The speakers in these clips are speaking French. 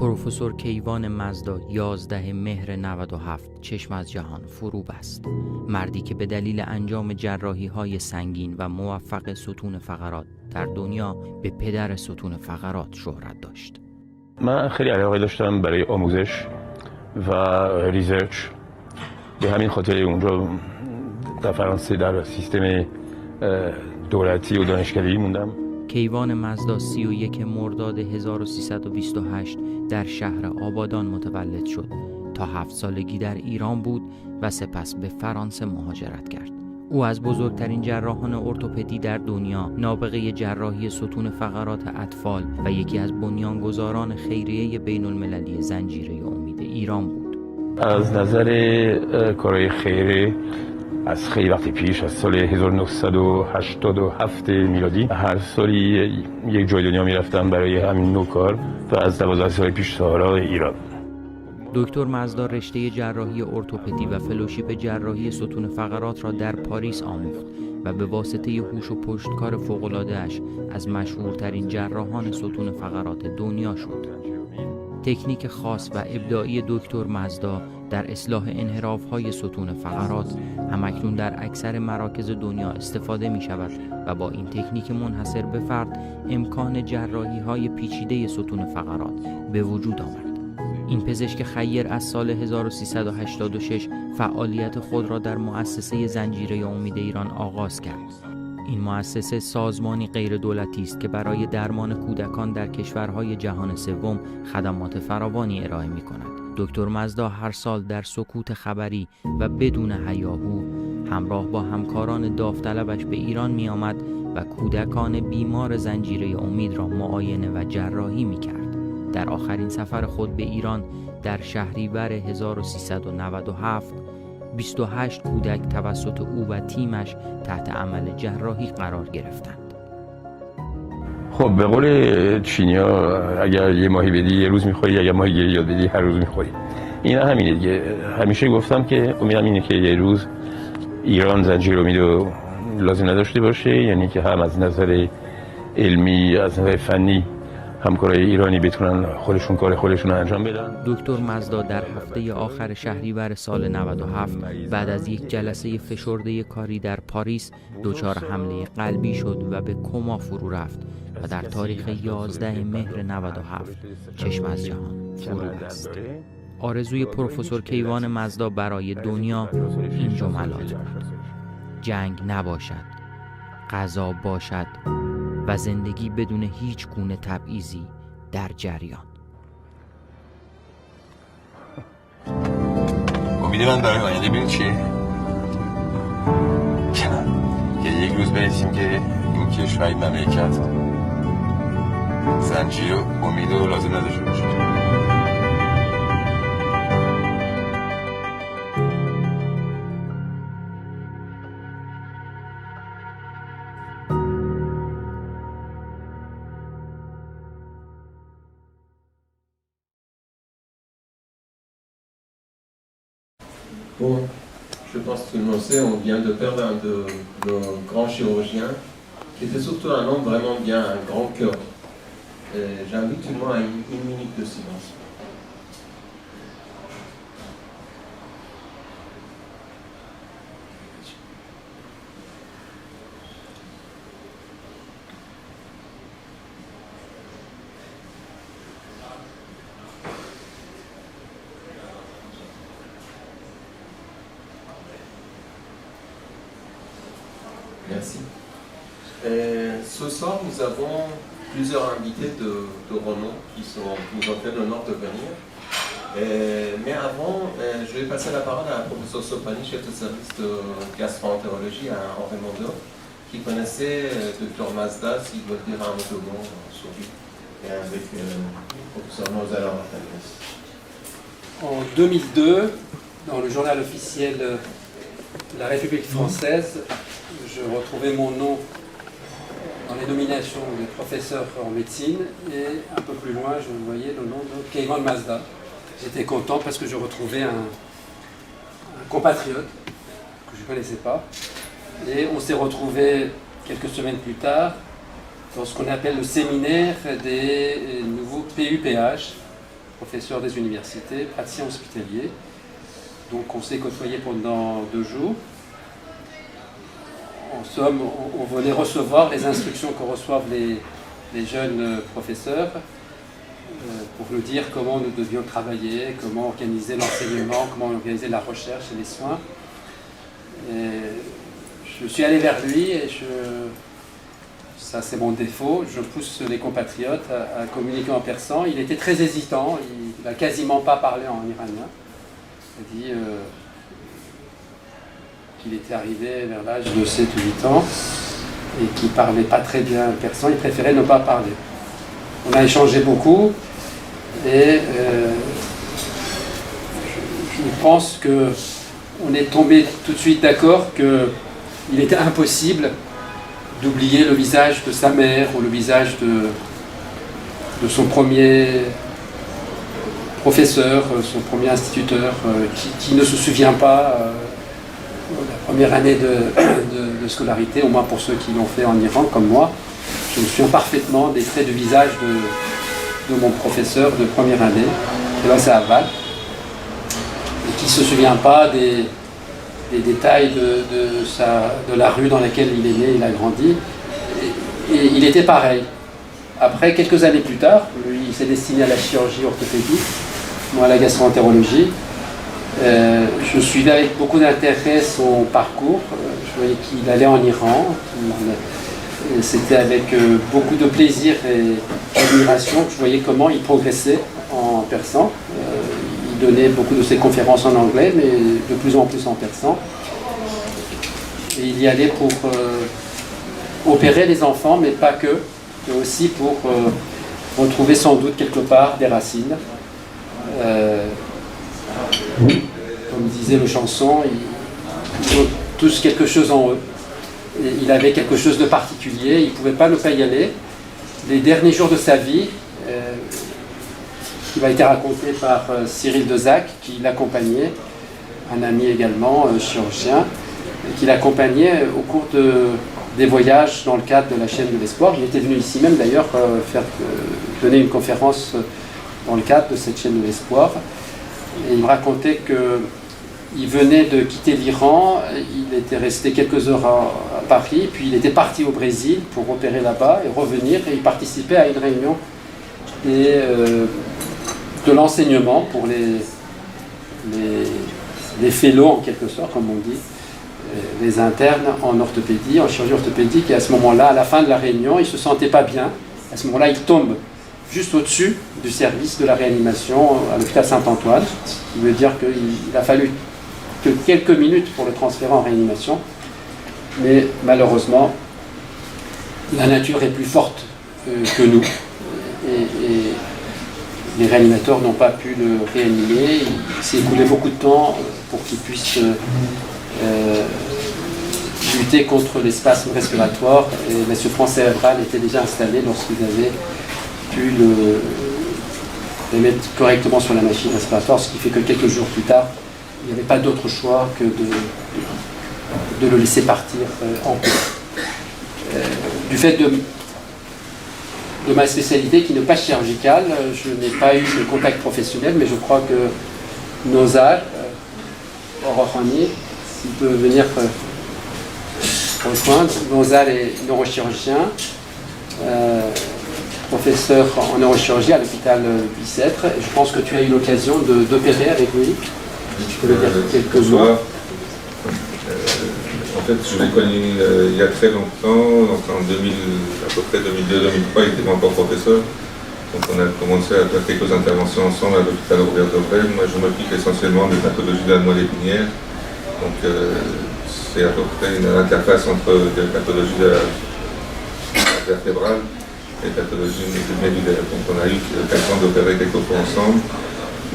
پروفسور کیوان مزدا 11 مهر 97 چشم از جهان فرو بست. مردی که به دلیل انجام جراحی‌های سنگین و موفق ستون فقرات در دنیا به پدر ستون فقرات شهرت داشت. من خیلی علاقه داشتم برای آموزش و ریسرچ. به همین خاطر اونجا در فرانسه در سیستم دولتی و دانشکده‌ای موندم. کیوان مزدا 31 مرداد 1328 در شهر آبادان متولد شد. تا 7 سالگی در ایران بود و سپس به فرانسه مهاجرت کرد. او از بزرگترین جراحان ارتوپدی در دنیا، نابغه جراحی ستون فقرات اطفال و یکی از بنیانگذاران خیریه بین المللی زنجیره امید ایران بود. از نظر کارهای خیریه از خیلی وقت پیش، از سال 1987 میلادی، هر سالی یک جای دنیا میرفتم برای همین نوع کار و از 12 سال پیش تا حالا ایران. دکتر مزدا رشته جراحی ارتوپدی و فلوشیپ جراحی ستون فقرات را در پاریس آموخت و به واسطه هوش و پشتکار فوق‌العاده‌اش از مشهورترین جراحان ستون فقرات دنیا شد. تکنیک خاص و ابداعی دکتر مزدا در اصلاح انحراف‌های ستون فقرات همکنون در اکثر مراکز دنیا استفاده می‌شود و با این تکنیک منحصر به فرد امکان جراحی‌های پیچیده ستون فقرات به وجود آمد. این پزشک خیر از سال 1386 فعالیت خود را در مؤسسه زنجیره امید ایران آغاز کرد. این مؤسسه سازمانی غیر دولتی است که برای درمان کودکان در کشورهای جهان سوم خدمات فراوانی ارائه می کند. دکتر مزدا هر سال در سکوت خبری و بدون هیاهو همراه با همکاران داوطلبش به ایران می آمد و کودکان بیمار زنجیره امید را معاینه و جراحی می کرد. در آخرین سفر خود به ایران در شهریور 1397 28 کودک توسط او و تیمش تحت عمل جراحی قرار گرفتند. خب به قول چینی‌ها اگر یه ماهی بدی یه روز می‌خوری، اگر ماهی گیری یاد بدی هر روز می‌خوری. اینا همینه دیگه. همیشه گفتم که امیدم اینه که یه روز ایران زنجیر امیدو لازم نداشته باشه، یعنی که هم از نظر علمی، از نظر فنی همکارای ایرانی بتونن خودشون کار خودشون رو انجام بدن. دکتر مزدا در هفته آخر شهریور سال 97 بعد از یک جلسه فشرده کاری در پاریس دچار حمله قلبی شد و به کما فرو رفت و در تاریخ 11 مهر 97 چشم از جهان فرو بست. آرزوی پروفسور کیوان مزدا برای دنیا این جملات: جنگ نباشد، غذا باشد و زندگی بدون هیچ گونه تبعیضی در جریان. امید من برای آینده ببین چیه؟ که یک روز برسیم که این کشور، این مملکت زنجیر و امید رو لازم نداشته باشه. Bon, je pense que tout le monde sait, on vient de perdre un de nos grands chirurgiens, qui était surtout un homme vraiment bien, un grand cœur. J'invite tout le monde à une minute de silence. Merci. Ce soir, nous avons plusieurs invités de renom qui nous ont fait l'honneur de venir. Mais avant, je vais passer la parole à la professeure Sopani, chef de service de gastroentérologie à Henri Mondor, qui connaissait Dr Mazda, s'il veut dire un mot de mot sur lui, et avec le professeur Mozart Martinez. En 2002, dans le journal officiel de la République française, je retrouvais mon nom dans les nominations des professeurs en médecine et un peu plus loin, je voyais le nom de Keivan Mazda. J'étais content parce que je retrouvais un compatriote que je ne connaissais pas. Et on s'est retrouvés quelques semaines plus tard dans ce qu'on appelle le séminaire des nouveaux PUPH, professeur des universités, praticien hospitalier. Donc on s'est côtoyé pendant 2 jours. En somme, on venait recevoir les instructions que reçoivent les jeunes professeurs pour nous dire comment nous devions travailler, comment organiser l'enseignement, comment organiser la recherche et les soins. Et je suis allé vers lui et ça c'est mon défaut, je pousse les compatriotes à communiquer en persan. Il était très hésitant, il n'a quasiment pas parlé en iranien. Il a dit qu'il était arrivé vers l'âge de 7 ou 8 ans et qu'il ne parlait pas très bien persan, il préférait ne pas parler. On a échangé beaucoup et je pense qu'on est tombé tout de suite d'accord qu'il était impossible d'oublier le visage de sa mère ou le visage de son premier professeur, son premier instituteur, qui ne se souvient pas de la première année de scolarité, au moins pour ceux qui l'ont fait en Iran comme moi. Je me souviens parfaitement des traits de visage de mon professeur de première année, et là c'est à Val, et qui ne se souvient pas des détails de la rue dans laquelle il est né, il a grandi. Et il était pareil. Après, quelques années plus tard, lui, il s'est destiné à la chirurgie orthopédique, moi à la gastroentérologie. Je suivais avec beaucoup d'intérêt son parcours. Je voyais qu'il allait en Iran. C'était avec beaucoup de plaisir et d'admiration que je voyais comment il progressait en persan. Il donnait beaucoup de ses conférences en anglais, mais de plus en plus en persan. Et il y allait pour opérer les enfants, mais pas que, mais aussi pour retrouver sans doute quelque part des racines. Comme disait le chanson, ils ont tous quelque chose en eux. Et il avait quelque chose de particulier, il ne pouvait pas ne pas y aller. Les derniers jours de sa vie, qui m'a été raconté par Cyril Dezac, qui l'accompagnait, un ami également, chirurgien, qui l'accompagnait au cours des voyages dans le cadre de la chaîne de l'espoir. Il était venu ici même d'ailleurs donner une conférence dans le cadre de cette chaîne de l'espoir. Et il me racontait qu'il venait de quitter l'Iran, il était resté quelques heures à Paris, puis il était parti au Brésil pour opérer là-bas et revenir, et il participait à une réunion de l'enseignement pour les fellows en quelque sorte, comme on dit, les internes en orthopédie, en chirurgie orthopédique. Et à ce moment-là, à la fin de la réunion, il ne se sentait pas bien. À ce moment-là, il tombe juste au-dessus du service de la réanimation à l'hôpital Saint-Antoine, ce qui veut dire qu'il a fallu que quelques minutes pour le transférer en réanimation. Mais malheureusement, la nature est plus forte que nous. Et les réanimateurs n'ont pas pu le réanimer. Il s'est écoulé beaucoup de temps pour qu'il puisse lutter contre les spasmes respiratoires. Et l'insuffisance cérébrale était déjà installée lorsqu'ils avaient pu les mettre correctement sur la machine respiratoire, ce qui fait que quelques jours plus tard, il n'y avait pas d'autre choix que de le laisser partir en paix. Du fait de ma spécialité qui n'est pas chirurgicale, je n'ai pas eu de contact professionnel, mais je crois que Nozal, Orohani, s'il peut venir rejoindre. Nozal est neurochirurgien, professeur en neurochirurgie à l'hôpital Bicêtre. Je pense que tu as eu l'occasion d'opérer avec lui. Tu peux le dire quelques mots. En fait, je l'ai connu il y a très longtemps, donc en 2000, à peu près 2002-2003, il était encore professeur. Donc on a commencé à faire quelques interventions ensemble à l'hôpital Robert Debrel. Moi, je m'occupe essentiellement des pathologies de la moelle épinière. Donc c'est à peu près une interface entre des pathologies de la vertébrale et pathologies médulaires. Donc on a eu l'occasion d'opérer quelques fois ensemble,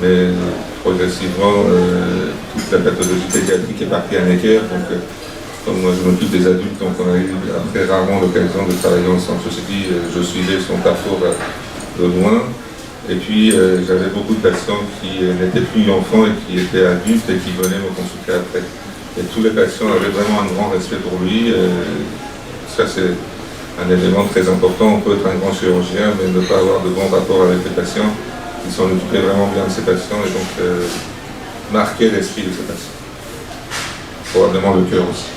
mais progressivement, toute la pathologie pédiatrique est partie à Necker. Donc comme moi je m'occupe des adultes, donc on a eu très rarement l'occasion de travailler ensemble. Ceci dit, je suivais son parcours de loin. Et puis j'avais beaucoup de personnes qui n'étaient plus enfants et qui étaient adultes et qui venaient me consulter après. Et tous les patients avaient vraiment un grand respect pour lui. Ça c'est un élément très important. On peut être un grand chirurgien mais ne pas avoir de bons rapports avec les patients. Il s'en occupait vraiment bien de ses patients et donc marquait l'esprit de ses patients. Probablement le cœur aussi.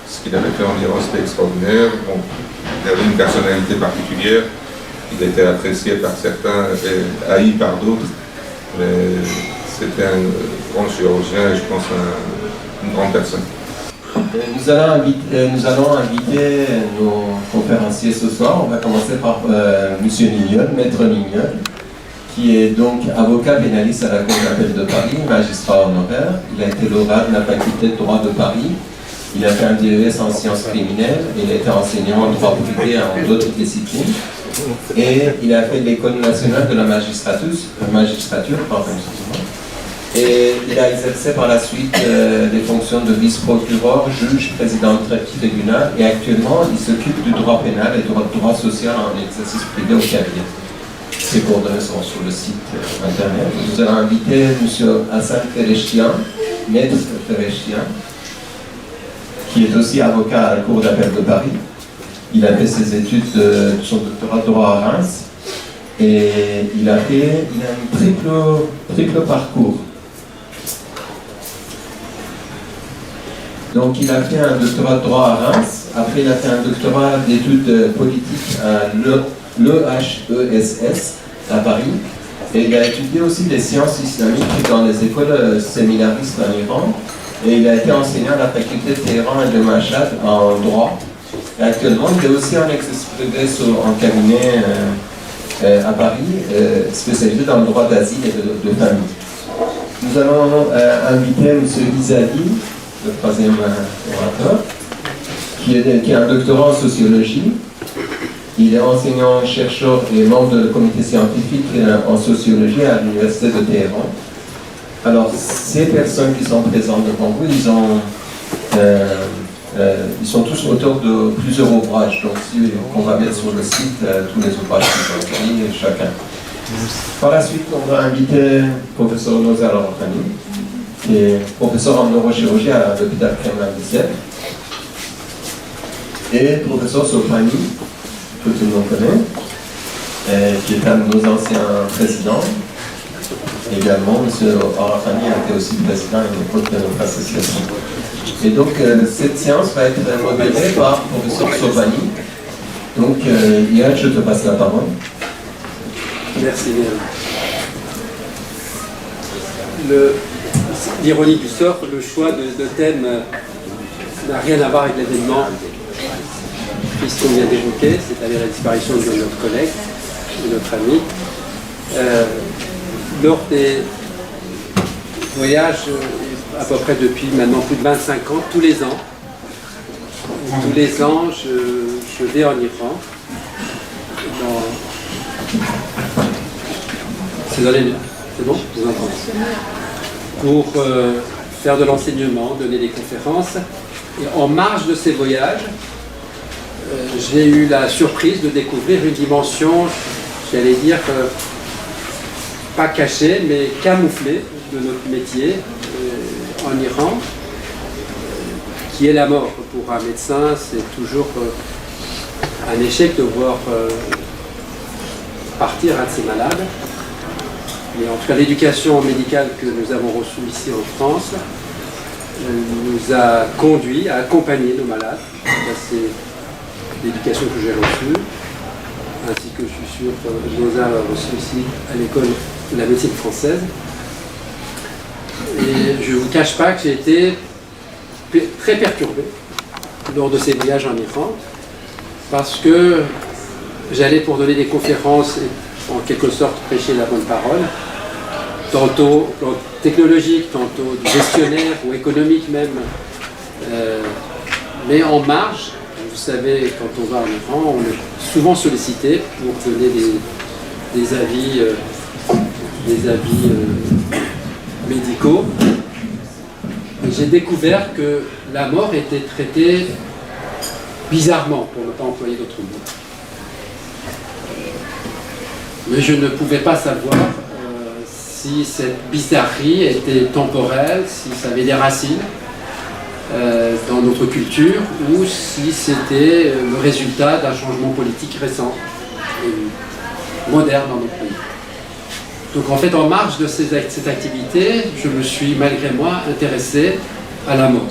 Ce qu'il avait fait en Iran, c'était extraordinaire. Bon, il avait une personnalité particulière. Il était apprécié par certains et haï par d'autres. Mais c'était un grand chirurgien et je pense une grande personne. Nous allons inviter nos conférenciers ce soir. On va commencer par M. Mignol, Maître Mignol, qui est donc avocat pénaliste à la Cour d'appel de Paris, magistrat honoraire. Il a été lauréat de la faculté de droit de Paris. Il a fait un DES en sciences criminelles. Il a été enseignant en droit privé en d'autres disciplines. Et il a fait l'École nationale de la magistrature, et il a exercé par la suite les fonctions de vice-procureur, juge, président de tribunal, et actuellement il s'occupe du droit pénal et du droit social en exercice privé au cabinet. Ses coordonnées sont sur le site internet. Nous allons inviter M. Hassan Fereshtian, maître Fereshtian, qui est aussi avocat à la Cour d'appel de Paris. Il a fait ses études de son doctorat de droit à Reims et il a un triple parcours. Donc il a fait un doctorat de droit à Reims, après il a fait un doctorat d'études politiques à l'EHESS à Paris, et il a étudié aussi les sciences islamiques dans les écoles séminaristes en Iran, et il a été enseignant à la faculté de Téhéran et de Mashhad en droit. Et actuellement, il est aussi en exercice privé en cabinet à Paris, spécialisé dans le droit d'asile et de famille. Nous allons inviter M. Izali, le troisième orateur, qui est un doctorat en sociologie. Il est enseignant-chercheur et membre du comité scientifique en sociologie à l'Université de Téhéran. Alors, ces personnes qui sont présentes devant vous, ils sont tous auteurs de plusieurs ouvrages. Donc, on va mettre sur le site tous les ouvrages qu'ils ont écrits, chacun. Par la suite, on va inviter le professeur Nozar Al-Rohani, qui est professeur en neurochirurgie à l'hôpital Kremlin 17, et le professeur Sopani, que tout le monde connaît, qui est un de nos anciens présidents. Également, M. Al-Rohani a été aussi président à l'époque de notre association. Et donc, cette séance va être modérée par le professeur Sopani. Donc, Yann, je te passe la parole. Merci bien. L'ironie du sort, le choix de thème n'a rien à voir avec l'événement puisqu'on vient d'évoquer, c'est-à-dire la disparition de notre collègue, de notre ami. Lors des voyages, à peu près depuis maintenant plus de 25 ans, tous les ans, je vais en Iran. C'est bon, je vous entends. Pour faire de l'enseignement, donner des conférences. Et en marge de ces voyages, j'ai eu la surprise de découvrir une dimension, j'allais dire, pas cachée, mais camouflée de notre métier en Iran, qui est la mort. Pour un médecin, c'est toujours un échec de voir partir un de ses malades. Mais en tout cas, l'éducation médicale que nous avons reçue ici en France nous a conduit à accompagner nos malades. C'est l'éducation que j'ai reçue, ainsi que je suis sûr que Nozar a reçu aussi à l'école de la médecine française. Et je ne vous cache pas que j'ai été très perturbé lors de ces voyages en Iran, parce que j'allais pour donner des conférences et en quelque sorte prêcher la bonne parole, tantôt technologique, tantôt gestionnaire ou économique même, mais en marge. Vous savez, quand on va en Iran, on est souvent sollicité pour donner des avis médicaux. Et j'ai découvert que la mort était traitée bizarrement, pour ne pas employer d'autres mots. Mais je ne pouvais pas savoir si cette bizarrerie était temporelle, si ça avait des racines dans notre culture, ou si c'était le résultat d'un changement politique récent. moderne dans notre pays. Donc en fait, en marge de cette activité, je me suis malgré moi intéressé à la mort.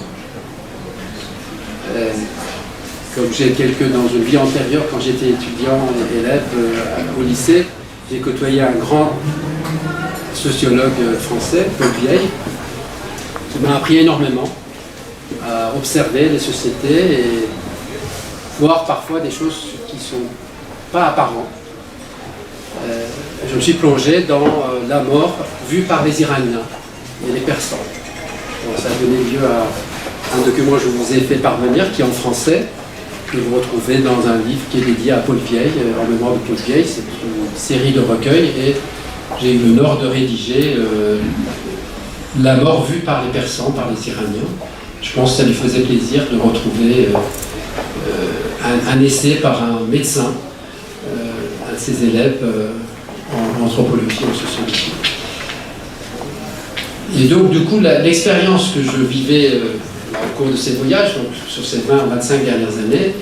Comme j'ai dans une vie antérieure, quand j'étais étudiant et élève au lycée, j'ai côtoyé un grand sociologue français, Paul Vieille, qui m'a appris énormément à observer les sociétés et voir parfois des choses qui ne sont pas apparentes. Je me suis plongé dans la mort vue par les Iraniens et les Persans. Bon, ça a donné lieu à un document que je vous ai fait parvenir, qui est en français, que vous retrouvez dans un livre qui est dédié à Paul Vieille, en mémoire de Paul Vieille. C'est une série de recueils et j'ai eu l'honneur de rédiger la mort vue par les Persans, par les Iraniens. Je pense que ça lui faisait plaisir de retrouver un essai par un médecin, un de ses élèves en anthropologie, en sociologie. Et donc, du coup, l'expérience que je vivais au cours de ces voyages, donc sur ces 20-25 dernières années,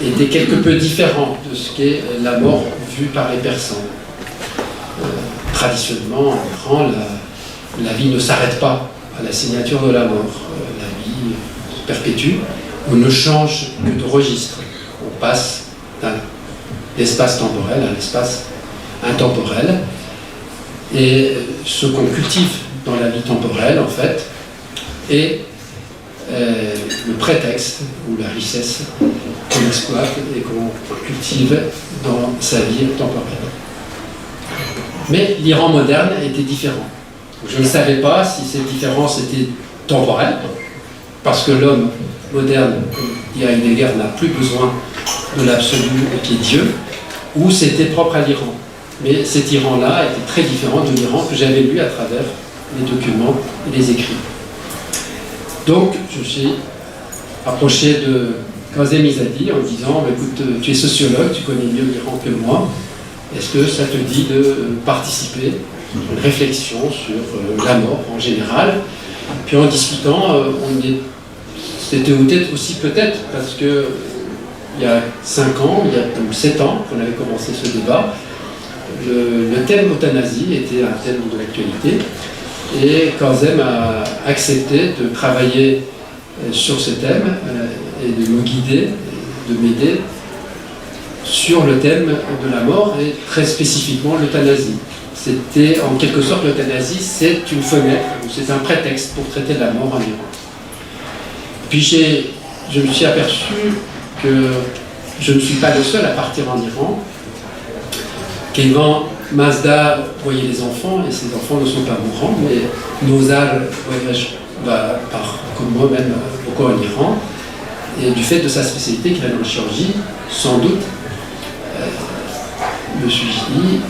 était quelque peu différente de ce qu'est la mort vue par les Persans. Traditionnellement, en Iran, la vie ne s'arrête pas à la signature de la mort. La vie se perpétue. On ne change que de registre. On passe d'un espace temporel à l'espace intemporel. Et ce qu'on cultive dans la vie temporelle, en fait, est le prétexte ou la richesse qu'on exploite et qu'on cultive dans sa vie temporelle. Mais l'Iran moderne était différent. Je ne savais pas si cette différence était temporelle, parce que l'homme moderne, comme dit Heidegger, n'a plus besoin de l'absolu qui est Dieu, ou c'était propre à l'Iran. Mais cet Iran-là était très différent de l'Iran que j'avais lu à travers les documents et les écrits. Donc, je me suis approché de Kazem Izadi en disant, écoute, tu es sociologue, tu connais mieux l'Iran que moi, est-ce que ça te dit de participer à une réflexion sur la mort en général? Puis en discutant, c'était aussi peut-être parce que il y a 5 ans, il y a 7 ans qu'on avait commencé ce débat, le thème euthanasie était un thème de l'actualité et Kazem a accepté de travailler sur ce thème et de me guider, de m'aider sur le thème de la mort et très spécifiquement l'euthanasie. C'était en quelque sorte l'euthanasie, c'est une fenêtre, c'est un prétexte pour traiter de la mort en Iran. Puis je me suis aperçu que je ne suis pas le seul à partir en Iran. Keivan Mazda voyait les enfants, et ces enfants ne sont pas mourants, mais Nozal voyage comme moi-même beaucoup en Iran. Et du fait de sa spécialité, qui est la chirurgie, sans doute, je me suis dit,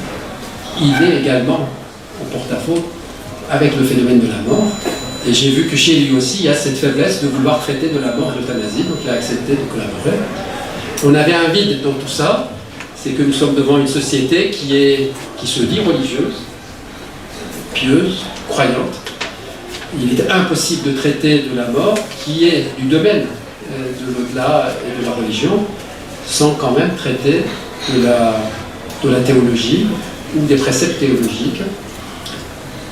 il est également en porte-à-faux avec le phénomène de la mort. Et j'ai vu que chez lui aussi, il y a cette faiblesse de vouloir traiter de la mort et de l'euthanasie, donc il a accepté de collaborer. On avait un vide dans tout ça, c'est que nous sommes devant une société qui se dit religieuse, pieuse, croyante. Il est impossible de traiter de la mort, qui est du domaine de l'au-delà et de la religion, sans quand même traiter de la théologie ou des préceptes théologiques.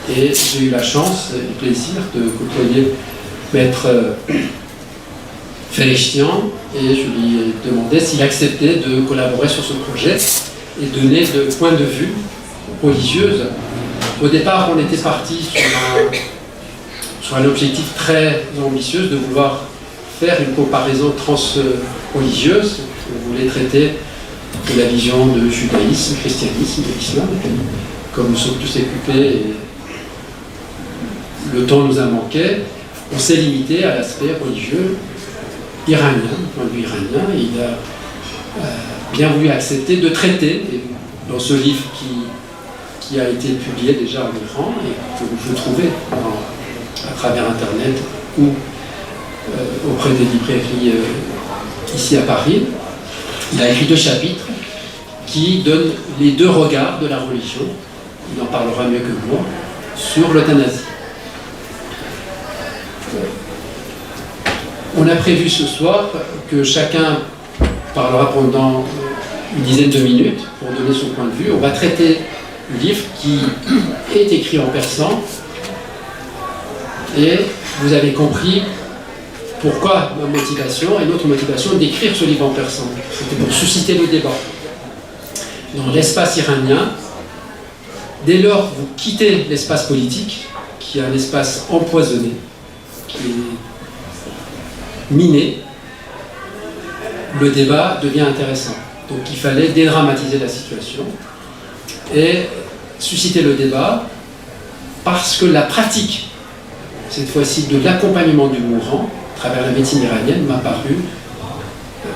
Et j'ai eu la chance et le plaisir de côtoyer Maître Felechtian, et je lui ai demandé s'il acceptait de collaborer sur ce projet et donner de points de vue religieuse. Au départ, on était parti sur un objectif très ambitieux de vouloir faire une comparaison trans-religieuse. On voulait traiter de la vision de judaïsme, christianisme, de l'islam. Comme nous sommes tous occupés et le temps nous a manqué, on s'est limité à l'aspect religieux iranien, du point de vue iranien. Il a bien voulu accepter de traiter, et dans ce livre qui a été publié déjà en Iran et que vous pouvez trouver à travers Internet ou auprès des librairies ici à Paris, il a écrit 2 chapitres qui donnent les 2 regards de la religion, il en parlera mieux que moi, sur l'euthanasie. On a prévu ce soir que chacun parlera pendant une dizaine de minutes pour donner son point de vue. On va traiter le livre qui est écrit en persan et vous avez compris pourquoi ma motivation et notre motivation d'écrire ce livre en persan. C'était pour susciter le débat. Dans l'espace iranien, dès lors que vous quittez l'espace politique, qui est un espace empoisonné, qui est miné, le débat devient intéressant. Donc il fallait dédramatiser la situation et susciter le débat parce que la pratique, cette fois-ci de l'accompagnement du mourant, à travers la médecine iranienne, m'a paru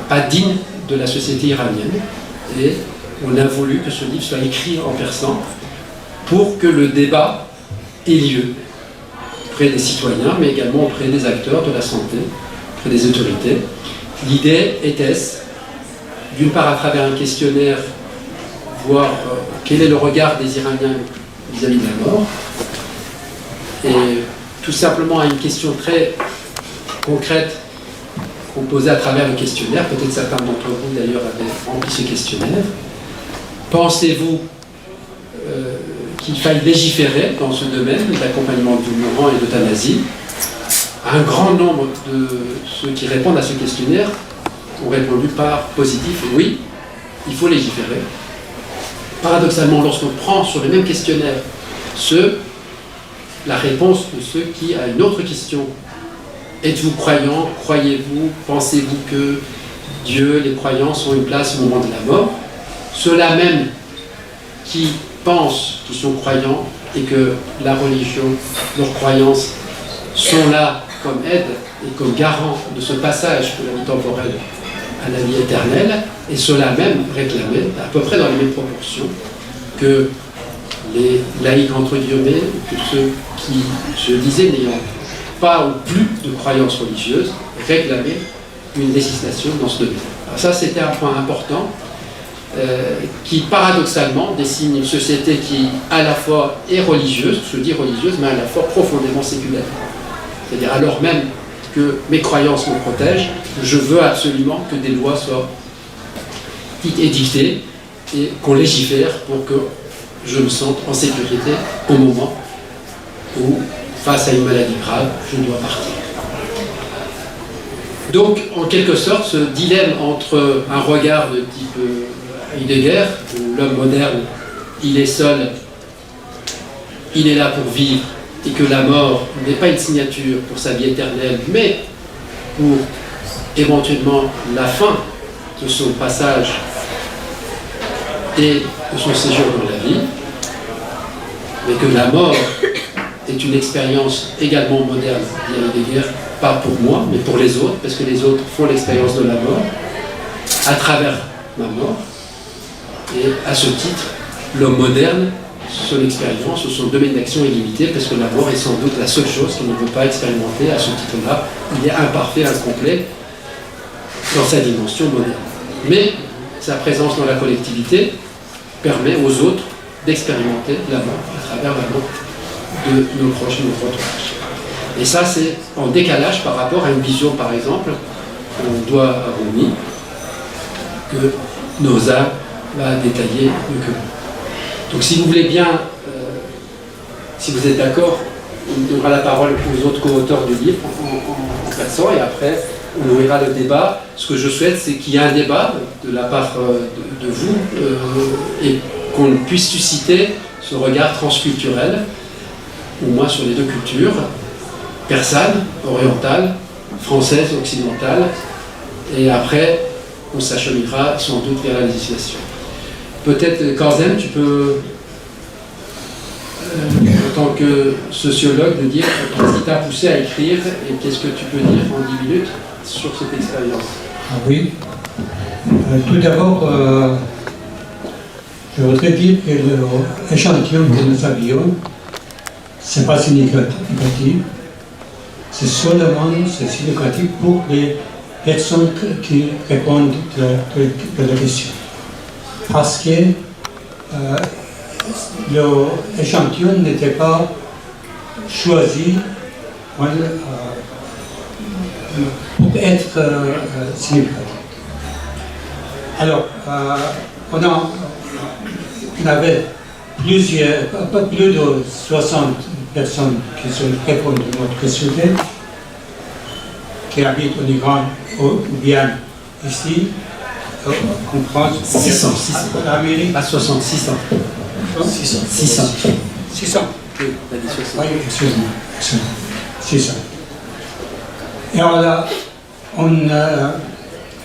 pas digne de la société iranienne. Et on a voulu que ce livre soit écrit en persan pour que le débat ait lieu auprès des citoyens, mais également auprès des acteurs de la santé, auprès des autorités. L'idée était-ce, d'une part à travers un questionnaire, voir quel est le regard des Iraniens vis-à-vis de la mort, et tout simplement à une question très concrète qu'on posait à travers le questionnaire, peut-être certains d'entre vous d'ailleurs avaient rempli ce questionnaire. Pensez-vous qu'il faille légiférer dans ce domaine d'accompagnement du mourant et d'euthanasie? Un grand nombre de ceux qui répondent à ce questionnaire ont répondu par positif, oui, il faut légiférer. Paradoxalement, lorsqu'on prend sur le même questionnaire la réponse de ceux qui, à une autre question, êtes-vous croyant? Croyez-vous? Pensez-vous que Dieu, les croyants ont une place au moment de la mort? Ceux-là même qui pensent qu'ils sont croyants et que la religion, leurs croyances sont là comme aide et comme garant de ce passage de la vie temporelle à la vie éternelle, et ceux-là même réclamaient, à peu près dans les mêmes proportions, que les laïcs, entre guillemets, que ceux qui, je disais, n'ayant pas ou plus de croyances religieuses, réclamaient une législation dans ce domaine. Alors ça, c'était un point important qui, paradoxalement, dessine une société qui, à la fois, est religieuse, je dis religieuse, mais à la fois profondément séculaire. C'est-à-dire, alors même que mes croyances me protègent, je veux absolument que des lois soient édictées et qu'on légifère pour que je me sente en sécurité au moment où, face à une maladie grave, je dois partir. Donc, en quelque sorte, ce dilemme entre un regard de type Heidegger, où l'homme moderne, il est seul, il est là pour vivre, et que la mort n'est pas une signature pour sa vie éternelle, mais pour éventuellement la fin de son passage et de son séjour dans la vie, mais que la mort est une expérience également moderne, dit Heidegger, pas pour moi, mais pour les autres, parce que les autres font l'expérience de la mort, à travers ma mort, et à ce titre, l'homme moderne, son expérience ou son domaine d'action est limité, parce que la mort est sans doute la seule chose qu'il ne veut pas expérimenter. À ce titre-là, il est imparfait, incomplet dans sa dimension moderne. Mais sa présence dans la collectivité permet aux autres d'expérimenter la mort à travers la mort de nos proches et notre entourage. Et ça, c'est en décalage par rapport à une vision, par exemple, qu'on doit à Rumi, que Noza va détailler mieux que nous. Donc si vous voulez bien, si vous êtes d'accord, on donnera la parole aux autres co-auteurs du livre en passant, et après on ouvrira le débat. Ce que je souhaite, c'est qu'il y ait un débat de la part de vous et qu'on puisse susciter ce regard transculturel, au moins sur les deux cultures, persane, orientale, française, occidentale, et après on s'acheminera sans doute vers la législation. Peut-être, Karzem, tu peux, en tant que sociologue, nous dire qu'est-ce qui t'a poussé à écrire et qu'est-ce que tu peux dire en 10 minutes sur cette expérience? Ah oui. Tout d'abord, je voudrais dire que l'échantillon que nous avions, ce n'est pas significatif. C'est seulement significatif pour les personnes qui répondent à la question. Parce que l'échantillon n'était pas choisi pour être significatif. Alors, on avait plusieurs, pas plus de 60 personnes qui sont répondues à notre questionnaire, qui habitent en Iran ou bien ici, en France, 600, en Amérique. Pas 60, 600. 600. Oui, t'as dit 60. Oui, excuse-moi. 600. Et alors là, en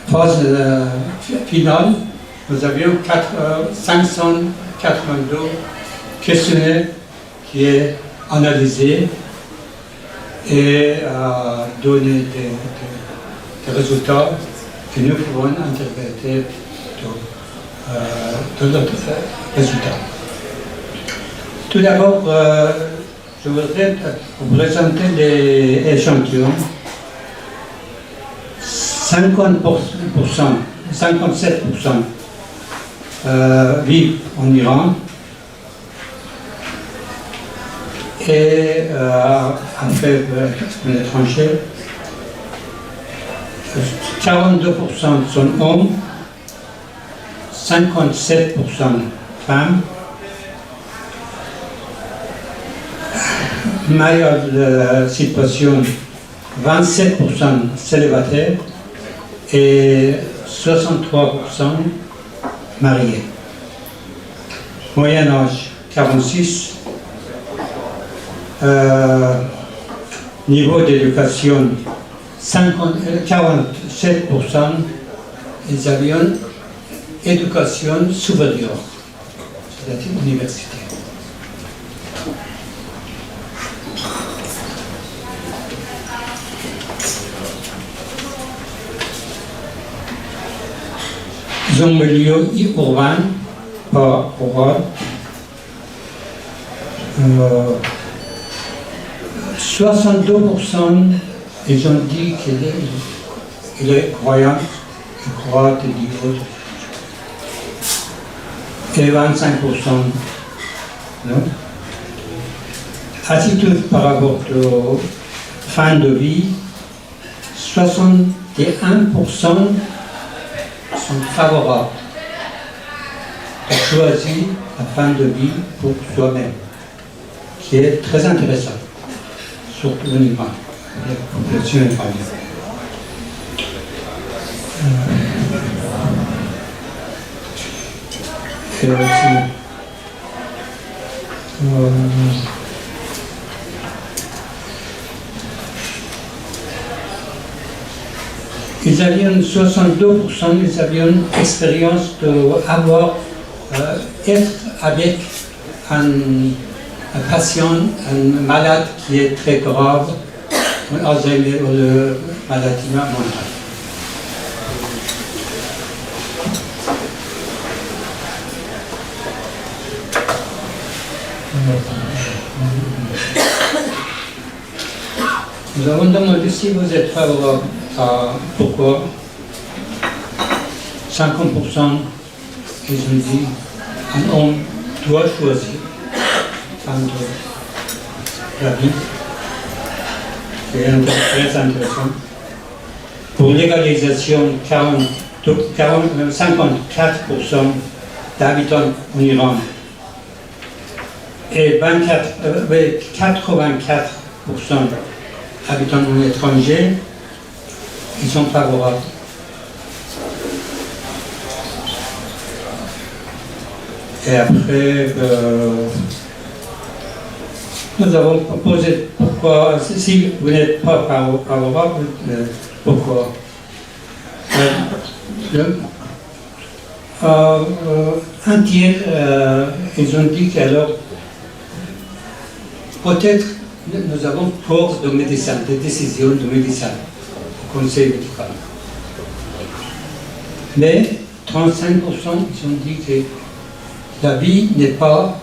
phase finale, nous avions 582 questionnaires qui est analysé et donné des résultats que nous pouvons interpréter de notre résultat. Tout d'abord, je voudrais vous présenter les échantillons. 57% vivent en Iran et après l'étranger, 42% sont hommes, 57% femmes. Meilleure situation, 27% célibataires et 63% mariés. Moyen âge 46. Niveau d'éducation 47%. Ils avaient éducation supérieure, c'est-à-dire universitaire. Ils ont un milieu urbain, pas rural. 62%, ils ont dit qu'il est croyant, il croit à Dieu. Et 25%, non. Attitude par rapport à fin de vie, 61% sont favorables à choisir la fin de vie pour soi-même, qui est très intéressant, surtout en Iran, la population iranienne. Ils avaient 62%, ils avaient une expérience d'avoir être avec un patient, un malade qui est très grave, un Alzheimer ou une maladie mentale. Nous avons demandé si vous êtes favorable à pourquoi. 50% ils ont dit un homme doit choisir entre la vie. C'est très intéressant. Pour l'égalisation, 54% d'habitants en Iran et 84% habitants à l'étranger, ils sont favorables. Et après, nous avons proposé pourquoi, si vous n'êtes pas favorable, pourquoi. Un tiers, ils ont dit qu'alors, peut-être nous avons force de médecin, de décision de médecin, au conseil médical. Mais 35% ils ont dit que la vie n'est pas.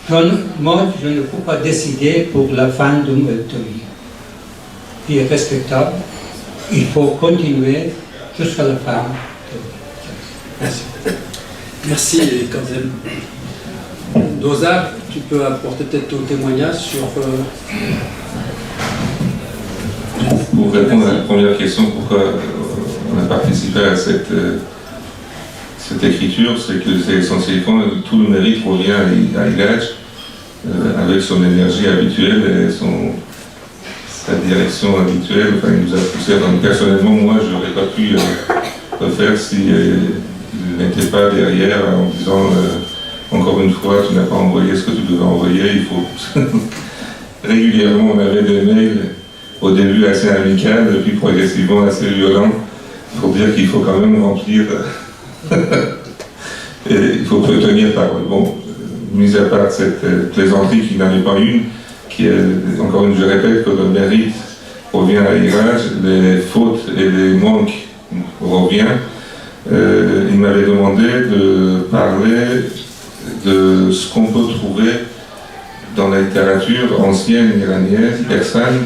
Moi, je ne peux pas décider pour la fin de ma vie. Vie est respectable. Il faut continuer jusqu'à la fin. Merci. Merci, Kanzel. Dozar, tu peux apporter peut-être ton témoignage sur... Pour répondre à la première question, pourquoi on a participé à cette cette écriture, c'est que c'est essentiellement tout le mérite revient à Ilach, avec son énergie habituelle et sa direction habituelle. Enfin, il nous a poussé. Enfin, personnellement, moi, je n'aurais pas pu le faire s'il n'était pas derrière en disant encore une fois, tu n'as pas envoyé ce que tu devais envoyer. Il faut régulièrement, on avait des mails au début assez amicaux, puis progressivement assez violents, pour dire qu'il faut quand même remplir. Et il faut tenir parole. Bon, mis à part cette plaisanterie qui n'en est pas une, qui est, encore une, je répète que le mérite revient à Ilach, les fautes et les manques reviennent. Il m'avait demandé de parler de ce qu'on peut trouver dans la littérature ancienne iranienne, persane,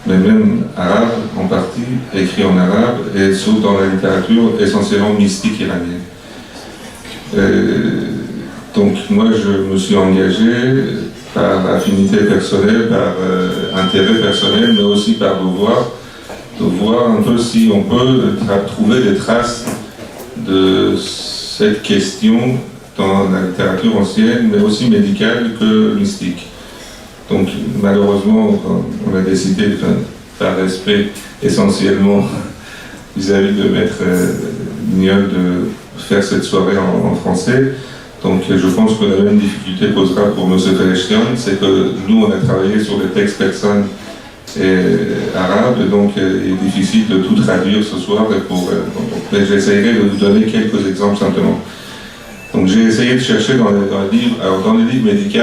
mais même arabe en partie, écrit en arabe, et sauf dans la littérature essentiellement mystique iranienne. Donc moi je me suis engagé par affinité personnelle, par intérêt personnel, mais aussi par devoir, de voir un peu si on peut trouver des traces de cette question dans la littérature ancienne, mais aussi médicale que mystique. Donc malheureusement, on a décidé, par respect essentiellement vis-à-vis de Maître Mignol, de faire cette soirée en français. Donc je pense que la même difficulté posera pour M. Fereshtian, c'est que nous on a travaillé sur les textes persanes et arabes, et donc il est difficile de tout traduire ce soir, mais j'essaierai de vous donner quelques exemples simplement. Donc j'ai essayé de chercher dans les livres médicaux,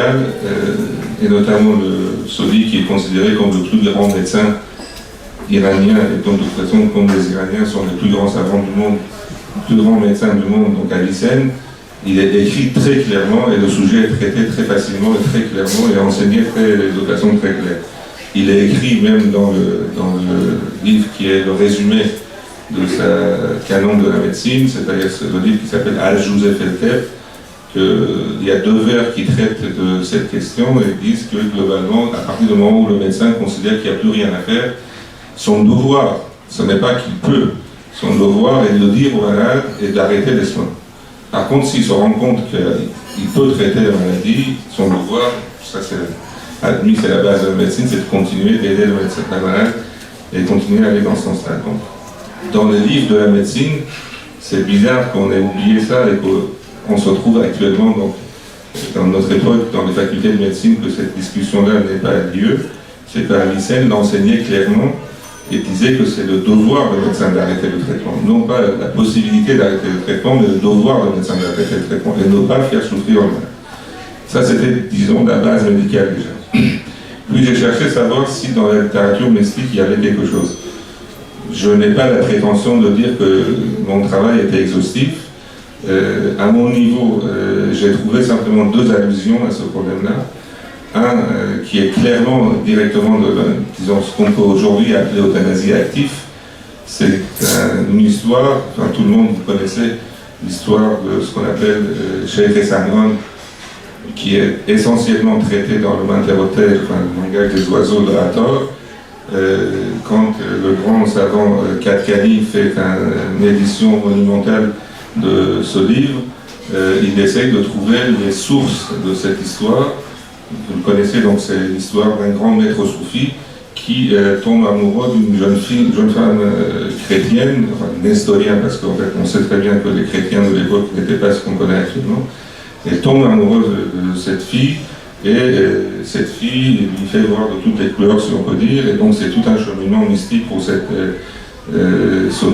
et notamment celui qui est considéré comme le plus grand médecin iranien, et donc de toute façon comme les Iraniens sont les plus grands savants du monde, plus grands médecins du monde, donc Avicenne, il est écrit très clairement et le sujet est traité très facilement et très clairement et enseigné de façon très claire. Il est écrit même dans le livre qui est le résumé de sa canon de la médecine, c'est-à-dire le livre qui s'appelle Al-Joseph el-Kef, qu'il y a 2 vers qui traitent de cette question et disent que globalement, à partir du moment où le médecin considère qu'il n'y a plus rien à faire, son devoir, ce n'est pas qu'il peut, son devoir est de dire au malade et d'arrêter les soins. Par contre, s'il se rend compte qu'il peut traiter la maladie, son devoir, ça c'est admis, c'est la base de la médecine, c'est de continuer d'aider le médecin malade et continuer à aller dans ce sens-là. Dans les livres de la médecine, c'est bizarre qu'on ait oublié ça et qu'on se retrouve actuellement dans notre époque, dans les facultés de médecine, que cette discussion-là n'ait pas lieu. C'est qu'Avicenne l'enseignait clairement et disait que c'est le devoir du médecin d'arrêter le traitement. Non pas la possibilité d'arrêter le traitement, mais le devoir du médecin d'arrêter le traitement et ne pas faire souffrir le malade. Ça, c'était, disons, la base médicale déjà. Puis j'ai cherché à savoir si dans la littérature mystique, il y avait quelque chose. Je n'ai pas la prétention de dire que mon travail était exhaustif. À mon niveau, j'ai trouvé simplement 2 allusions à ce problème-là. Un qui est clairement, directement, disons, ce qu'on peut aujourd'hui appeler euthanasie active. C'est une histoire, enfin tout le monde vous connaissez, l'histoire de ce qu'on appelle Cheikh Essanwan, qui est essentiellement traité dans le Manteroter, enfin le langage des oiseaux de Hathor. Quand le grand savant Katkani fait une édition monumentale de ce livre, il essaye de trouver les sources de cette histoire. Vous le connaissez, donc c'est l'histoire d'un grand maître soufi qui tombe amoureux d'une jeune femme chrétienne, enfin nestorien, parce qu'en fait on sait très bien que les chrétiens de l'époque n'étaient pas ce qu'on connaît actuellement. Elle tombe amoureuse de cette fille, et cette fille lui fait voir de toutes les couleurs, si on peut dire, et donc c'est tout un cheminement mystique pour ce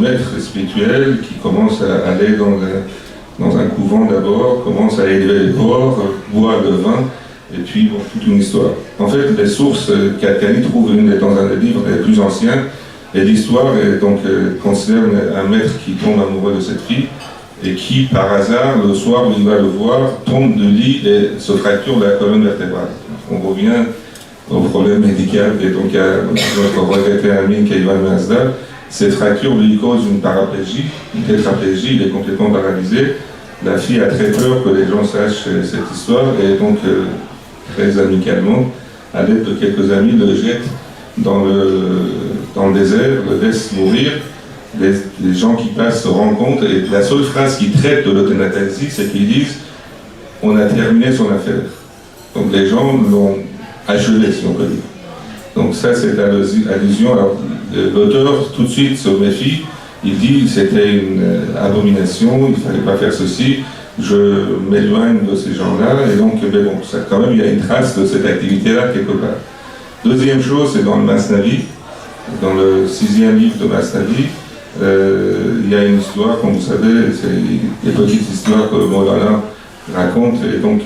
maître spirituel qui commence à aller dans un couvent d'abord, commence à élever les porcs, boire le vin, et puis bon, toute une histoire. En fait, les sources Katkani trouve dans un des livres les plus anciens, et l'histoire concerne un maître qui tombe amoureux de cette fille, et qui, par hasard, le soir où il va le voir, tombe de lit et se fracture la colonne vertébrale. On revient au problème médical, et donc à notre regretté ami Keivan Mazda. Cette fracture lui cause une paraplégie, une tétraplégie, il est complètement paralysé. La fille a très peur que les gens sachent cette histoire, et donc, très amicalement, à l'aide de quelques amis, le jette dans le désert, le laisse mourir, les gens qui passent se rendent compte, et la seule phrase qui traite de l'euthanasie, c'est qu'ils disent « on a terminé son affaire ». Donc les gens l'ont achevé, si on peut dire. Donc ça, c'est allusion. Alors, l'auteur, tout de suite, se méfie. Il dit que c'était une abomination, il ne fallait pas faire ceci. Je m'éloigne de ces gens-là. Et donc, mais bon, ça, quand même, il y a une trace de cette activité-là quelque part. Deuxième chose, c'est dans le Masnavi, dans le 6e livre de Masnavi. Il y a une histoire, comme vous savez, c'est des petites histoires que Maulana raconte et donc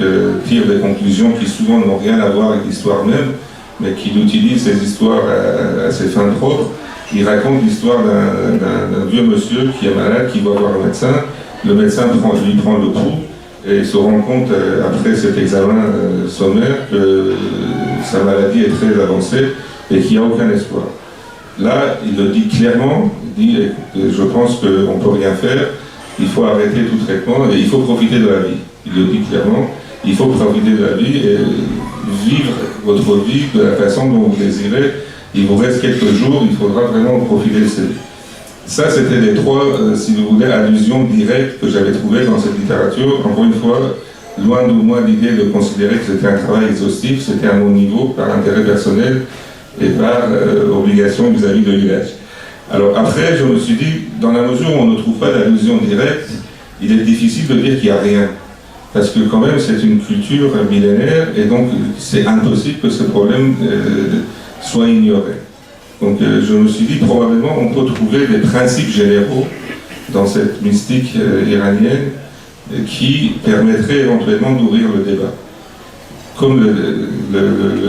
tire des conclusions qui souvent n'ont rien à voir avec l'histoire même, mais qu'il utilise ces histoires à ses fins propres. Il raconte l'histoire d'un vieux monsieur qui est malade, qui va voir un médecin. Le médecin lui prend le pouls et se rend compte, après cet examen sommaire, que sa maladie est très avancée et qu'il n'y a aucun espoir. Là, il le dit clairement, il dit « je pense qu'on ne peut rien faire, il faut arrêter tout traitement et il faut profiter de la vie ». Il le dit clairement, il faut profiter de la vie et vivre votre vie de la façon dont vous désirez. Il vous reste quelques jours, il faudra vraiment profiter de cette vie. Ça, c'était les trois, si vous voulez, allusions directes que j'avais trouvées dans cette littérature. Encore une fois, loin de moi l'idée de considérer que c'était un travail exhaustif, c'était à mon niveau, par intérêt personnel et par obligation vis-à-vis de l'usage. Alors après, je me suis dit, dans la mesure où on ne trouve pas d'allusion directe, il est difficile de dire qu'il n'y a rien. Parce que quand même, c'est une culture millénaire, et donc c'est impossible que ce problème soit ignoré. Donc je me suis dit, probablement, on peut trouver des principes généraux dans cette mystique iranienne qui permettraient éventuellement d'ouvrir le débat. Comme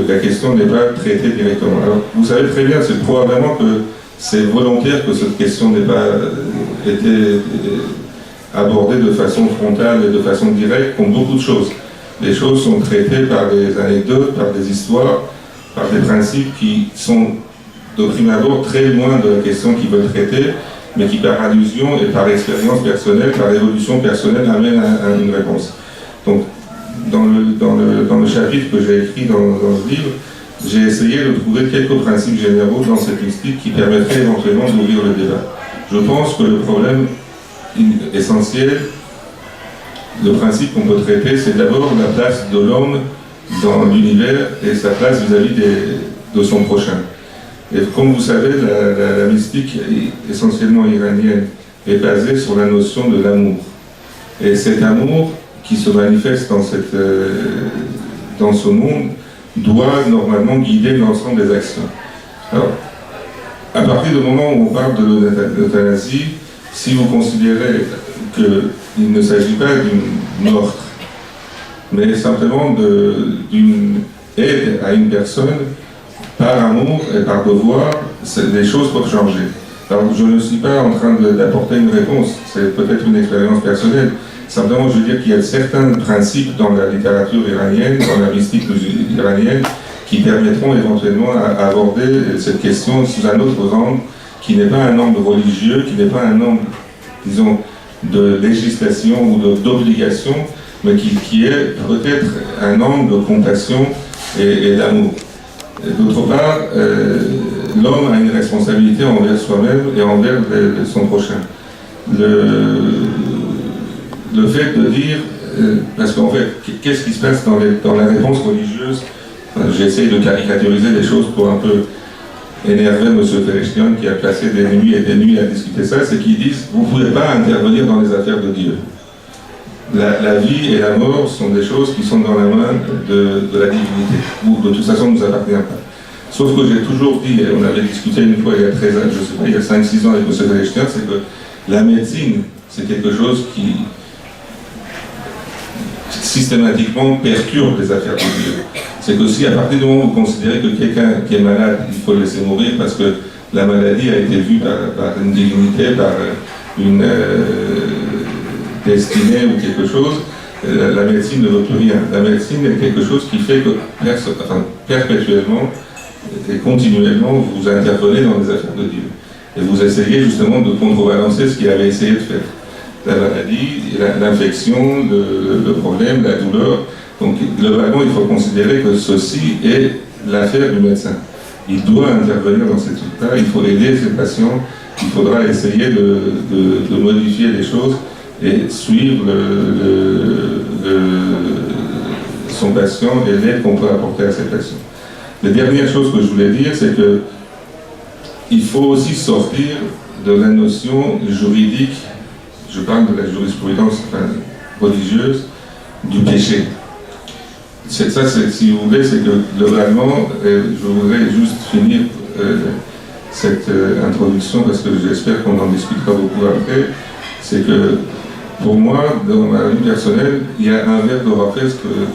la question n'est pas traitée directement. Alors, vous savez très bien, c'est probablement que c'est volontaire que cette question n'ait pas été abordée de façon frontale et de façon directe, comme beaucoup de choses. Les choses sont traitées par des anecdotes, par des histoires, par des principes qui sont de prime abord très loin de la question qu'ils veulent traiter, mais qui par allusion et par expérience personnelle, par évolution personnelle, amènent à une réponse. Donc, dans le chapitre que j'ai écrit dans le livre, j'ai essayé de trouver quelques principes généraux dans cette mystique qui permettraient éventuellement d'ouvrir le débat. Je pense que le problème essentiel, le principe qu'on peut traiter, c'est d'abord la place de l'homme dans l'univers et sa place vis-à-vis de son prochain. Et comme vous savez, la mystique essentiellement iranienne est basée sur la notion de l'amour. Et cet amour qui se manifeste dans ce monde doit normalement guider l'ensemble des actions. Alors, à partir du moment où on parle de l'euthanasie, si vous considérez qu'il ne s'agit pas d'une meurtre, mais simplement d'une aide à une personne, par amour et par devoir, les choses peuvent changer. Alors, je ne suis pas en train d'apporter une réponse, c'est peut-être une expérience personnelle. Simplement, je veux dire qu'il y a certains principes dans la littérature iranienne, dans la mystique iranienne, qui permettront éventuellement d'aborder cette question sous un autre angle, qui n'est pas un angle religieux, qui n'est pas un angle, disons, de législation ou d'obligation, mais qui est peut-être un angle de compassion et d'amour. D'autre part, l'homme a une responsabilité envers soi-même et envers son prochain. Le fait de dire, parce qu'en fait, qu'est-ce qui se passe dans la réponse religieuse? J'essaie de caricaturiser les choses pour un peu énerver M. Fereshtian qui a passé des nuits et des nuits à discuter ça, c'est qu'ils disent, vous ne pouvez pas intervenir dans les affaires de Dieu. La vie et la mort sont des choses qui sont dans la main de la divinité, ou de toute façon ne nous appartiennent pas. Sauf que j'ai toujours dit, et on avait discuté une fois il y a 13 ans, je sais pas, il y a 5-6 ans avec M. Fereshtian, c'est que la médecine, c'est quelque chose qui systématiquement perturbe les affaires de Dieu. C'est que si à partir du moment où vous considérez que quelqu'un qui est malade, il faut le laisser mourir parce que la maladie a été vue par une divinité, par une destinée ou quelque chose, la médecine ne veut plus rien. La médecine est quelque chose qui fait que perpétuellement et continuellement vous intervenez dans les affaires de Dieu. Et vous essayez justement de contrebalancer ce qu'il avait essayé de faire. La maladie, l'infection, le problème, la douleur. Donc globalement, il faut considérer que ceci est l'affaire du médecin. Il doit intervenir dans ces trucs-là, il faut aider ses patients, il faudra essayer de modifier les choses et suivre son patient et l'aide qu'on peut apporter à ses patients. La dernière chose que je voulais dire, c'est que il faut aussi sortir de la notion juridique, je parle de la jurisprudence religieuse, du péché. Ça, si vous voulez, c'est que globalement, je voudrais juste finir cette introduction parce que j'espère qu'on en discutera beaucoup après. C'est que pour moi, dans ma vie personnelle, il y a un vers d'Orphée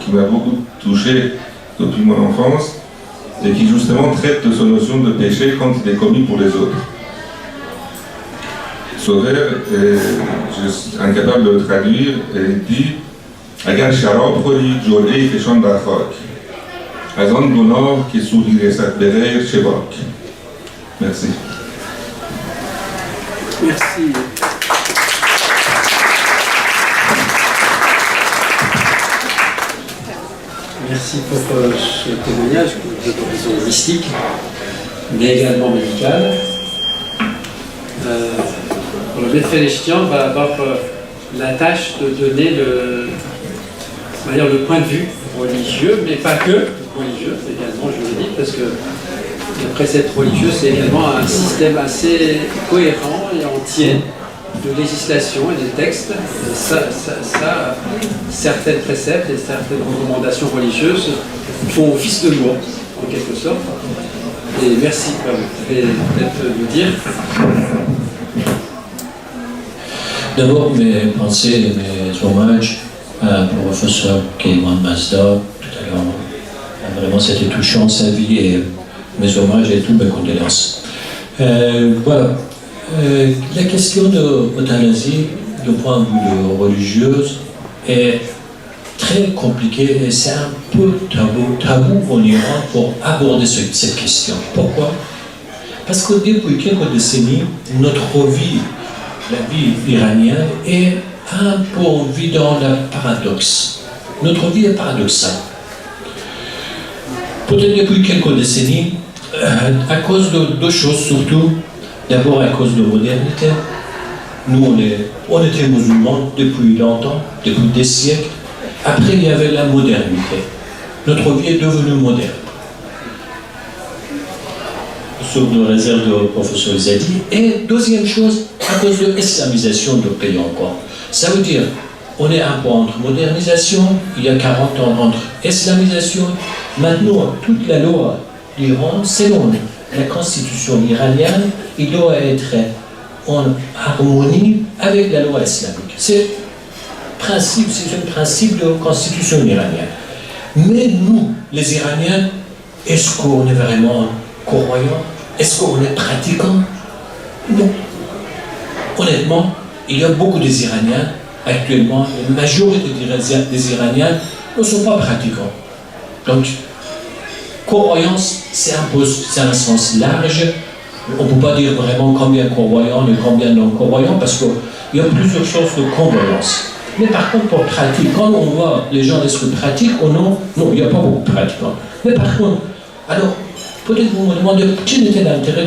qui m'a beaucoup touché depuis mon enfance et qui justement traite de cette notion de péché quand il est commis pour les autres. Ce vers, je suis incapable de le traduire, et il dit Agar sharab khori jolei feshan bar khak. Az an gunah ki sudi resat be ghair shebak. Merci. Merci. Merci pour ce témoignage de l'horizon mystique, mais également médical. Le maître Félestian va avoir la tâche de donner le point de vue religieux, mais pas que religieux, également juridique, parce que le précepte religieux, c'est également un système assez cohérent et entier de législation et de textes. Et ça, certaines préceptes et certaines recommandations religieuses font office de loi, en quelque sorte. Et merci, vous pouvez peut-être nous dire. D'abord, mes pensées et mes hommages à professeur Keiman Mazda tout à l'heure. Vraiment, c'était touchant sa vie et mes hommages et toutes mes condoléances. Voilà. La question de l'euthanasie, du point de vue religieux, est très compliquée et c'est un peu tabou en Iran pour aborder cette question. Pourquoi? Parce que depuis quelques décennies, notre vie, la vie iranienne, est un peu vue dans le paradoxe. Notre vie est paradoxale. Peut-être depuis quelques décennies, à cause de deux choses surtout. D'abord à cause de la modernité. Nous, on était musulmans depuis longtemps, depuis des siècles. Après, il y avait la modernité. Notre vie est devenue moderne. Sauf de réserve de professeur Zadi. Et deuxième chose, à cause de l'islamisation du pays encore. Ça veut dire, on est un peu entre modernisation, il y a 40 ans entre islamisation. Maintenant, toute la loi d'Iran, selon la constitution iranienne, il doit être en harmonie avec la loi islamique. C'est un principe de constitution iranienne. Mais nous, les Iraniens, est-ce qu'on est vraiment croyants? Est-ce qu'on est pratiquants? Non. Honnêtement, il y a beaucoup d'Iraniens, actuellement, la majorité des Iraniens ne sont pas pratiquants. Donc, croyance, c'est un sens large. On ne peut pas dire vraiment combien de croyants et combien de non-croyants parce qu'il y a plusieurs choses de croyance. Mais par contre, pour pratique, quand on voit les gens d'être pratiques ou non, il n'y a pas beaucoup de pratiquants. Mais par contre, alors, peut-être vous me demandez quel était l'intérêt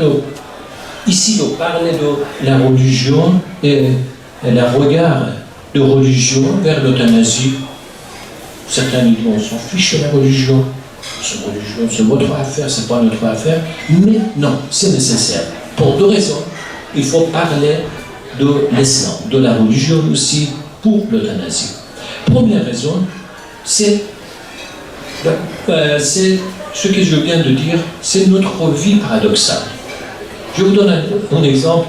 ici de parler de la religion et le regard de religion vers l'euthanasie. Certains disent on s'en fiche de la religion. C'est votre affaire, c'est pas notre affaire. Mais non, c'est nécessaire. Pour deux raisons. Il faut parler de l'islam, de la religion aussi pour l'euthanasie. Première raison, c'est ce que je viens de dire, c'est notre vie paradoxale. Je vous donne un exemple.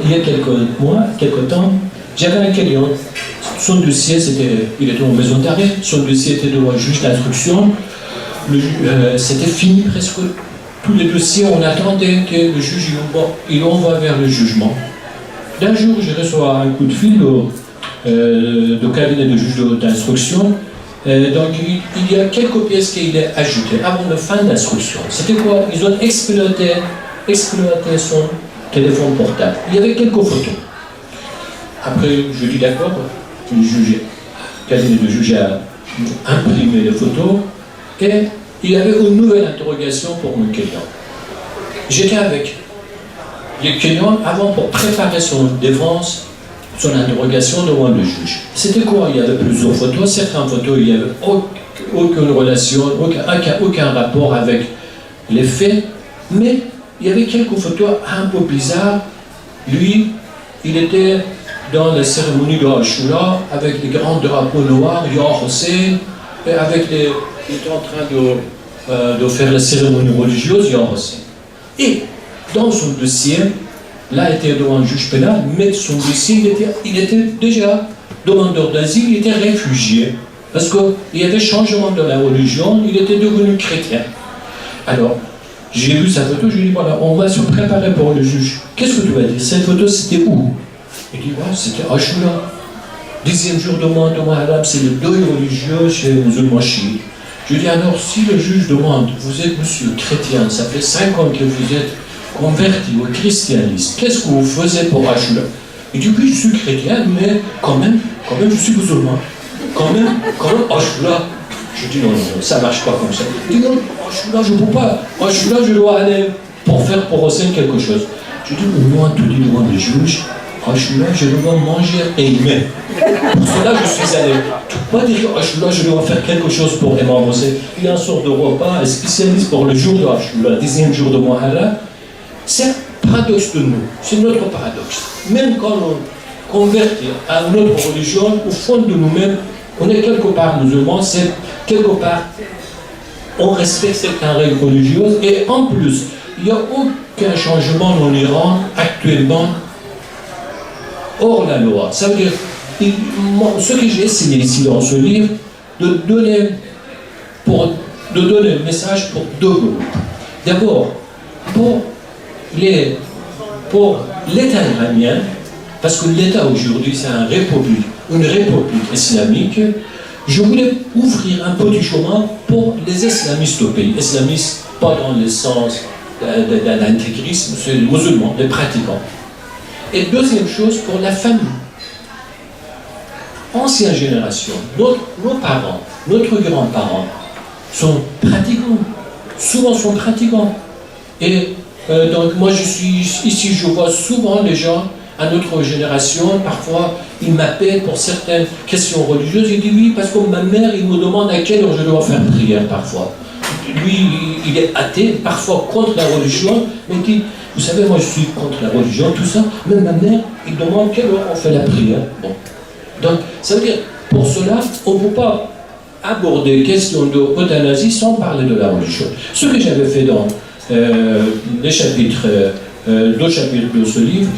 Il y a quelques temps, j'avais un client. Son dossier, il était en maison d'arrêt. Son dossier était devant le juge d'instruction. C'était fini presque tous les dossiers. On attendait que le juge il envoie vers le jugement. D'un jour, je reçois un coup de fil de cabinet de juge d'instruction. Donc, il y a quelques pièces qu'il a ajoutées avant la fin d'instruction. C'était quoi? Ils ont exploité son téléphone portable. Il y avait quelques photos. Après, je dis d'accord, le cabinet de juge a imprimé les photos et il y avait une nouvelle interrogation pour mon client. J'étais avec. les clients avant pour préparer son défense, son interrogation devant le juge. C'était quoi? Il y avait plusieurs photos. Certaines photos, il n'y avait aucune relation, aucun rapport avec les faits, mais il y avait quelques photos un peu bizarres. Lui, il était dans la cérémonie de Ashura avec les grands drapeaux noirs, Yah Hussein, et avec il était en train de faire la cérémonie religieuse, Yah Hussein. Et dans son dossier, là il était devant un juge pénal, mais son dossier, il était déjà demandeur d'asile, il était réfugié. Parce qu'il y avait changement de la religion, il était devenu chrétien. Alors, j'ai vu sa photo, je lui ai dit, voilà, on va se préparer pour le juge. Qu'est-ce que tu vas dire? Cette photo, c'était où? Il dit, ouais, c'était Ashura. 10e jour de Muharram, c'est le deuil religieux chez les musulmans chiites. Je lui dis, alors, si le juge demande, vous êtes monsieur chrétien, ça fait 5 ans que vous êtes converti au christianisme, qu'est-ce que vous faisiez pour Ashura? Il dit, oui, je suis chrétien, mais quand même, je suis musulman. Quand même, Ashura. Je dis, non, ça ne marche pas comme ça. Il dit, non, Ashura, je ne peux pas. Ashura, je dois aller pour faire pour Hossein quelque chose. Je dis, au moins, tout dit devant le juge, Ashura, je dois manger et aimer. Pour cela, je suis allé. Tu ne peux pas dire, Ashura, je dois faire quelque chose pour Imam Hossein. Il y a une sorte de repas spécialiste pour le jour de Ashura, 10e jour de Muharram. C'est un paradoxe de nous. C'est notre paradoxe. Même quand on convertit à une autre religion, au fond de nous-mêmes, on est quelque part musulman, c'est quelque part, on respecte certaines règles religieuses, et en plus, il n'y a aucun changement en Iran actuellement hors la loi. Ça veut dire, ce que j'ai essayé ici dans ce livre, de donner le message pour deux groupes. D'abord, pour l'État iranien, parce que l'État aujourd'hui c'est une république islamique, je voulais ouvrir un petit chemin pour les islamistes au pays. Islamistes, pas dans le sens de l'intégrisme, c'est les musulmans, les pratiquants. Et deuxième chose, pour la famille. Ancienne génération, nos parents, notre grands-parents sont pratiquants, souvent sont pratiquants. Et donc moi je suis ici, je vois souvent les gens à notre génération, parfois ils m'appellent pour certaines questions religieuses, il dit oui parce que ma mère il me demande à quelle heure je dois faire prière parfois. Lui il est athée, parfois contre la religion, mais il dit vous savez moi je suis contre la religion, tout ça, même ma mère il demande quelle heure on fait la prière. Bon. Donc ça veut dire pour cela on ne peut pas aborder la question de l'euthanasie sans parler de la religion. Ce que j'avais fait dans les chapitres, deux chapitres de ce livre,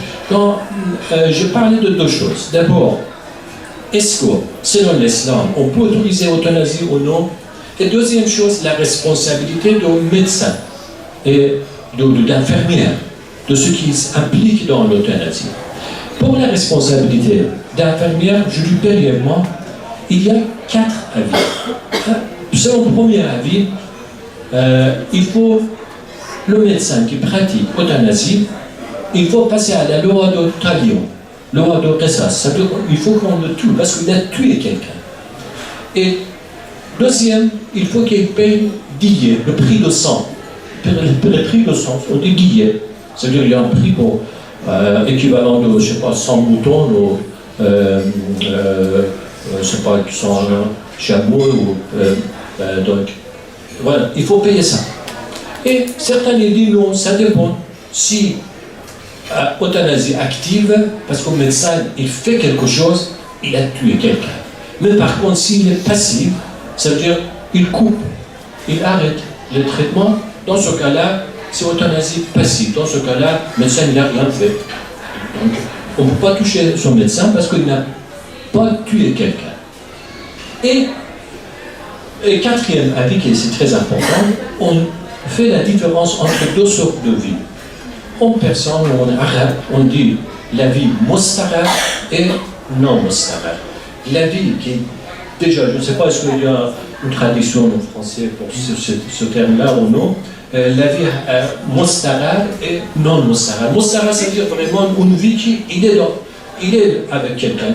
j'ai parlé de deux choses. D'abord, est-ce que, selon l'islam, on peut autoriser l'euthanasie ou non? Et deuxième chose, la responsabilité de médecins et d'infirmières, de ceux qui s'impliquent dans l'euthanasie. Pour la responsabilité d'infirmière, je dis brièvement, il y a 4 avis. Selon le premier avis, il faut le médecin qui pratique l'euthanasie, il faut passer à la loi de Talion, loi de Qisas. Ça veut dire qu'il faut qu'on le tue parce qu'il a tué quelqu'un. Et deuxième, il faut qu'il paye diye, le prix de sang. Le prix de sang, on dit diye. C'est-à-dire qu'il y a un prix pour équivalent de, je ne sais pas, 100 moutons, ou, je ne sais pas, 100 chameaux, donc voilà, il faut payer ça. Et certains disent non, ça dépend. Si euthanasie active, parce que le médecin il fait quelque chose, il a tué quelqu'un. Mais par contre, s'il est passif, ça veut dire il coupe, il arrête le traitement. Dans ce cas-là, c'est euthanasie passive. Dans ce cas-là, le médecin n'a rien fait. Donc, on ne peut pas toucher son médecin parce qu'il n'a pas tué quelqu'un. Et quatrième avis, qui est très important, on fait la différence entre deux sortes de vie. En persan ou en arabe, on dit la vie mustara et non mustara. La vie qui est déjà, je ne sais pas est-ce qu'il y a une tradition en français pour ce terme-là ou non, la vie mustara et non mustara. Mustara, c'est-à-dire vraiment une vie qui il est avec quelqu'un.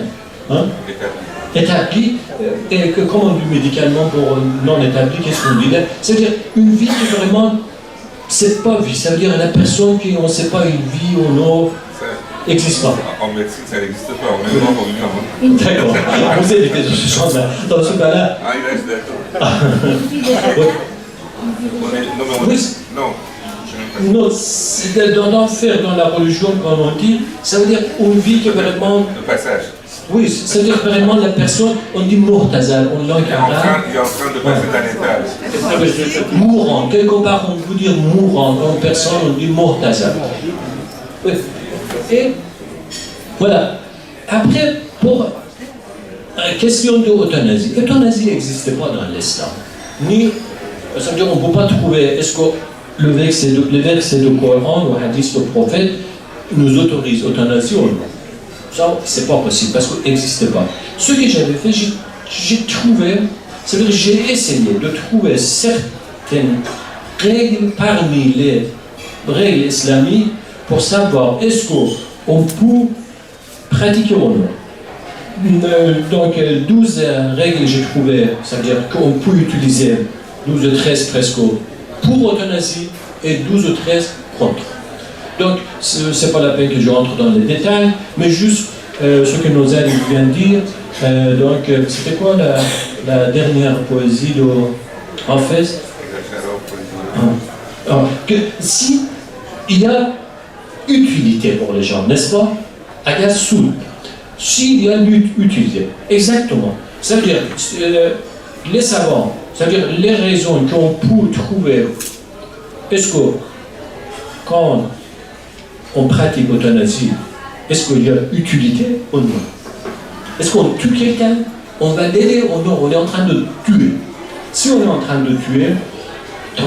Hein? Établi, et que, comme on dit médicalement pour non établi, qu'est-ce qu'on dit là? C'est-à-dire une vie qui vraiment c'est pas vie. Ça veut dire la personne qui, on ne sait pas, une vie ou non, n'existe pas. En médecine, ça n'existe pas. On est mort pour une heure. D'accord. Vous avez fait ce chose-là. Dans ce cas-là. Ah, il reste d'accord. Oui. Non. Non, c'est d'enfer dans la religion, comme on dit, ça veut dire une vie qui est vraiment. Le passage. Oui, ça veut dire vraiment la personne, on dit mortazal, on langue arabe. Il est en train de passer d'un étage. Mourant, quelque part on peut dire mourant, en personne on dit mortazal. Oui. Et voilà. Après, pour question d'euthanasie. L'euthanasie n'existe pas dans l'islam. Ni, ça veut dire on ne peut pas trouver, est-ce que le verset de Coran ou le hadith du prophète nous autorise l'euthanasie ou non. Ça, c'est pas possible parce qu'il n'existe pas. Ce que j'avais fait, j'ai trouvé, c'est-à-dire j'ai essayé de trouver certaines règles parmi les règles islamiques pour savoir est-ce qu'on peut pratiquer ou non. Donc 12 règles j'ai trouvé, c'est-à-dire qu'on peut utiliser 12 ou 13 presque pour euthanasie et 12 ou 13 contre. Donc, ce n'est pas la peine que je rentre dans les détails, mais juste ce que Nozel vient de dire. Donc, c'était quoi la dernière poésie de Hafez? Que si il y a utilité pour les gens, n'est-ce pas? Agasoul. S'il y a utilité, exactement. C'est-à-dire, les savants, c'est-à-dire les raisons qu'on peut trouver, est-ce que quand on pratique l'euthanasie, est-ce qu'il y a utilité ou non? Est-ce qu'on tue quelqu'un? On va l'aider ou non? On est en train de tuer. Si on est en train de tuer,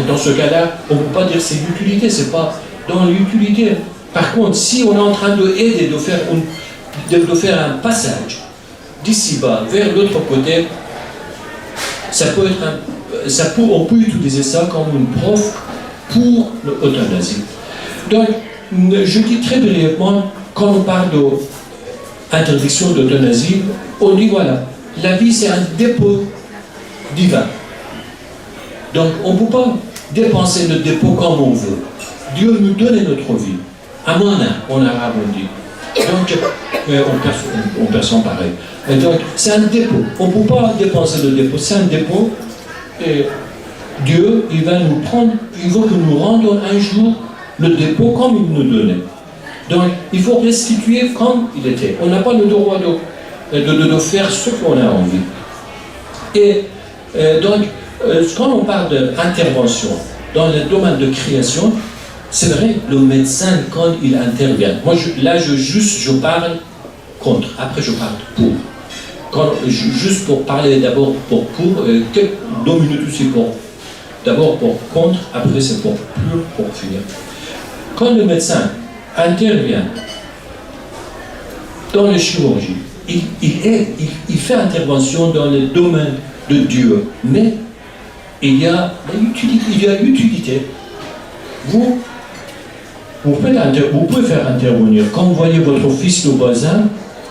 dans ce cas-là, on ne peut pas dire c'est l'utilité, c'est pas dans l'utilité. Par contre, si on est en train d'aider, de faire un passage d'ici-bas vers l'autre côté, ça peut être on peut utiliser ça comme une preuve pour l'euthanasie. Donc, je dis très brièvement, quand on parle d'interdiction d'euthanasie, on dit voilà, la vie c'est un dépôt divin. Donc on ne peut pas dépenser le dépôt comme on veut. Dieu nous donne notre vie. Amana, en arabe on dit. Donc, on perçoit pareil. Et donc, c'est un dépôt. On ne peut pas dépenser le dépôt. C'est un dépôt. Et Dieu, il va nous prendre, il veut que nous rendions un jour le dépôt comme il nous donnait. Donc, il faut restituer comme il était. On n'a pas le droit de faire ce qu'on a envie. Et donc, quand on parle d'intervention dans le domaine de création, c'est vrai, le médecin, quand il intervient, moi je parle contre, après je parle pour. Juste pour parler d'abord pour 2 minutes aussi pour. D'abord pour contre, après c'est pour finir. Quand le médecin intervient dans la chirurgie, il fait intervention dans le domaine de Dieu, mais il y a utilité. Vous pouvez faire intervenir. Quand vous voyez votre fils, le voisin,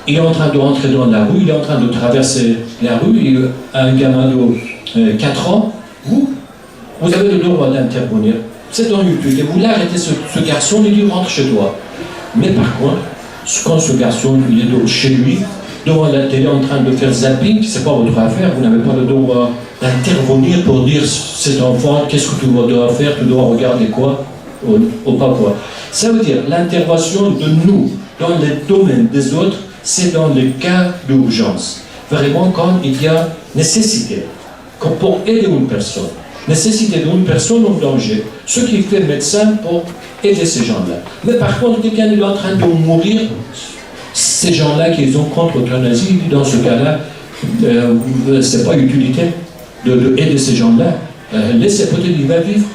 il est en train de rentrer dans la rue, il est en train de traverser la rue, il a un gamin de 4 ans, vous avez le droit d'intervenir. C'est dans l'utilité. Vous l'arrêtez ce garçon, il dit rentre chez toi. Mais par contre, quand ce garçon il est chez lui, devant la télé en train de faire zapping, c'est pas votre affaire, vous n'avez pas le droit d'intervenir pour dire cet enfant, qu'est-ce que tu dois faire, tu dois regarder quoi ou pas quoi. Ça veut dire l'intervention de nous dans les domaines des autres, c'est dans les cas d'urgence. Vraiment quand il y a nécessité, comme pour aider une personne, nécessité d'une personne en danger, ce qui fait médecin pour aider ces gens-là. Mais par contre, quelqu'un est en train de mourir, ces gens-là qui sont contre l'euthanasie, dans ce cas-là, c'est pas utilité de aider ces gens-là. Laissez peut-être il va vivre.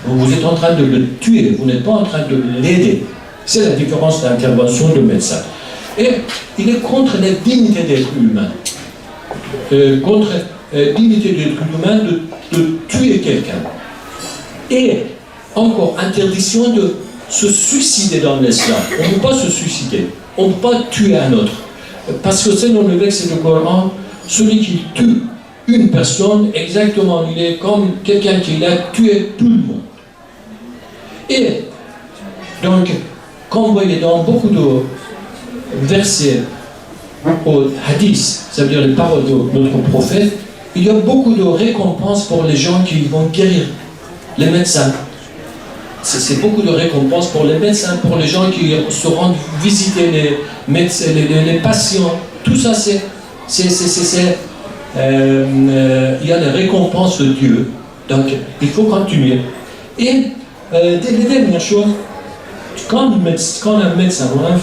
Vous êtes en train de le tuer, vous n'êtes pas en train de l'aider. C'est la différence d'intervention de médecin. Et il est contre la dignité d'être humain. Contre la dignité d'être humain de tuer quelqu'un. Et encore, interdiction de se suicider dans l'islam. On ne peut pas se suicider. On ne peut pas tuer un autre. Parce que c'est dans le verset du Coran, celui qui tue une personne, exactement, il est comme quelqu'un qui a tué tout le monde. Et donc, comme vous voyez dans beaucoup de versets au hadith, ça veut dire les paroles de notre prophète, il y a beaucoup de récompenses pour les gens qui vont guérir, les médecins. C'est beaucoup de récompenses pour les médecins, pour les gens qui se rendent visiter les médecins, les patients. Tout ça, il y a les récompenses de Dieu. Donc, il faut continuer. Et les dernières choses, quand un médecin ou un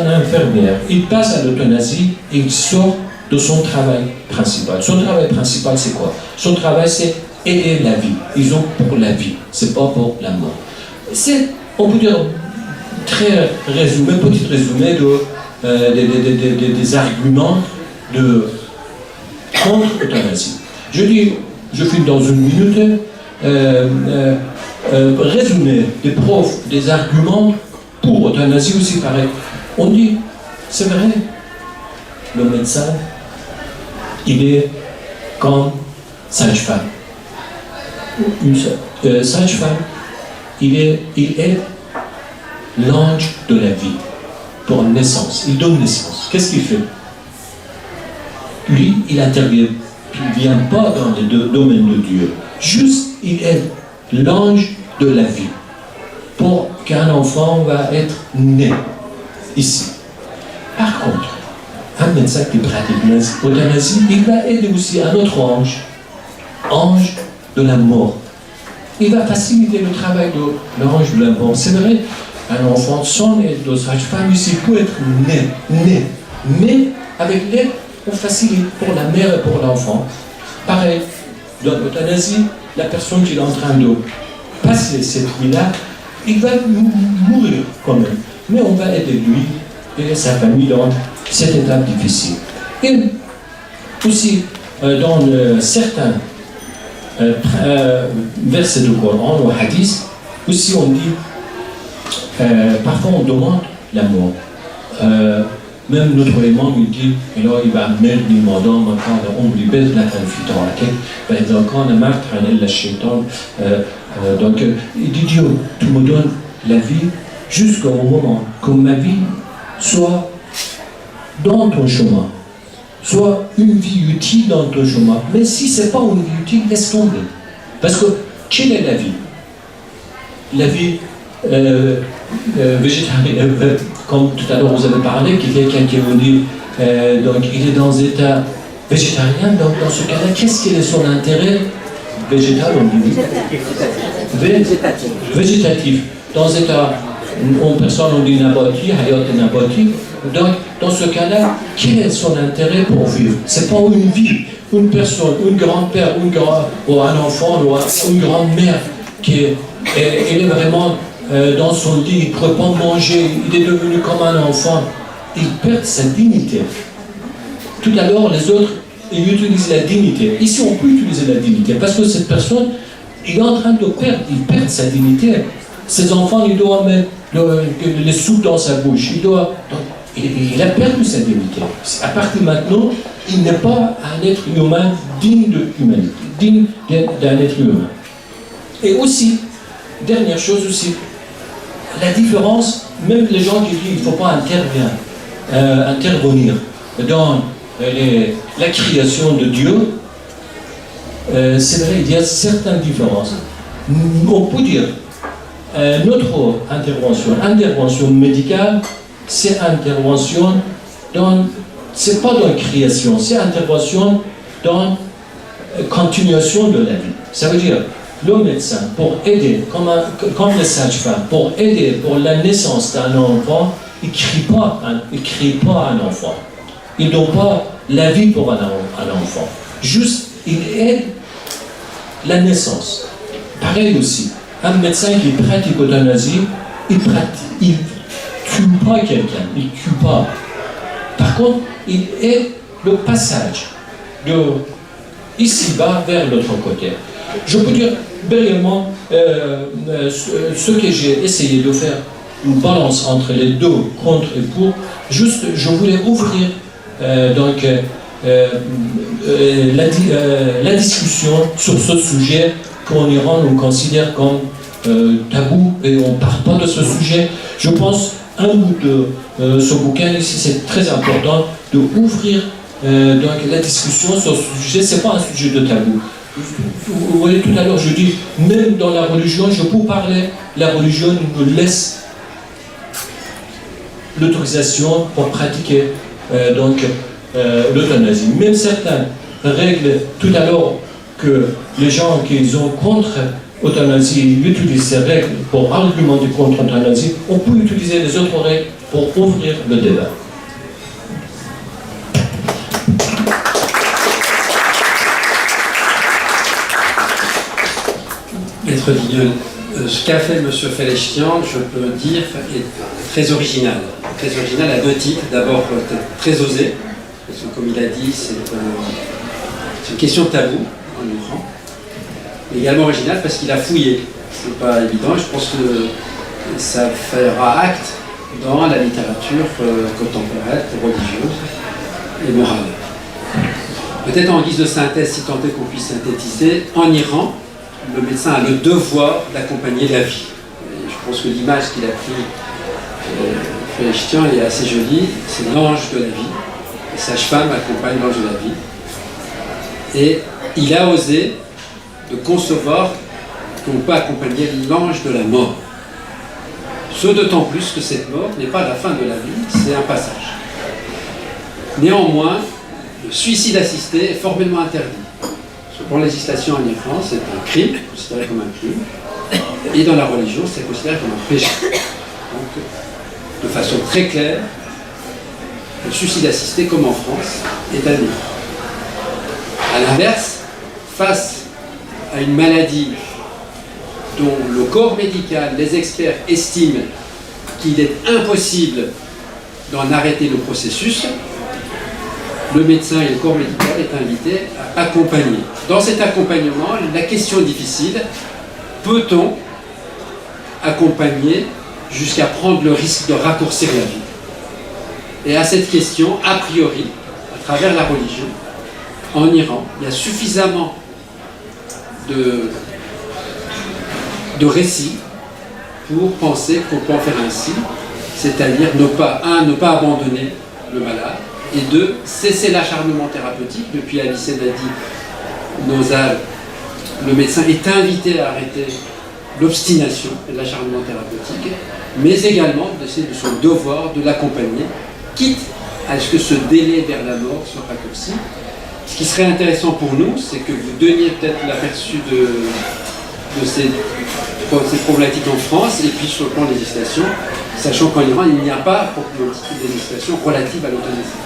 infirmière, il passe à l'euthanasie, il sort de son travail principal. Son travail principal, c'est quoi? Son travail, c'est aider la vie. Ils ont pour la vie, c'est pas pour la mort. C'est, on peut dire, très résumé, petit résumé des arguments contre l'euthanasie. Je finis dans une minute, résumer des preuves, des arguments pour l'euthanasie aussi pareil. On dit, c'est vrai, le médecin, il est comme sage-femme. Une sage-femme, il est l'ange de la vie pour naissance. Il donne naissance. Qu'est-ce qu'il fait? Lui, il intervient. Il ne vient pas dans les deux domaines de Dieu. Juste, il est l'ange de la vie pour qu'un enfant va être né ici. Par contre, un médecin qui pratique l'euthanasie, il va aider aussi un autre ange de la mort. Il va faciliter le travail de l'ange de la mort. C'est vrai, un enfant sans aide de sage-femme ici peut être né. Mais avec l'aide, on facilite pour la mère et pour l'enfant. Pareil, dans l'euthanasie, la personne qui est en train de passer cette nuit-là, il va mourir quand même. Mais on va aider lui et sa famille dans cette étape difficile. Et aussi, dans certains versets du Coran ou hadith, aussi on dit, parfois on demande la mort. Même notre imam il dit, alors il va mettre du mandant, maintenant on lui baisse la donc il dit Dieu, tu me donnes la vie jusqu'au moment que ma vie soit dans ton chemin, soit une vie utile dans ton chemin. Mais si ce n'est pas une vie utile, laisse tomber. Parce que quelle est la vie? La vie végétarienne, comme tout à l'heure vous avez parlé, qui est quelqu'un qui vous dit, donc il est dans un état végétarien, donc dans ce cas-là, qu'est-ce qui est son intérêt végétal, on dit végétatif. Dans un état, en personne on dit nabati, hayat nabati. Donc dans ce cas-là, quel est son intérêt pour vivre? C'est pas une vie, une personne, une grand-père, ou un enfant, ou une grand-mère qui est vraiment dans son lit, il ne pourrait pas manger, il est devenu comme un enfant, il perd sa dignité. Tout à l'heure, les autres, ils utilisent la dignité. Ici, on peut utiliser la dignité, parce que cette personne, il est en train de perdre, il perd sa dignité. Ses enfants, il doit mettre les sous dans sa bouche, il a perdu sa dignité. À partir de maintenant, il n'est pas un être humain digne de l'humanité, digne d'un être humain. Et aussi, dernière chose aussi, la différence, même les gens qui disent qu'il ne faut pas intervenir dans la création de Dieu, c'est vrai, il y a certaines différences. On peut dire, notre intervention médicale, c'est intervention c'est pas dans la création, c'est intervention dans la continuation de la vie. Ça veut dire, le médecin, pour aider, comme les sages-femmes, pour aider pour la naissance d'un enfant, il ne crée pas un enfant. Il ne donne pas la vie pour un enfant. Juste, il aide la naissance. Pareil aussi, un médecin qui pratique l'euthanasie, il tue pas quelqu'un, il tue pas. Par contre, il aide le passage de ici-bas vers l'autre côté. Je peux dire brièvement ce que j'ai essayé de faire, une balance entre les deux, contre et pour. Juste, je voulais ouvrir la discussion sur ce sujet qu'en Iran on considère comme tabou et on ne parle pas de ce sujet. Je pense un bout de ce bouquin ici, c'est très important de ouvrir donc la discussion sur ce sujet. C'est pas un sujet de tabou. Vous voyez, tout à l'heure, je dis, même dans la religion, je peux parler, la religion nous laisse l'autorisation pour pratiquer l'euthanasie. Même certaines règles, tout à l'heure, que les gens qui sont contre l'euthanasie utilisent ces règles pour argumenter contre l'euthanasie, on peut utiliser les autres règles pour ouvrir le débat. Maître Vignol, ce qu'a fait M. Feleshtian, je peux dire, est très original. Très original à deux titres. D'abord, très osé, parce que comme il a dit, c'est une question tabou en Iran. Mais également original parce qu'il a fouillé. C'est pas évident. Je pense que ça fera acte dans la littérature contemporaine, religieuse et morale. Peut-être en guise de synthèse, si tant est qu'on puisse synthétiser, en Iran, le médecin a le devoir d'accompagner la vie. Et je pense que l'image qu'il a prise, Feleshtian, est assez jolie. C'est l'ange de la vie. Les sages-femmes accompagnent l'ange de la vie. Et il a osé de concevoir qu'on peut accompagner l'ange de la mort. Ce d'autant plus que cette mort n'est pas la fin de la vie, c'est un passage. Néanmoins, le suicide assisté est formellement interdit. Pour la législation en Iran, c'est un crime, considéré comme un crime, et dans la religion, c'est considéré comme un péché. Donc, de façon très claire, le suicide assisté, comme en France, est admis. A l'inverse, face à une maladie dont le corps médical, les experts estiment qu'il est impossible d'en arrêter le processus, le médecin et le corps médical est invité à accompagner. Dans cet accompagnement, la question difficile, peut-on accompagner jusqu'à prendre le risque de raccourcir la vie? Et à cette question, a priori, à travers la religion, en Iran, il y a suffisamment de récits pour penser qu'on peut en faire ainsi, c'est-à-dire ne pas abandonner le malade, et deux, cesser l'acharnement thérapeutique. Depuis Avicenna dit Nozal, le médecin est invité à arrêter l'obstination et l'acharnement thérapeutique, mais également d'essayer de son devoir de l'accompagner, quitte à ce que ce délai vers la mort soit raccourci. Ce qui serait intéressant pour nous, c'est que vous donniez peut-être l'aperçu de ces problématiques en France, et puis sur le plan de législation, sachant qu'en Iran, il n'y a pas de législation relative à l'euthanasie.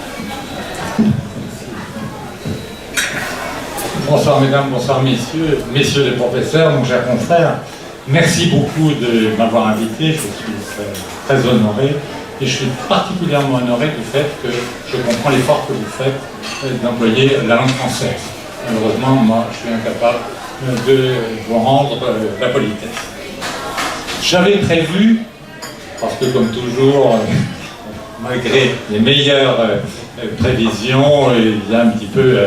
Bonsoir mesdames, bonsoir messieurs, messieurs les professeurs, mon cher confrère. Merci beaucoup de m'avoir invité, je suis très honoré et je suis particulièrement honoré du fait que je comprends l'effort que vous faites d'employer la langue française. Malheureusement, moi, je suis incapable de vous rendre la politesse. J'avais prévu, parce que comme toujours, malgré les meilleures prévisions, il y a un petit peu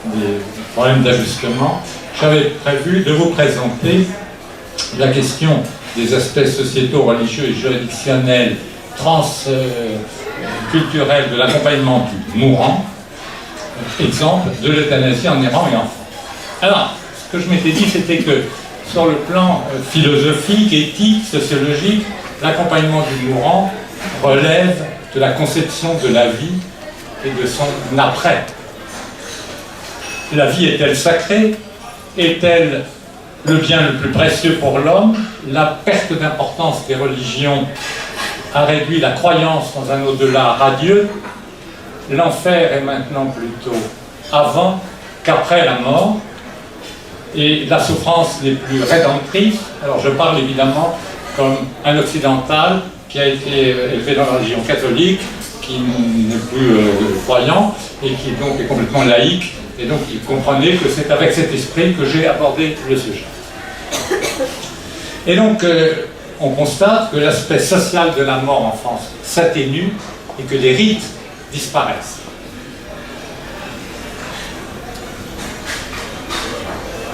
des problèmes d'ajustement, j'avais prévu de vous présenter la question des aspects sociétaux, religieux et juridictionnels, culturels de l'accompagnement du mourant, exemple de l'euthanasie en Iran et en France. Alors, ce que je m'étais dit, c'était que sur le plan philosophique, éthique, sociologique, l'accompagnement du mourant relève de la conception de la vie et de son après. La vie est-elle sacrée? Est-elle le bien le plus précieux pour l'homme? La perte d'importance des religions a réduit la croyance dans un au-delà radieux. L'enfer est maintenant plutôt avant qu'après la mort. Et la souffrance n'est plus rédemptrice. Alors je parle évidemment comme un occidental qui a été élevé dans la religion catholique, qui n'est plus croyant et qui donc est complètement laïque. Et donc il comprenait que c'est avec cet esprit que j'ai abordé le sujet. Et donc on constate que l'aspect social de la mort en France s'atténue et que les rites disparaissent.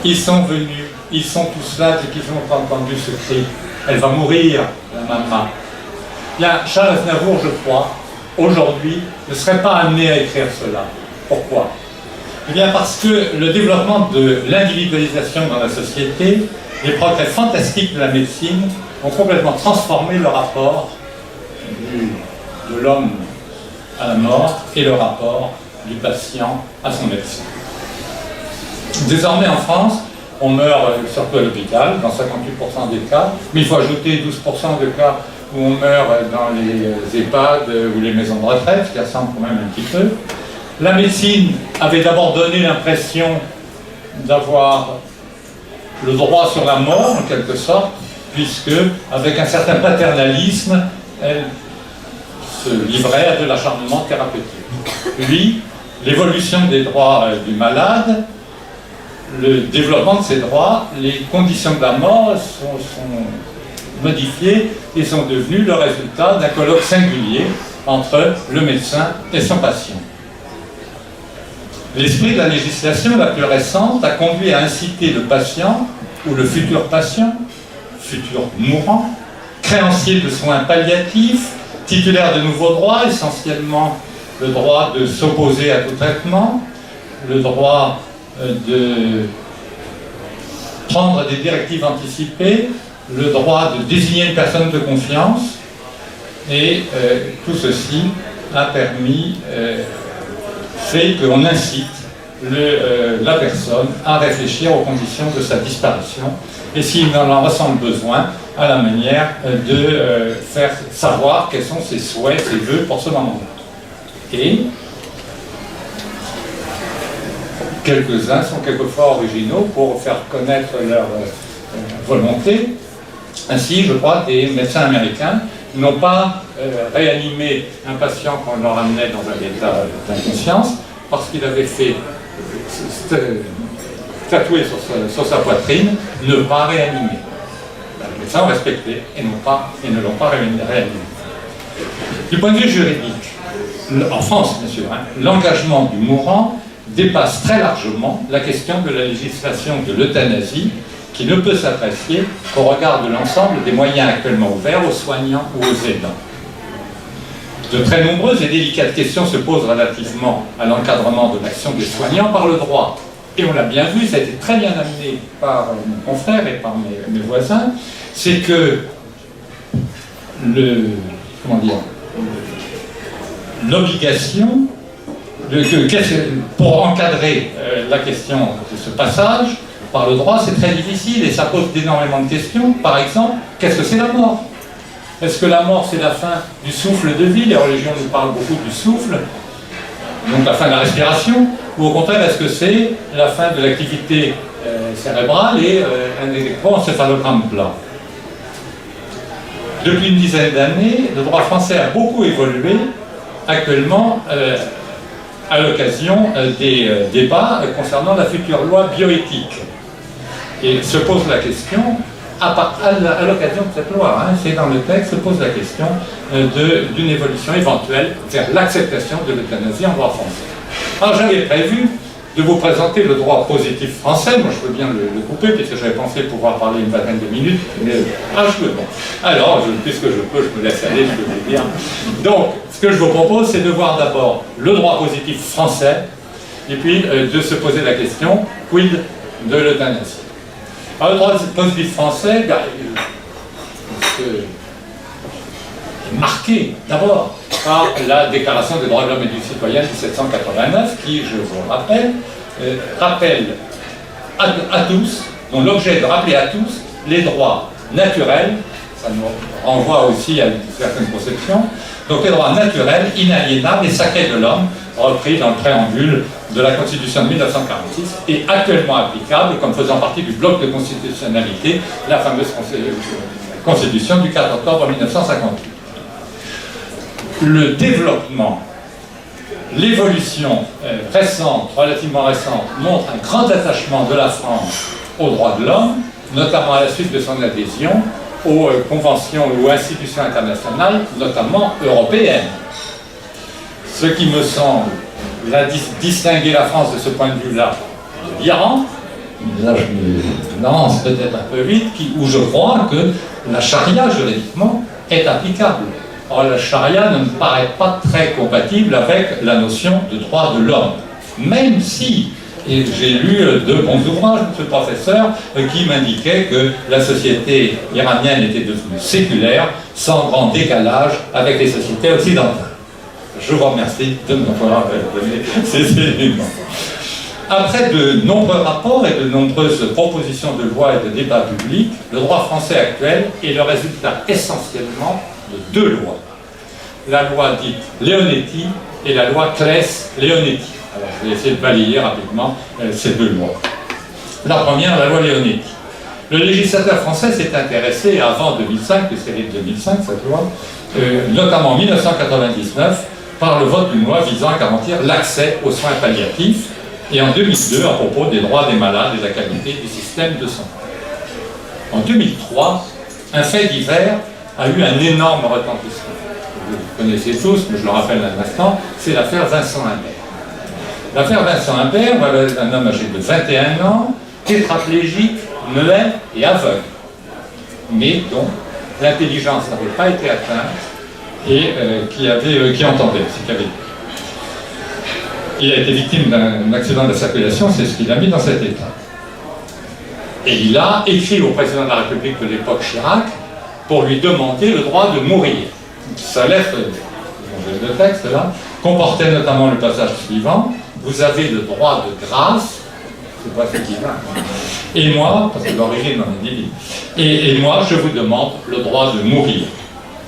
ils sont venus, ils sont tous là, dès qu'ils ont entendu ce cri. Elle va mourir, la maman. Bien, Charles Aznavour, je crois, aujourd'hui, ne serait pas amené à écrire cela. Pourquoi? Eh bien, parce que le développement de l'individualisation dans la société, les progrès fantastiques de la médecine ont complètement transformé le rapport de l'homme à la mort et le rapport du patient à son médecin. Désormais, en France, on meurt surtout à l'hôpital, dans 58% des cas, mais il faut ajouter 12% de cas où on meurt dans les EHPAD ou les maisons de retraite, ce qui ressemble quand même un petit peu. La médecine avait d'abord donné l'impression d'avoir le droit sur la mort, en quelque sorte, puisque, avec un certain paternalisme, elle se livrait à de l'acharnement thérapeutique. Puis, l'évolution des droits du malade, le développement de ces droits, les conditions de la mort sont modifiées et sont devenues le résultat d'un colloque singulier entre le médecin et son patient. L'esprit de la législation la plus récente a conduit à inciter le patient, ou le futur patient, futur mourant, créancier de soins palliatifs, titulaire de nouveaux droits, essentiellement le droit de s'opposer à tout traitement, le droit de prendre des directives anticipées, le droit de désigner une personne de confiance, et tout ceci a permis, fait qu'on incite la personne à réfléchir aux conditions de sa disparition, et s'il en ressent besoin, à la manière de faire savoir quels sont ses souhaits, ses vœux pour ce moment. Et quelques-uns sont quelquefois originaux pour faire connaître leur volonté. Ainsi, je crois, des médecins américains n'ont pas réanimé un patient qu'on leur amenait dans un état d'inconscience parce qu'il avait fait tatouer sur sa poitrine « ne pas réanimer ». Les médecins ont respecté et ne l'ont pas réanimé. Du point de vue juridique, en France, bien sûr, l'engagement du mourant dépasse très largement la question de la législation de l'euthanasie qui ne peut s'apprécier qu'au regard de l'ensemble des moyens actuellement ouverts aux soignants ou aux aidants. De très nombreuses et délicates questions se posent relativement à l'encadrement de l'action des soignants par le droit. Et on l'a bien vu, ça a été très bien amené par mon confrère et par mes voisins, c'est que l'obligation pour encadrer la question de ce passage par le droit, c'est très difficile et ça pose énormément de questions. Par exemple, qu'est-ce que c'est la mort? Est-ce que la mort, c'est la fin du souffle de vie? Les religions nous parlent beaucoup du souffle, donc la fin de la respiration. Ou au contraire, est-ce que c'est la fin de l'activité cérébrale et un électroencéphalogramme plat? Depuis une dizaine d'années, le droit français a beaucoup évolué actuellement à l'occasion des débats concernant la future loi bioéthique. Et se pose la question, à l'occasion de cette loi, c'est dans le texte, se pose la question d'une évolution éventuelle vers l'acceptation de l'euthanasie en droit français. Alors j'avais prévu de vous présenter le droit positif français, moi je peux bien le couper puisque j'avais pensé pouvoir parler une vingtaine de minutes, mais je peux, bon. Alors, puisque je peux, je me laisse aller, je peux vous dire. Donc, ce que je vous propose, c'est de voir d'abord le droit positif français, et puis de se poser la question, quid de l'euthanasie. Alors, le droit positif français, est marqué d'abord par la Déclaration des droits de l'homme et du citoyen de 1789, qui, je vous rappelle, rappelle à tous, dont l'objet est de rappeler à tous les droits naturels, ça nous renvoie aussi à une certaine conception, donc les droits naturels, inaliénables et sacrés de l'homme, repris dans le préambule de la Constitution de 1946 et actuellement applicable comme faisant partie du bloc de constitutionnalité, la fameuse Constitution du 4 octobre 1958. Le développement, l'évolution récente, relativement récente, montre un grand attachement de la France aux droits de l'homme, notamment à la suite de son adhésion aux conventions ou institutions internationales, notamment européennes. Ce qui me semble distinguer la France de ce point de vue-là de l'Iran, là je lance peut-être un peu vite, où je crois que la charia juridiquement est applicable. Or la charia ne me paraît pas très compatible avec la notion de droit de l'homme, même si, et j'ai lu de bons ouvrages, monsieur le professeur, qui m'indiquaient que la société iranienne était devenue séculaire, sans grand décalage avec les sociétés occidentales. Je vous remercie de m'avoir donné ces éléments. Après de nombreux rapports et de nombreuses propositions de loi et de débats publics, le droit français actuel est le résultat essentiellement de deux lois. La loi dite Leonetti et la loi Claes-Leonetti. Alors, je vais essayer de balayer rapidement ces deux lois. La première, la loi Leonetti. Le législateur français s'est intéressé avant 2005, puisqu'elle est de 2005 cette loi, notamment en 1999, par le vote d'une loi visant à garantir l'accès aux soins palliatifs, et en 2002 à propos des droits des malades et de la qualité du système de santé. En 2003, un fait divers a eu un énorme retentissement. Vous le connaissez tous, mais je le rappelle un instant, c'est l'affaire Vincent Imbert. L'affaire Vincent Imbert, voilà un homme âgé de 21 ans, tétraplégique, muet et aveugle, mais dont l'intelligence n'avait pas été atteinte et qui entendait, c'est qu'il avait. Il a été victime d'un accident de la circulation, c'est ce qu'il a mis dans cet état. Et il a écrit au président de la République de l'époque, Chirac, pour lui demander le droit de mourir. Sa lettre, le texte là, comportait notamment le passage suivant: vous avez le droit de grâce, c'est pas ce qu'il a, et moi, parce que l'origine en est divine, et moi je vous demande le droit de mourir.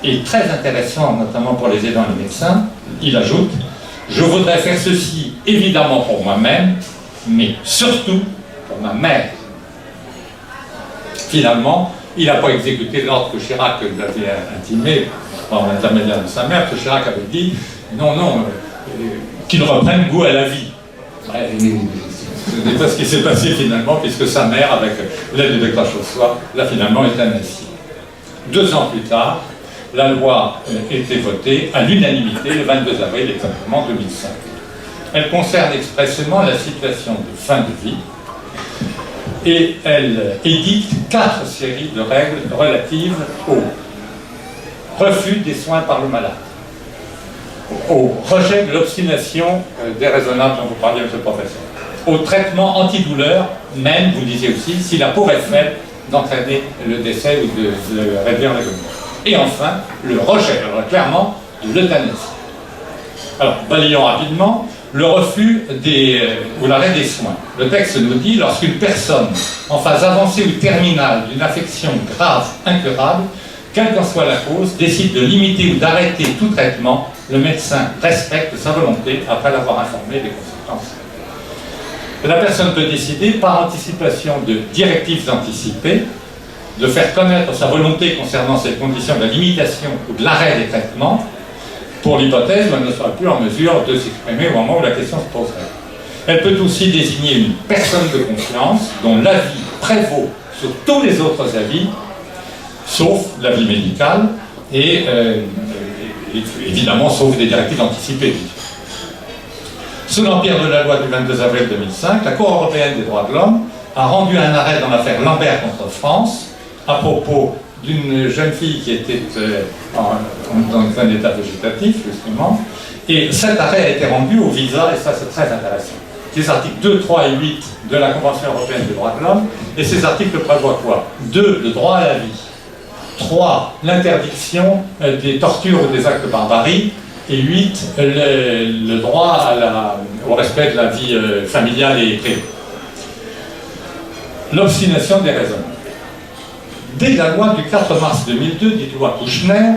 Et très intéressant, notamment pour les aidants et les médecins, il ajoute: je voudrais faire ceci évidemment pour moi-même, mais surtout pour ma mère. Finalement, il n'a pas exécuté l'ordre que Chirac lui avait intimé par l'intermédiaire de sa mère, que Chirac avait dit non, qu'il reprenne goût à la vie. Ce n'est pas ce qui s'est passé finalement, puisque sa mère, avec l'aide du docteur Chaussois, l'a finalement euthanasié. 2 ans plus tard, la loi était votée à l'unanimité le 22 avril exactement 2005. Elle concerne expressément la situation de fin de vie et elle édicte 4 séries de règles relatives au refus des soins par le malade, au rejet de l'obstination déraisonnable dont vous parliez, monsieur le professeur, au traitement antidouleur, même, vous disiez aussi, si la peau est faible, d'entraîner le décès ou de réduire l'agonie. Et enfin, le rejet, alors clairement, de l'euthanasie. Alors, balayons rapidement, le refus ou l'arrêt des soins. Le texte nous dit, lorsqu'une personne en phase avancée ou terminale d'une affection grave, incurable, quelle qu'en soit la cause, décide de limiter ou d'arrêter tout traitement, le médecin respecte sa volonté après l'avoir informé des conséquences. La personne peut décider par anticipation de directives anticipées, de faire connaître sa volonté concernant ces conditions de limitation ou de l'arrêt des traitements, pour l'hypothèse où elle ne sera plus en mesure de s'exprimer au moment où la question se poserait. Elle peut aussi désigner une personne de confiance dont l'avis prévaut sur tous les autres avis, sauf l'avis médical, et évidemment sauf des directives anticipées. Sous l'empire de la loi du 22 avril 2005, la Cour européenne des droits de l'homme a rendu un arrêt dans l'affaire Lambert contre France à propos d'une jeune fille qui était dans un état végétatif, justement, et cet arrêt a été rendu au visa, et ça c'est très intéressant. Les articles 2, 3 et 8 de la Convention européenne des droits de l'homme, et ces articles prévoient quoi? 2, le droit à la vie. 3, l'interdiction des tortures ou des actes de barbarie. Et 8, le droit au respect de la vie familiale et privée. L'obstination des raisonnements. Dès la loi du 4 mars 2002, dite loi Kouchner,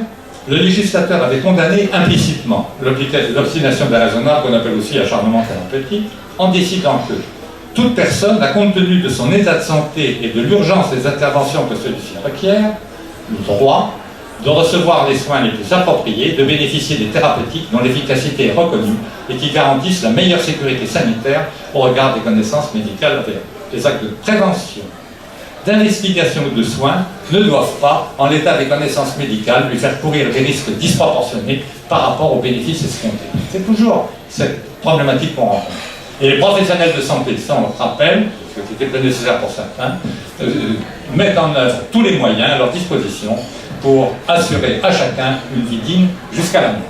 le législateur avait condamné implicitement l'obstination des raisonnements, qu'on appelle aussi acharnement thérapeutique, en décidant que toute personne, à compte tenu de son état de santé et de l'urgence des interventions que celui-ci requiert, le droit de recevoir les soins les plus appropriés, de bénéficier des thérapeutiques dont l'efficacité est reconnue et qui garantissent la meilleure sécurité sanitaire au regard des connaissances médicales avérées. Les actes de prévention, d'investigation ou de soins ne doivent pas, en l'état des connaissances médicales, lui faire courir des risques disproportionnés par rapport aux bénéfices escomptés. C'est toujours cette problématique qu'on rencontre. Et les professionnels de santé, ça on le rappelle, parce que c'était pas nécessaire pour certains, mettent en œuvre tous les moyens à leur disposition pour assurer à chacun une vie digne jusqu'à la mort.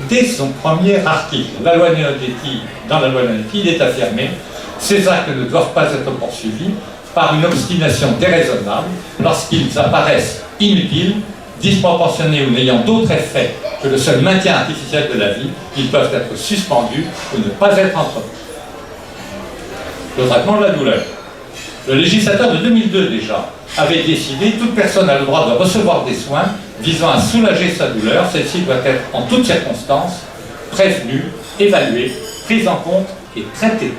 Dès son premier article, la loi Leonetti, dans la loi Leonetti, il est affirmé « Ces actes ne doivent pas être poursuivis par une obstination déraisonnable lorsqu'ils apparaissent inutiles, disproportionnés ou n'ayant d'autre effet que le seul maintien artificiel de la vie, ils peuvent être suspendus ou ne pas être entrepris. » Le traitement de la douleur. Le législateur de 2002 déjà avait décidé que toute personne a le droit de recevoir des soins visant à soulager sa douleur. Celle-ci doit être en toutes circonstances prévenue, évaluée, prise en compte et traitée.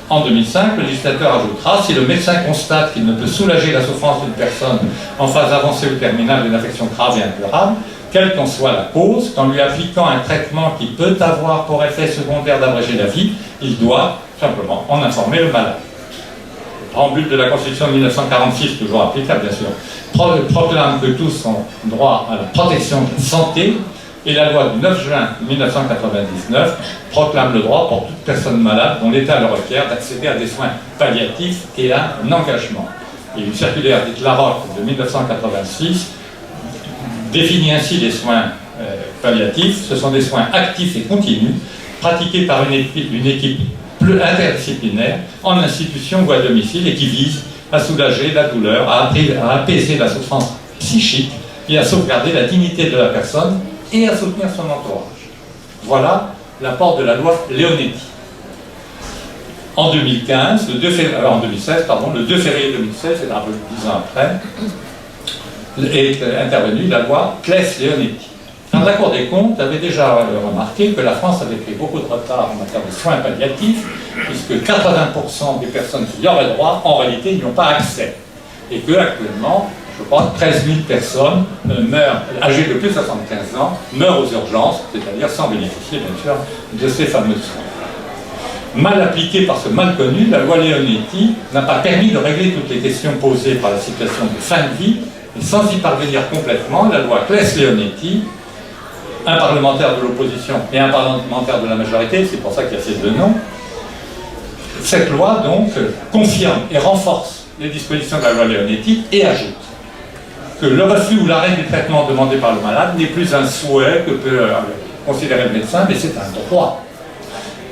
En 2005, le législateur ajoutera, si le médecin constate qu'il ne peut soulager la souffrance d'une personne en phase avancée ou terminale d'une affection grave et incurable, quelle qu'en soit la cause, qu'en lui appliquant un traitement qui peut avoir pour effet secondaire d'abréger la vie, il doit simplement en informer le malade. Le préambule de la Constitution de 1946, toujours applicable bien sûr, proclame que tous ont droit à la protection de la santé, et la loi du 9 juin 1999 proclame le droit pour toute personne malade dont l'état le requiert d'accéder à des soins palliatifs et à un engagement. Et une circulaire dite Larocque de 1986 définit ainsi les soins palliatifs. Ce sont des soins actifs et continus pratiqués par une équipe plus interdisciplinaire en institution ou à domicile et qui visent à soulager la douleur, à apaiser la souffrance psychique et à sauvegarder la dignité de la personne et à soutenir son entourage. Voilà l'apport de la loi Leonetti. En 2016, le 2 février 2016, c'est un peu 10 ans après, est intervenue la loi Claes-Leonetti. Alors, la Cour des comptes avait déjà remarqué que la France avait pris beaucoup de retard en matière de soins palliatifs, puisque 80% des personnes qui y auraient droit, en réalité, n'y ont pas accès. Et que actuellement, je crois, 13 000 personnes meurent, âgées de plus de 75 ans, meurent aux urgences, c'est-à-dire sans bénéficier, bien sûr, de ces fameux soins. Mal appliquée parce que mal connue, la loi Leonetti n'a pas permis de régler toutes les questions posées par la situation de fin de vie, et sans y parvenir complètement, la loi Claes-Leonetti, un parlementaire de l'opposition et un parlementaire de la majorité, c'est pour ça qu'il y a ces deux noms, cette loi donc confirme et renforce les dispositions de la loi Leonetti et ajoute que le refus ou l'arrêt du traitement demandé par le malade n'est plus un souhait que peut considérer le médecin, mais c'est un droit.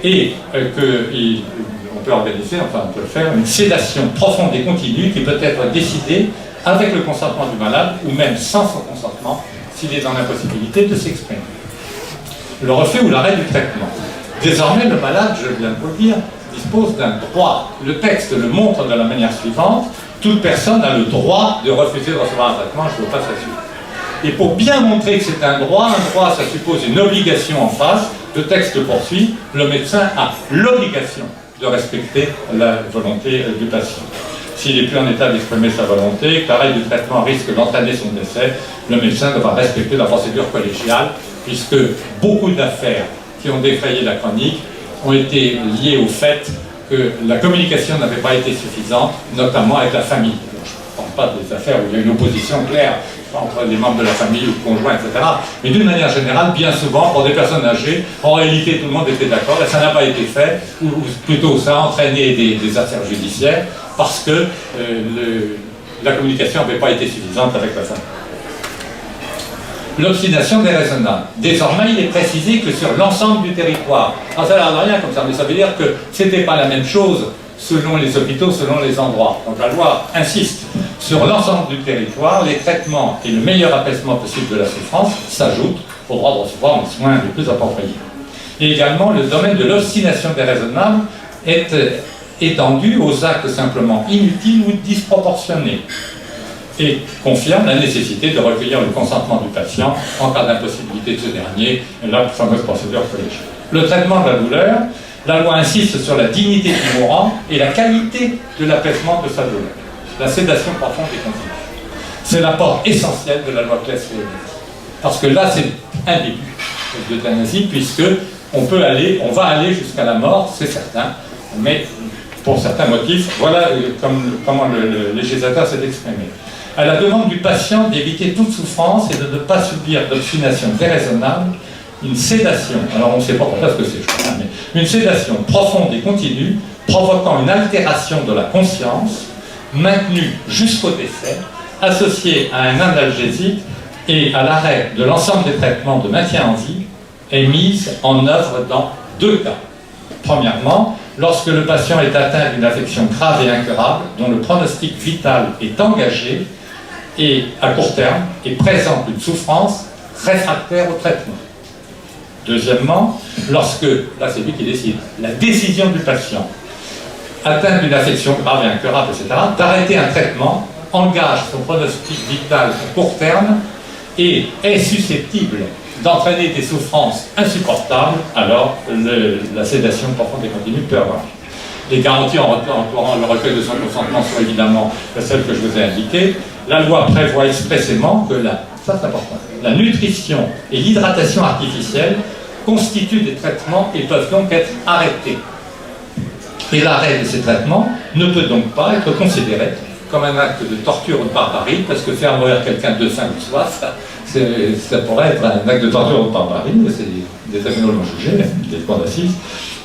Et qu'on peut organiser, enfin on peut faire, une sédation profonde et continue qui peut être décidée avec le consentement du malade ou même sans son consentement s'il est dans l'impossibilité de s'exprimer. Le refus ou l'arrêt du traitement. Désormais, le malade, je viens de vous le dire, dispose d'un droit. Le texte le montre de la manière suivante. Toute personne a le droit de refuser de recevoir un traitement, je ne veux pas s'assurer. Et pour bien montrer que c'est un droit, ça suppose une obligation en face. Le texte poursuit, le médecin a l'obligation de respecter la volonté du patient. S'il n'est plus en état d'exprimer sa volonté, que l'arrêt du traitement risque d'entraîner son décès, le médecin devra respecter la procédure collégiale, puisque beaucoup d'affaires qui ont défrayé la chronique ont été liées au fait que la communication n'avait pas été suffisante, notamment avec la famille. Je ne parle pas des affaires où il y a une opposition claire entre les membres de la famille ou conjoints, etc. Mais d'une manière générale, bien souvent, pour des personnes âgées, en réalité, tout le monde était d'accord, et ça n'a pas été fait, ou plutôt ça a entraîné des affaires judiciaires, parce que la communication n'avait pas été suffisante avec la famille. L'obstination déraisonnable. Désormais, il est précisé que sur l'ensemble du territoire. Alors ça n'a l'air de rien comme ça, mais ça veut dire que ce n'était pas la même chose selon les hôpitaux, selon les endroits. Donc la loi insiste sur l'ensemble du territoire, les traitements et le meilleur apaisement possible de la souffrance s'ajoutent au droit de recevoir les soins les plus appropriés. Et également, le domaine de l'obstination déraisonnable est étendu aux actes simplement inutiles ou disproportionnés et confirme la nécessité de recueillir le consentement du patient en cas d'impossibilité de ce dernier, la fameuse procédure collégiale. Le traitement de la douleur, la loi insiste sur la dignité du mourant et la qualité de l'apaisement de sa douleur. La sédation profonde et continue. C'est l'apport essentiel de la loi Claes-Leonetti. Parce que là, c'est un début d'euthanasie, puisque on va aller jusqu'à la mort, c'est certain, mais pour certains motifs, voilà comment le législateur s'est exprimé. À la demande du patient d'éviter toute souffrance et de ne pas subir d'obstination déraisonnable, une sédation. Alors on ne sait pas ce que c'est, je crois, mais une sédation profonde et continue, provoquant une altération de la conscience, maintenue jusqu'au décès, associée à un analgésique et à l'arrêt de l'ensemble des traitements de maintien en vie, est mise en œuvre dans 2 cas. Premièrement, lorsque le patient est atteint d'une affection grave et incurable, dont le pronostic vital est engagé et à court terme et présente une souffrance réfractaire au traitement. Deuxièmement, lorsque, là c'est lui qui décide, la décision du patient atteint d'une affection grave et incurable, etc., d'arrêter un traitement engage son pronostic vital à court terme et est susceptible d'entraîner des souffrances insupportables, alors la sédation profonde et continue peut avoir. Les garanties entourant le recueil de son consentement sont évidemment celles que je vous ai indiquées. La loi prévoit expressément que ça c'est important, la nutrition et l'hydratation artificielle constituent des traitements et peuvent donc être arrêtés. Et l'arrêt de ces traitements ne peut donc pas être considéré comme un acte de torture ou de barbarie, parce que faire mourir quelqu'un de faim ou de soif, ça pourrait être un acte de torture ou de barbarie, c'est des tribunaux l'ont jugé, des cours d'assises,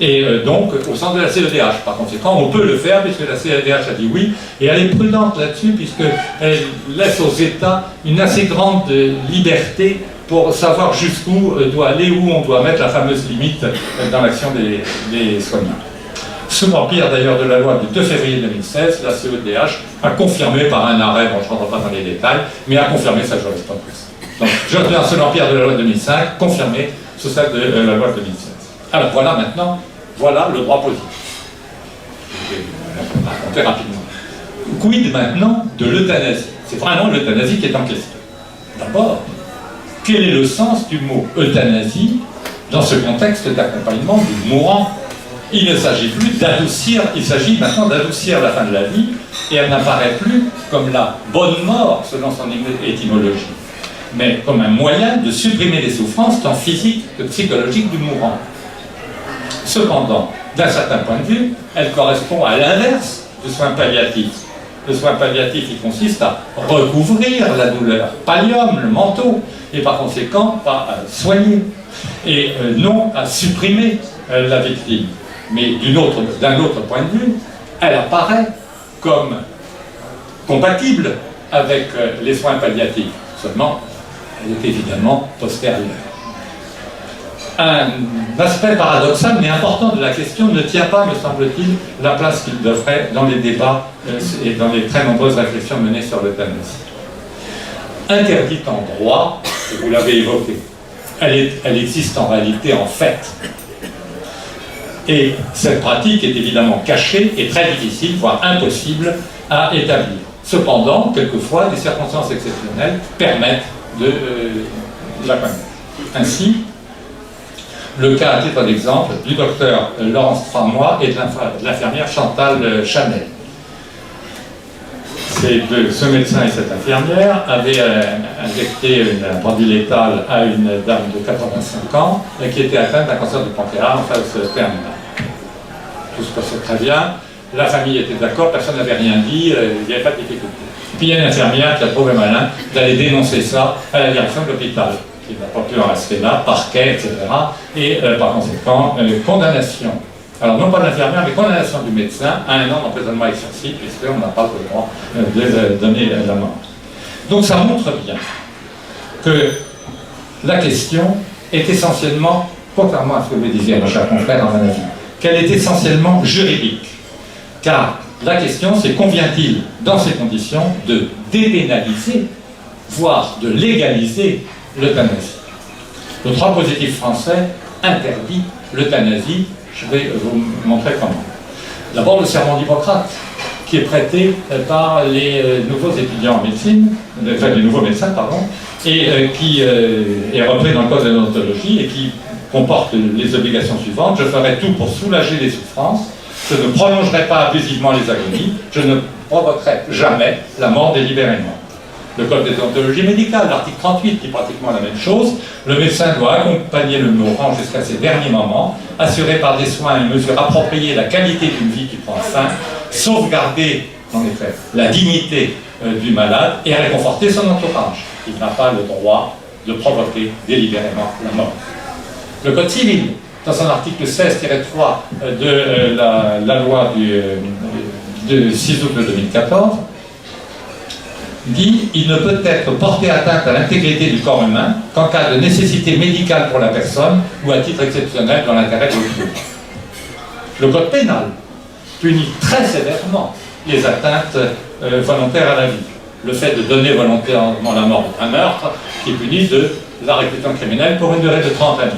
et donc au sens de la CEDH. Par conséquent, on peut le faire, puisque la CEDH a dit oui, et elle est prudente là-dessus, puisqu'elle laisse aux États une assez grande liberté pour savoir jusqu'où doit aller, où on doit mettre la fameuse limite dans l'action des soignants. Sous l'empire d'ailleurs de la loi du 2 février 2016, la CEDH a confirmé par un arrêt, bon je ne rentre pas dans les détails, mais a confirmé ça, je ne reste pas plus. Donc je reviens sous l'empire de la loi de 2005, confirmé sous celle de la loi de 2016. Alors voilà maintenant, voilà le droit positif. Je vais raconter rapidement. Quid maintenant de l'euthanasie? C'est vraiment l'euthanasie qui est en question. D'abord, quel est le sens du mot euthanasie dans ce contexte d'accompagnement du mourant? Il ne s'agit plus d'adoucir, il s'agit maintenant d'adoucir la fin de la vie, et elle n'apparaît plus comme la bonne mort, selon son étymologie, mais comme un moyen de supprimer les souffrances tant physiques que psychologiques du mourant. Cependant, d'un certain point de vue, elle correspond à l'inverse du soin palliatif. Le soin palliatif, il consiste à recouvrir la douleur, pallium, le manteau, et par conséquent, pas à soigner, et non à supprimer la victime. Mais d'un autre point de vue, elle apparaît comme compatible avec les soins palliatifs. Seulement, elle est évidemment postérieure. Un aspect paradoxal mais important de la question ne tient pas, me semble-t-il, la place qu'il devrait dans les débats et dans les très nombreuses réflexions menées sur l'euthanasie. Interdite en droit, vous l'avez évoqué, elle existe en réalité en fait. Et cette pratique est évidemment cachée et très difficile, voire impossible à établir. Cependant, quelquefois, des circonstances exceptionnelles permettent de la connaître. Ainsi, le cas, à titre d'exemple, du docteur Laurence Framois et de l'infirmière Chantal Chanel. Ce médecin et cette infirmière avaient injecté un produit létal à une dame de 85 ans qui était atteinte d'un cancer du pancréas en phase terminale. Tout se passait très bien, la famille était d'accord, personne n'avait rien dit, il n'y avait pas de difficulté. Puis il y a une infirmière qui a trouvé malin d'aller dénoncer ça à la direction de l'hôpital, qui n'a pas pu en rester là, parquet, etc. Et par conséquent, condamnation. Alors non pas de l'infirmière, mais condamnation du médecin à 1 an d'emprisonnement avec sursis, puisqu'on n'a pas le droit de donner la mort. Donc ça montre bien que la question est essentiellement, contrairement à ce que me disait mon cher confrère dans mon avis, qu'elle est essentiellement juridique. Car la question c'est convient-il, dans ces conditions, de dépénaliser, voire de légaliser l'euthanasie. Le droit positif français interdit l'euthanasie. Je vais vous montrer comment. D'abord, le serment d'Hippocrate, qui est prêté par les nouveaux étudiants en médecine, enfin les nouveaux médecins, pardon, et qui est repris dans le code de l'odontologie et qui comporte les obligations suivantes. Je ferai tout pour soulager les souffrances, je ne prolongerai pas abusivement les agonies, je ne provoquerai jamais la mort délibérément. Le code de déontologie médicale, l'article 38, dit pratiquement la même chose. Le médecin doit accompagner le mourant jusqu'à ses derniers moments, assurer par des soins et mesures appropriées la qualité d'une vie qui prend fin, sauvegarder, en effet, la dignité du malade et réconforter son entourage. Il n'a pas le droit de provoquer délibérément la mort. Le code civil dans son article 16-3 de la loi du 6 août 2014, dit « Il ne peut être porté atteinte à l'intégrité du corps humain qu'en cas de nécessité médicale pour la personne ou à titre exceptionnel dans l'intérêt de l'autrui. » Le code pénal punit très sévèrement les atteintes volontaires à la vie. Le fait de donner volontairement la mort, un meurtre, qui est puni de la réclusion criminelle pour une durée de 30 années.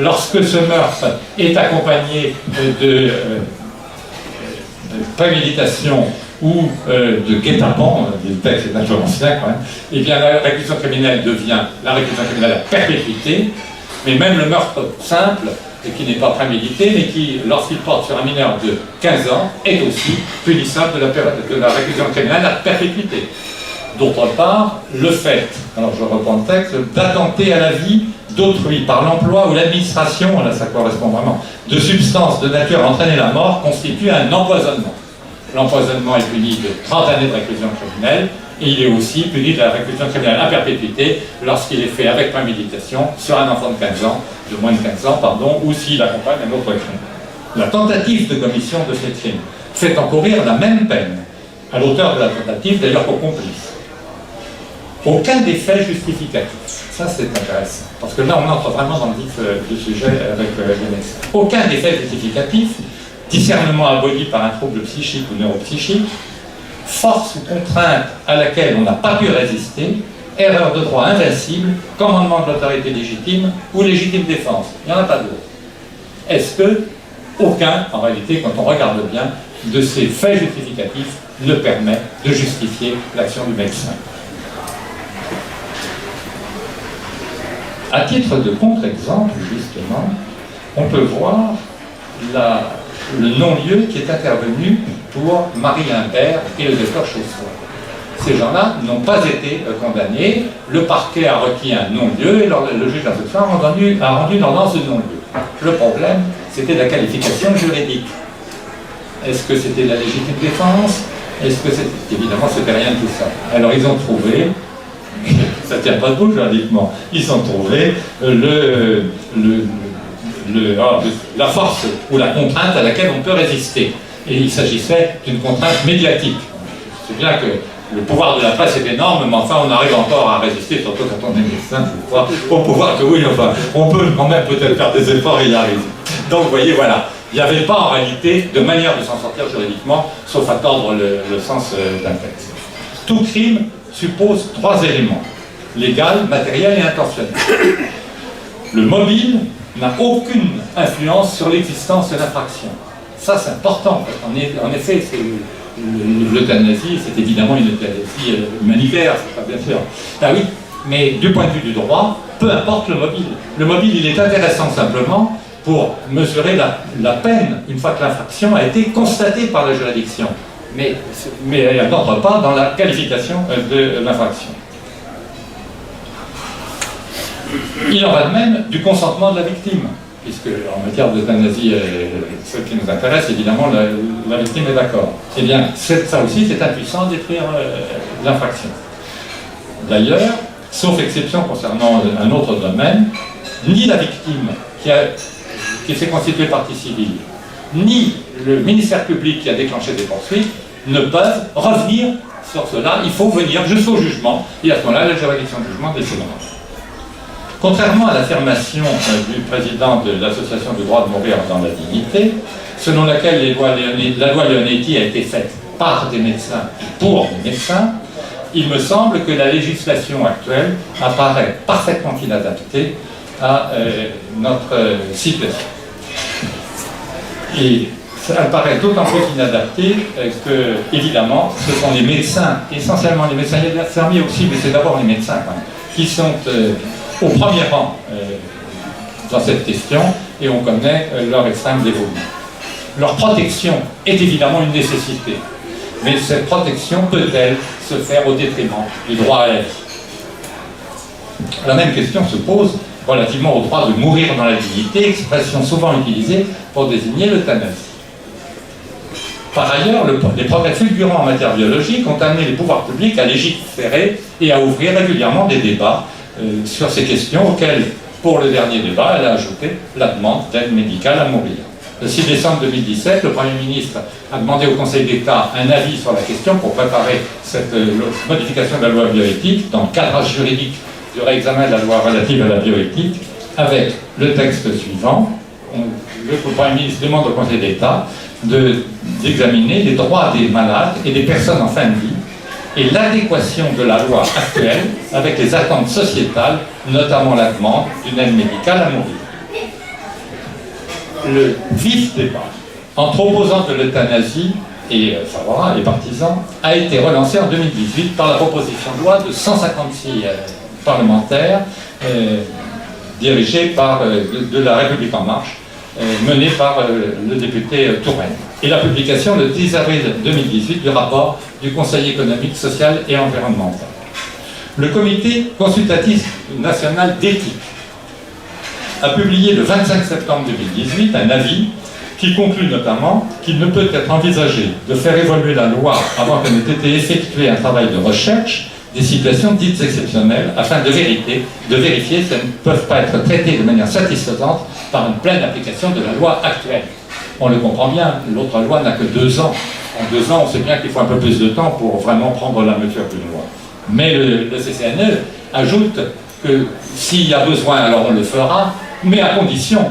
Lorsque ce meurtre est accompagné de préméditation ou de guet-apens, le texte est un peu ancien quand même, eh bien la réclusion criminelle devient la réclusion criminelle à perpétuité, mais même le meurtre simple, et qui n'est pas prémédité, mais qui, lorsqu'il porte sur un mineur de 15 ans, est aussi punissable de la réclusion criminelle à perpétuité. D'autre part, le fait, alors je reprends le texte, d'attenter à la vie d'autrui par l'emploi ou l'administration, là ça correspond vraiment, de substances de nature à entraîner la mort constitue un empoisonnement. L'empoisonnement est puni de 30 années de réclusion criminelle, et il est aussi puni de la réclusion criminelle à perpétuité lorsqu'il est fait avec préméditation sur un enfant de 15 ans, de moins de 15 ans, pardon, ou s'il accompagne un autre crime. La tentative de commission de ces crimes fait encourir la même peine à l'auteur de la tentative, d'ailleurs qu'au complice. Aucun des faits justificatifs. Ça, c'est intéressant. Parce que là, on entre vraiment dans le vif du sujet avec les médecins. Aucun des faits justificatifs, discernement aboli par un trouble psychique ou neuropsychique, force ou contrainte à laquelle on n'a pas pu résister, erreur de droit invincible, commandement de l'autorité légitime ou légitime défense. Il n'y en a pas d'autre. Est-ce que aucun, en réalité, quand on regarde bien, de ces faits justificatifs ne permet de justifier l'action du médecin? À titre de contre-exemple, justement, on peut voir le non-lieu qui est intervenu pour Marie Imbert et le docteur Chaussois. Ces gens-là n'ont pas été condamnés, le parquet a requis un non-lieu et le juge d'instruction a rendu une ordonnance de non-lieu. Le problème, c'était la qualification juridique. Est-ce que c'était la légitime défense? Est-ce que c'était... Évidemment, c'était rien de tout ça. Alors, ils ont trouvé... ça ne tient pas debout juridiquement. Ils ont trouvé la force ou la contrainte à laquelle on peut résister. Et il s'agissait d'une contrainte médiatique. C'est bien que le pouvoir de la presse est énorme, mais enfin on arrive encore à résister, surtout quand on est médecin, pour pouvoir que oui, enfin, on peut quand même peut-être faire des efforts et y arriver. Donc vous voyez, voilà. Il n'y avait pas en réalité de manière de s'en sortir juridiquement, sauf à tordre le sens d'un texte. Tout crime suppose 3 éléments, légal, matériel et intentionnel. Le mobile n'a aucune influence sur l'existence de l'infraction. Ça, c'est important. En effet, l'euthanasie, c'est évidemment une euthanasie humanitaire, c'est pas bien sûr. Ah oui, mais du point de vue du droit, peu importe le mobile. Le mobile, il est intéressant simplement pour mesurer la peine une fois que l'infraction a été constatée par la juridiction. Mais elle n'entre pas dans la qualification de l'infraction. Il en va de même du consentement de la victime, puisque en matière d'euthanasie, ce qui nous intéresse, évidemment, la victime est d'accord. Eh bien, ça aussi, c'est impuissant d'écrire l'infraction. D'ailleurs, sauf exception concernant un autre domaine, ni la victime qui s'est constituée partie civile, ni le ministère public qui a déclenché des poursuites ne peuvent revenir sur cela. Il faut venir jusqu'au jugement, et à ce moment-là, la juridiction de jugement décidera. Contrairement à l'affirmation du président de l'Association du droit de mourir dans la dignité, selon laquelle la loi Leonetti a été faite par des médecins pour des médecins, il me semble que la législation actuelle apparaît parfaitement inadaptée à notre situation. Et elle paraît d'autant plus inadaptée que, évidemment, ce sont les médecins, essentiellement les médecins, il y a des infirmiers aussi, mais c'est d'abord les médecins quand même, qui sont au premier rang dans cette question, et on connaît leur extrême dévouement. Leur protection est évidemment une nécessité, mais cette protection peut-elle se faire au détriment du droit à la vie? La même question se pose relativement au droit de mourir dans la dignité, expression souvent utilisée pour désigner l'euthanasie. Par ailleurs, les progrès fulgurants en matière biologique ont amené les pouvoirs publics à légiférer et à ouvrir régulièrement des débats sur ces questions auxquelles Pour le dernier débat, elle a ajouté la demande d'aide médicale à mourir. Le 6 décembre 2017, le Premier ministre a demandé au Conseil d'État un avis sur la question pour préparer cette modification de la loi bioéthique dans le cadrage juridique du réexamen de la loi relative à la bioéthique, avec le texte suivant. Le Premier ministre demande au Conseil d'État d'examiner les droits des malades et des personnes en fin de vie et l'adéquation de la loi actuelle avec les attentes sociétales, notamment la demande d'une aide médicale à mourir. Le vif débat entre opposants de l'euthanasie et favorables et partisans a été relancé en 2018 par la proposition de loi de 156 parlementaires dirigée par de la République en marche, menée par le député Touraine. Et la publication le 10 avril 2018 du rapport du Conseil économique, social et environnemental. Le Comité consultatif national d'éthique a publié le 25 septembre 2018 un avis qui conclut notamment qu'il ne peut être envisagé de faire évoluer la loi avant qu'elle n'ait été effectué un travail de recherche des situations dites exceptionnelles afin de vérifier si elles ne peuvent pas être traitées de manière satisfaisante par une pleine application de la loi actuelle. On le comprend bien, l'autre loi n'a que 2 ans. En 2 ans, on sait bien qu'il faut un peu plus de temps pour vraiment prendre la mesure d'une loi. Mais le CCNE ajoute que s'il y a besoin, alors on le fera, mais à condition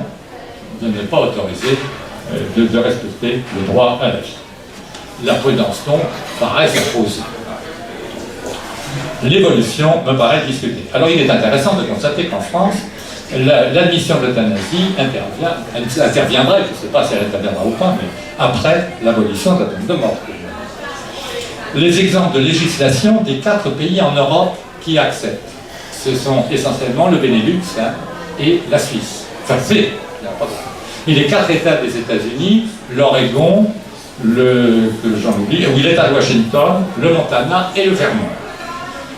de ne pas autoriser, de respecter le droit à la vie. La prudence, donc, paraît s'imposer. L'évolution me paraît discutée. Alors il est intéressant de constater qu'en France, l'admission de l'euthanasie interviendrait, je ne sais pas si elle interviendra ou pas, mais après l'abolition de la peine de mort. Les exemples de législation des 4 pays en Europe qui acceptent, ce sont essentiellement le Benelux et la Suisse. Enfin, et les 4 États des États-Unis, l'Oregon, l'État de Washington, le Montana et le Vermont.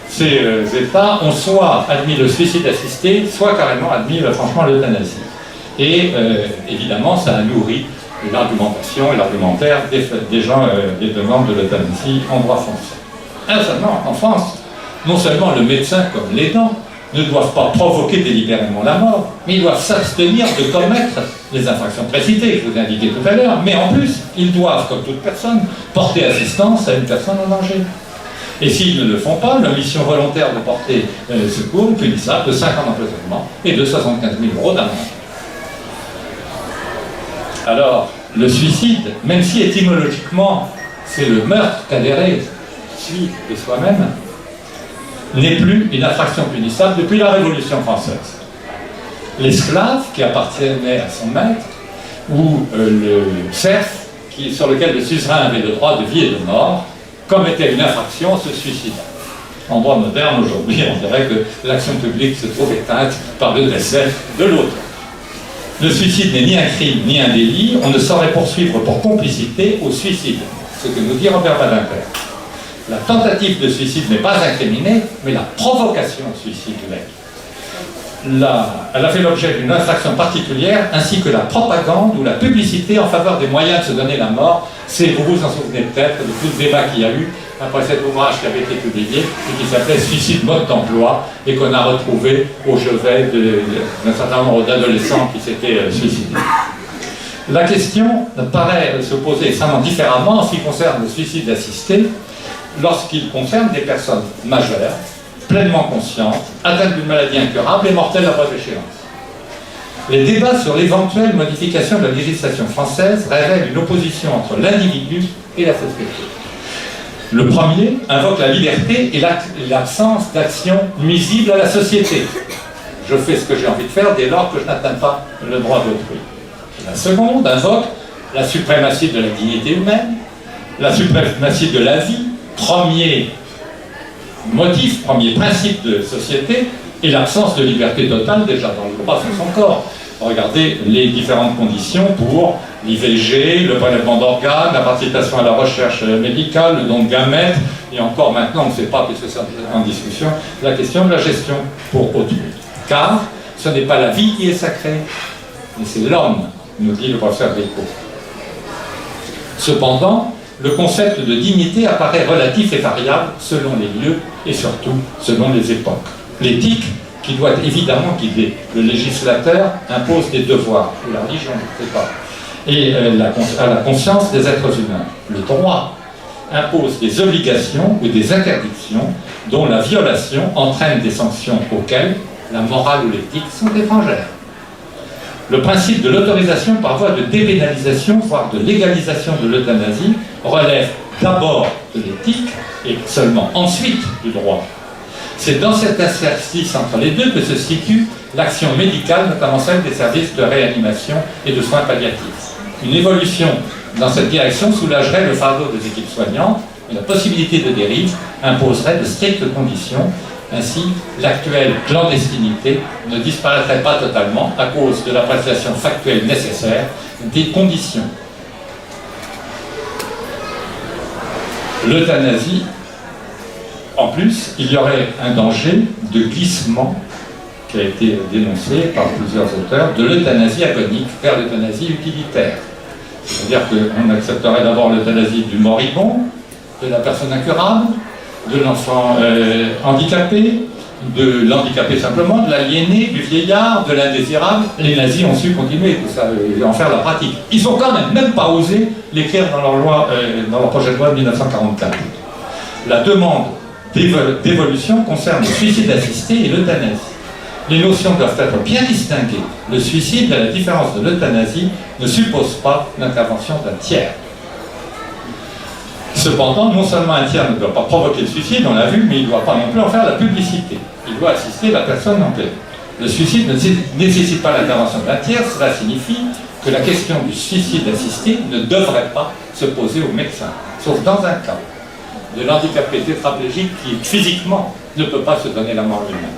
Ces États ont soit admis le suicide assisté, soit carrément admis franchement l'euthanasie. Et évidemment, ça a nourri l'argumentation et l'argumentaire des gens des demandes de l'euthanasie en droit français. Seulement, en France, non seulement le médecin comme l'aidant ne doivent pas provoquer délibérément la mort, mais ils doivent s'abstenir de commettre les infractions précitées, que je vous ai indiquées tout à l'heure, mais en plus, ils doivent, comme toute personne, porter assistance à une personne en danger. Et s'ils ne le font pas, leur mission volontaire de porter secours est punissable de 5 ans d'emprisonnement et de 75 000 € d'amende. Alors, le suicide, même si étymologiquement c'est le meurtre qu'adhérer suit de soi-même, n'est plus une infraction punissable depuis la Révolution française. L'esclave qui appartenait à son maître, ou le serf sur lequel le suzerain avait le droit de vie et de mort, commettait une infraction, se suicida. En droit moderne, aujourd'hui, on dirait que l'action publique se trouve éteinte par le décès de l'autre. Le suicide n'est ni un crime ni un délit, on ne saurait poursuivre pour complicité au suicide, ce que nous dit Robert Badinter. La tentative de suicide n'est pas incriminée, mais la provocation au suicide l'est. Elle a fait l'objet d'une infraction particulière, ainsi que la propagande ou la publicité en faveur des moyens de se donner la mort. Vous vous en souvenez peut-être de tout le débat qu'il y a eu après cet ouvrage qui avait été publié et qui s'appelait « Suicide mode d'emploi » et qu'on a retrouvé au chevet d'un certain nombre d'adolescents qui s'étaient suicidés. La question paraît se poser extrêmement différemment en ce qui concerne le suicide assisté, lorsqu'il concerne des personnes majeures, pleinement conscientes, atteintes d'une maladie incurable et mortelle à brève échéance. Les débats sur l'éventuelle modification de la législation française révèlent une opposition entre l'individu et la société. Le premier invoque la liberté et l'absence d'action nuisible à la société. Je fais ce que j'ai envie de faire dès lors que je n'atteins pas le droit d'autrui. La seconde invoque la suprématie de la dignité humaine, la suprématie de la vie, premier motif, premier principe de société, et l'absence de liberté totale déjà dans le droit sur son corps. Regardez les différentes conditions pour l'IVG, le prélèvement d'organes, la participation à la recherche médicale, le don de gamètes, et encore maintenant, on ne sait pas, puisque c'est en discussion, la question de la gestion pour autrui. Car ce n'est pas la vie qui est sacrée, mais c'est l'homme, nous dit le professeur Rico. Cependant, le concept de dignité apparaît relatif et variable selon les lieux et surtout selon les époques. L'éthique, qui doit évidemment guider. Le législateur impose des devoirs, ou la religion, je ne sais pas, et à la conscience des êtres humains. Le droit impose des obligations ou des interdictions dont la violation entraîne des sanctions auxquelles la morale ou l'éthique sont étrangères. Le principe de l'autorisation par voie de dépénalisation, voire de légalisation de l'euthanasie, relève d'abord de l'éthique et seulement ensuite du droit. C'est dans cet exercice entre les deux que se situe l'action médicale, notamment celle des services de réanimation et de soins palliatifs. Une évolution dans cette direction soulagerait le fardeau des équipes soignantes, mais la possibilité de dérive imposerait de strictes conditions. Ainsi, l'actuelle clandestinité ne disparaîtrait pas totalement à cause de l'appréciation factuelle nécessaire des conditions. L'euthanasie, en plus, il y aurait un danger de glissement qui a été dénoncé par plusieurs auteurs, de l'euthanasie agonique vers l'euthanasie utilitaire. C'est-à-dire qu'on accepterait d'abord l'euthanasie du moribond, de la personne incurable, de l'enfant handicapé, de l'handicapé simplement, de l'aliéné, du vieillard, de l'indésirable. Les nazis ont su continuer tout ça et en faire la pratique. Ils n'ont quand même pas osé l'écrire dans leur loi, dans leur projet de loi de 1944. La demande d'évolution concerne le suicide assisté et l'euthanasie. Les notions doivent être bien distinguées. Le suicide, à la différence de l'euthanasie, ne suppose pas l'intervention d'un tiers. Cependant, non seulement un tiers ne doit pas provoquer le suicide, on l'a vu, mais il ne doit pas non plus en faire la publicité. Il doit assister la personne en paix. Le suicide ne nécessite pas l'intervention d'un tiers, cela signifie que la question du suicide assisté ne devrait pas se poser au médecin, sauf dans un cas de l'handicapé tétraplégique qui physiquement ne peut pas se donner la mort lui-même.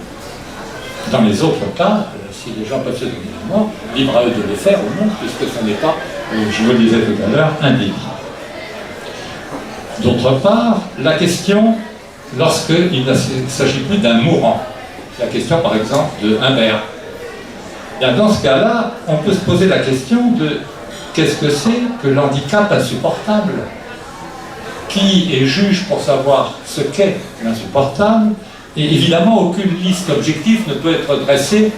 Dans les autres cas, si les gens peuvent se donner la mort, libre à eux de le faire ou non, puisque ce n'est pas, je vous le disais tout à l'heure, un délit. D'autre part, la question, lorsqu'il ne s'agit plus d'un mourant, la question par exemple de Humbert, dans ce cas-là, on peut se poser la question de qu'est-ce que c'est que l'handicap insupportable? Qui est juge pour savoir ce qu'est l'insupportable? Et évidemment, aucune liste objective ne peut être dressée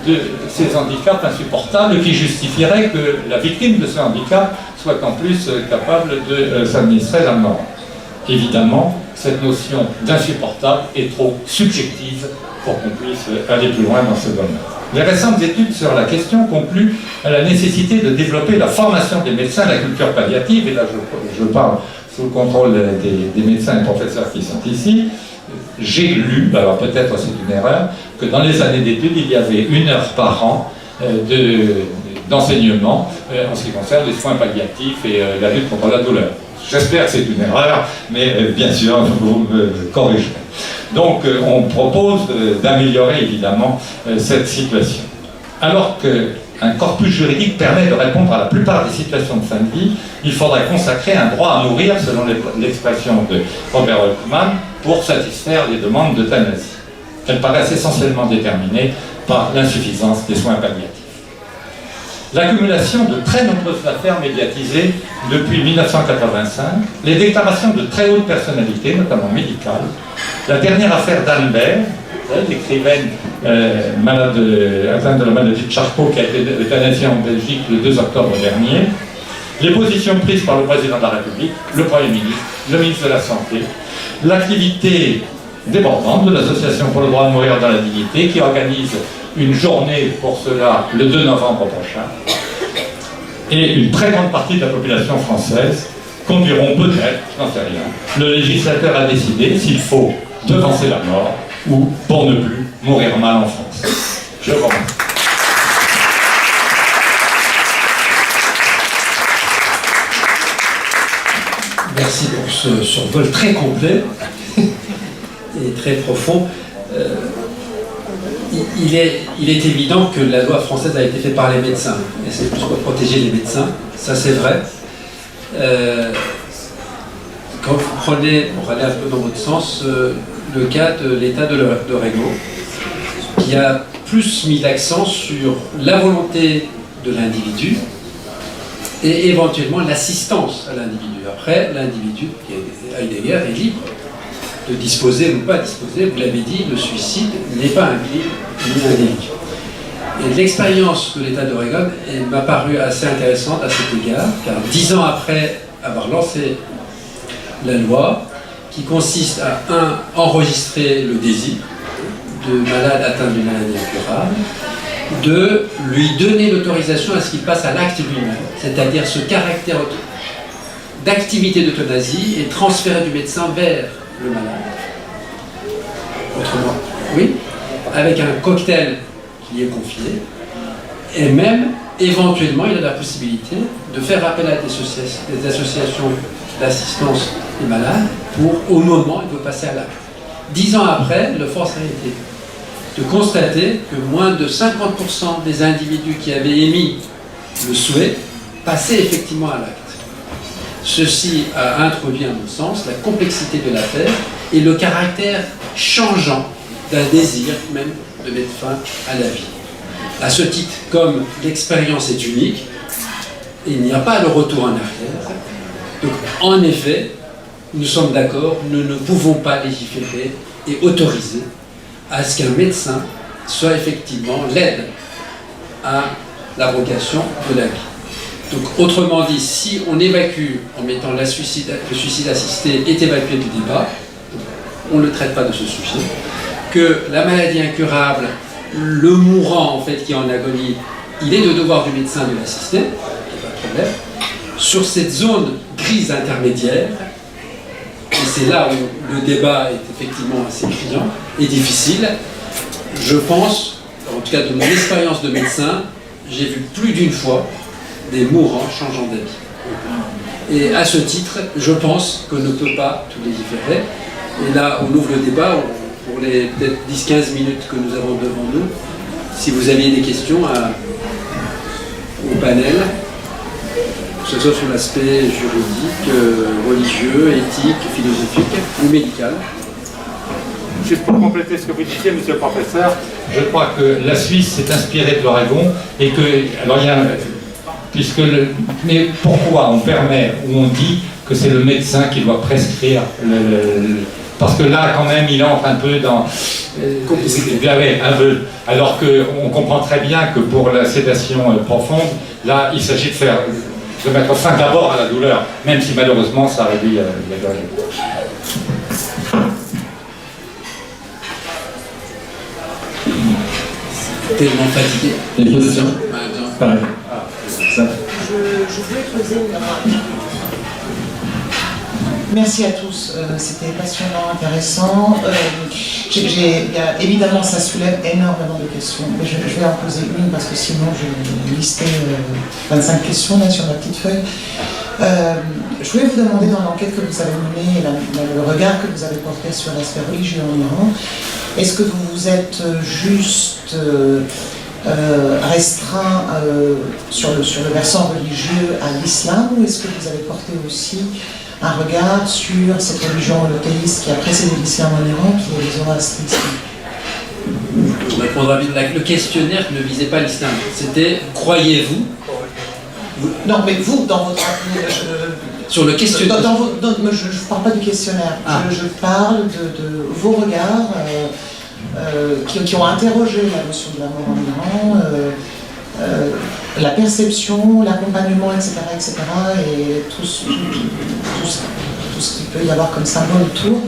de ces handicaps insupportables qui justifieraient que la victime de ce handicap soit en plus capable de s'administrer la mort. Évidemment, cette notion d'insupportable est trop subjective pour qu'on puisse aller plus loin dans ce domaine. Les récentes études sur la question concluent à la nécessité de développer la formation des médecins à la culture palliative, et là je parle sous le contrôle des médecins et professeurs qui sont ici. J'ai lu, alors peut-être c'est une erreur, que dans les années d'études, il y avait 1 heure par an d'enseignement en ce qui concerne les soins palliatifs et la lutte contre la douleur. J'espère que c'est une erreur, mais bien sûr, vous me corrigerez. Donc, on propose d'améliorer évidemment cette situation. Alors qu'un corpus juridique permet de répondre à la plupart des situations de fin de vie, il faudrait consacrer un droit à mourir, selon l'expression de Robert Holtman, pour satisfaire les demandes d'euthanasie. Elles paraissent essentiellement déterminées par l'insuffisance des soins palliatifs. L'accumulation de très nombreuses affaires médiatisées depuis 1985, les déclarations de très hautes personnalités, notamment médicales, la dernière affaire d'Albert, l'écrivaine atteinte de la maladie de Charcot qui a été euthanasiée en Belgique le 2 octobre dernier, les positions prises par le président de la République, le Premier ministre, le ministre de la Santé, l'activité débordante de l'Association pour le droit de mourir dans la dignité qui organise une journée pour cela le 2 novembre prochain, et une très grande partie de la population française conduiront peut-être, je n'en sais rien, le législateur a décidé s'il faut devancer la mort ou pour ne plus mourir mal en France. Je vous remercie. Merci pour ce survol très complet et très profond. Il est évident que la loi française a été faite par les médecins, et c'est plus pour protéger les médecins, ça c'est vrai. Quand vous prenez, pour aller un peu dans votre sens, le cas de l'État de Régnault, qui a plus mis l'accent sur la volonté de l'individu et éventuellement l'assistance à l'individu. Après, l'individu, Heidegger, est libre de disposer ou pas disposer. Vous l'avez dit, le suicide n'est pas un crime, un délit. Et l'expérience de l'État d'Oregon m'a paru assez intéressante à cet égard, car 10 ans après avoir lancé la loi, qui consiste à enregistrer le désir de malade atteint d'une maladie incurable, de lui donner l'autorisation à ce qu'il passe à l'acte lui-même, c'est-à-dire ce caractère d'activité d'euthanasie est transféré du médecin vers le malade. Autrement, oui, avec un cocktail qui est confié, et même, éventuellement, il a la possibilité de faire appel à des associations d'assistance des malades pour, au moment, il veut passer à l'acte. 10 ans après, le force a été de constater que moins de 50% des individus qui avaient émis le souhait passaient effectivement à l'acte. Ceci a introduit, à mon sens, la complexité de l'affaire et le caractère changeant d'un désir même de mettre fin à la vie. À ce titre, comme l'expérience est unique, il n'y a pas de retour en arrière. Donc, en effet, nous sommes d'accord, nous ne pouvons pas légiférer et autoriser à ce qu'un médecin soit effectivement l'aide à l'abrogation de la vie. Donc, autrement dit, si on évacue en mettant le suicide assisté est évacué du débat, on ne traite pas de ce sujet, que la maladie incurable, le mourant en fait qui est en agonie, il est de devoir du médecin de l'assister, pas de problème. Sur cette zone grise intermédiaire, et c'est là où le débat est effectivement assez criant et difficile, je pense, en tout cas de mon expérience de médecin, j'ai vu plus d'une fois des mourants changeant d'avis. Et à ce titre, je pense qu'on ne peut pas tout légiférer. Et là, on ouvre le débat pour les peut-être 10-15 minutes que nous avons devant nous. Si vous aviez des questions au panel, que ce soit sur l'aspect juridique, religieux, éthique, philosophique ou médical. Juste pour compléter ce que vous disiez, monsieur le professeur, je crois que la Suisse s'est inspirée de l'Oregon et que, alors il y a, mais pourquoi on permet ou on dit que c'est le médecin qui doit prescrire parce que là, quand même, il entre un peu dans... un peu. Alors qu'on comprend très bien que pour la sédation profonde, là, il s'agit de mettre fin d'abord à la douleur, même si malheureusement, ça réduit la douleur. Tellement fatigué. Les positions pareil. Je voulais poser une remarque. Merci à tous, c'était passionnant, intéressant. Évidemment, ça soulève énormément de questions, mais je vais en poser une parce que sinon je vais lister 25 questions là sur ma petite feuille. Je voulais vous demander dans l'enquête que vous avez menée, le regard que vous avez porté sur l'aspect religieux en Iran, est-ce que vous vous êtes juste restreint sur le versant religieux à l'islam, ou est-ce que vous avez porté aussi un regard sur cette religion monothéiste qui a précédé l'islam en Iran, qui est le zoroastrisme? On répondra vite. Le questionnaire ne visait pas l'islam. C'était « Croyez-vous » Non, mais vous, dans votre... sur le questionnaire... je ne parle pas du questionnaire. Ah. Je parle de vos regards qui ont interrogé la notion de la mort en Iran, la perception, l'accompagnement, etc., et tout ce qu'il peut y avoir comme symbole autour.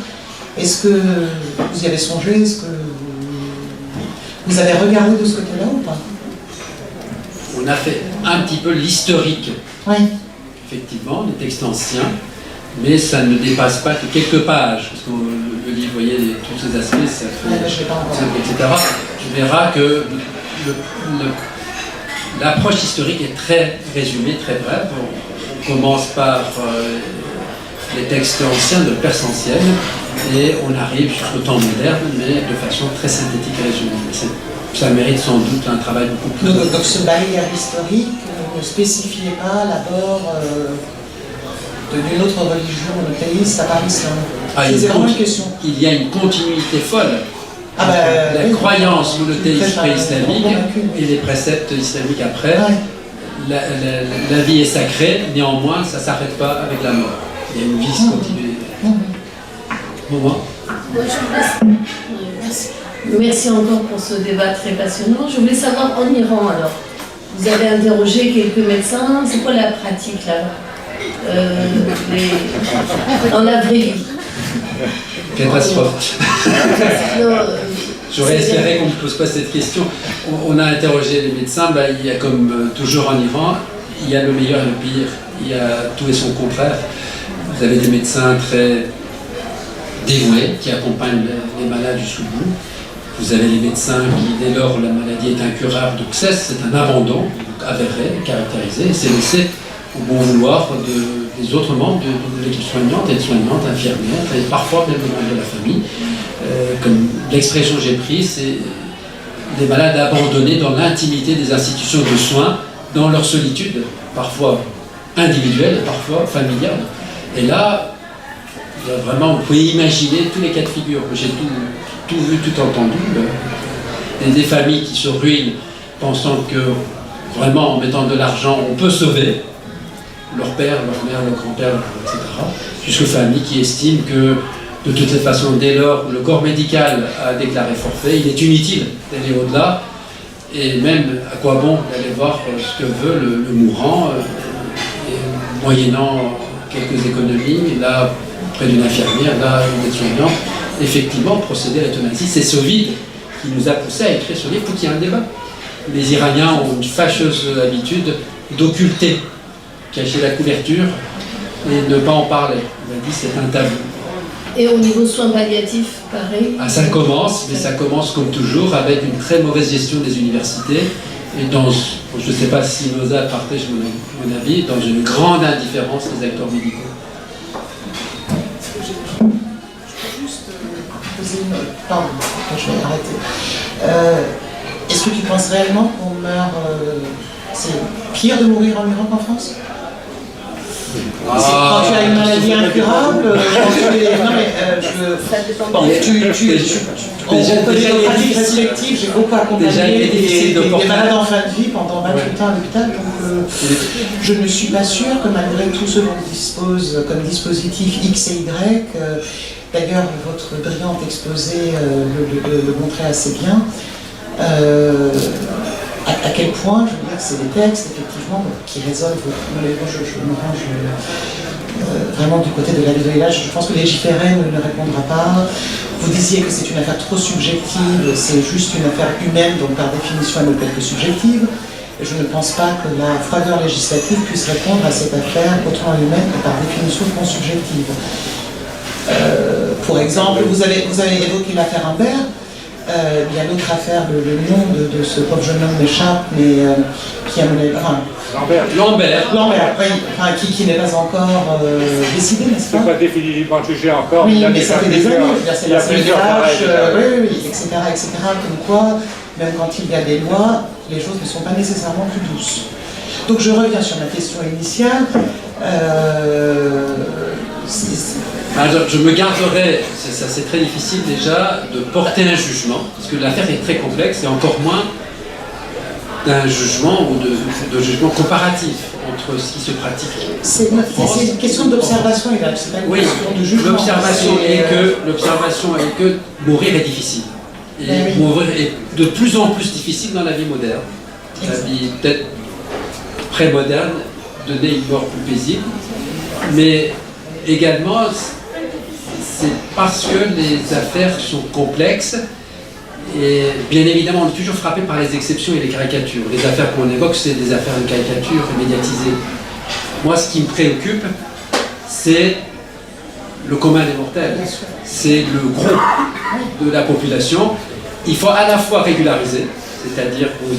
Est-ce que vous y avez songé? Est-ce que vous avez regardé de ce côté-là ou pas? On a fait un petit peu l'historique, oui. Effectivement, des textes anciens, mais ça ne dépasse pas que quelques pages, parce que le livre, vous voyez, tous ces aspects, ça fait, etc. Tu verras que l'approche historique est très résumée, très brève. On commence par les textes anciens de Perse-ancienne et on arrive jusqu'au temps moderne, mais de façon très synthétique et résumée. Ça mérite sans doute un travail beaucoup plus... Donc ce balayage historique ne spécifiait pas l'abord d'une autre religion monothéiste à part l'islam. C'est vraiment une question. Il y a une continuité folle. La oui, croyance monothéiste pré-islamique et les préceptes islamiques après. Ouais. La vie est sacrée, néanmoins, ça ne s'arrête pas avec la mort. Il y a une vie continue. Moment. Merci. Merci encore pour ce débat très passionnant. Je voulais savoir, en Iran, alors, vous avez interrogé quelques médecins, c'est quoi la pratique là dans la vraie vie? Catastrophe. J'aurais espéré qu'on ne me pose pas cette question. On a interrogé les médecins, il y a comme toujours en Iran, il y a le meilleur et le pire, il y a tout et son contraire. Vous avez des médecins très dévoués qui accompagnent les malades jusqu'au bout. Vous avez les médecins qui, dès lors la maladie est incurable, donc c'est un abandon avéré, caractérisé, et c'est laissé au bon vouloir des autres membres de l'équipe soignante, aides-soignantes, infirmières, et parfois même des membres de la famille. Comme l'expression que j'ai prise, c'est des malades abandonnés dans l'intimité des institutions de soins, dans leur solitude, parfois individuelle, parfois familiale. Et là, il y a vraiment, vous pouvez imaginer tous les cas de figure. J'ai tout vu, tout entendu. Des familles qui se ruinent pensant que vraiment en mettant de l'argent, on peut sauver leur père, leur mère, leur grand-père, etc. Jusqu'aux familles qui estiment que de toute façon, dès lors où le corps médical a déclaré forfait, il est inutile d'aller au-delà. Et même, à quoi bon d'aller voir ce que veut le mourant, et moyennant quelques économies, là, près d'une infirmière, là, une aide-soignante, effectivement, procéder à l'euthanasie. C'est ce vide qui nous a poussé à écrire ce livre pour qu'il y ait un débat. Les Iraniens ont une fâcheuse habitude d'occulter, cacher la couverture et ne pas en parler. On a dit c'est un tabou. Et au niveau soins palliatifs, pareil? Ça commence, mais ça commence comme toujours avec une très mauvaise gestion des universités et dans, je ne sais pas si Noza partage mon avis, dans une grande indifférence des acteurs médicaux. Je peux juste poser une... Pardon, je vais arrêter. Est-ce que tu penses réellement qu'on meurt... c'est pire de mourir en Iran qu'en France? Quand tu as une maladie incurable, non mais on connaît les pratiques respectives, j'ai beaucoup accompagné des malades en fin de vie pendant 28 ans à l'hôpital, donc je ne suis pas sûre que malgré tout ce dont on dispose comme dispositif X et Y, d'ailleurs votre brillante exposé le montrait assez bien, à quel point, je veux dire, c'est des textes, effectivement, qui résolvent. Mais moi, je me range vraiment du côté de la village. Je pense que légiférer ne répondra pas. Vous disiez que c'est une affaire trop subjective, c'est juste une affaire humaine, donc par définition, elle ne peut être que subjective. Et je ne pense pas que la froideur législative puisse répondre à cette affaire autant humaine que par définition non subjective. Pour exemple, vous avez évoqué l'affaire Imbert. Il y a l'autre affaire, le nom de ce pauvre jeune homme m'échappe, mais qui a mené... Lambert, oui, enfin, qui n'est pas encore décidé, n'est-ce pas? C'est pas définitivement jugé encore. Oui, mais ça fait des années, c'est la CNDH, oui, etc., comme quoi, même quand il y a des lois, les choses ne sont pas nécessairement plus douces. Donc je reviens sur ma question initiale. Alors, je me garderai, c'est très difficile déjà, de porter un jugement, parce que l'affaire est très complexe, et encore moins d'un jugement ou de jugement comparatif entre ce qui se pratique. C'est une question d'observation, c'est pas une question de jugement. L'observation est que mourir est difficile. Et mourir est de plus en plus difficile dans la vie moderne. La vie peut-être pré-moderne, donner une mort plus paisible, mais également, c'est parce que les affaires sont complexes et bien évidemment on est toujours frappé par les exceptions et les caricatures. Les affaires qu'on évoque, c'est des affaires de caricature médiatisées. Moi, ce qui me préoccupe, c'est le commun des mortels. C'est le gros de la population. Il faut à la fois régulariser, c'est-à-dire, vous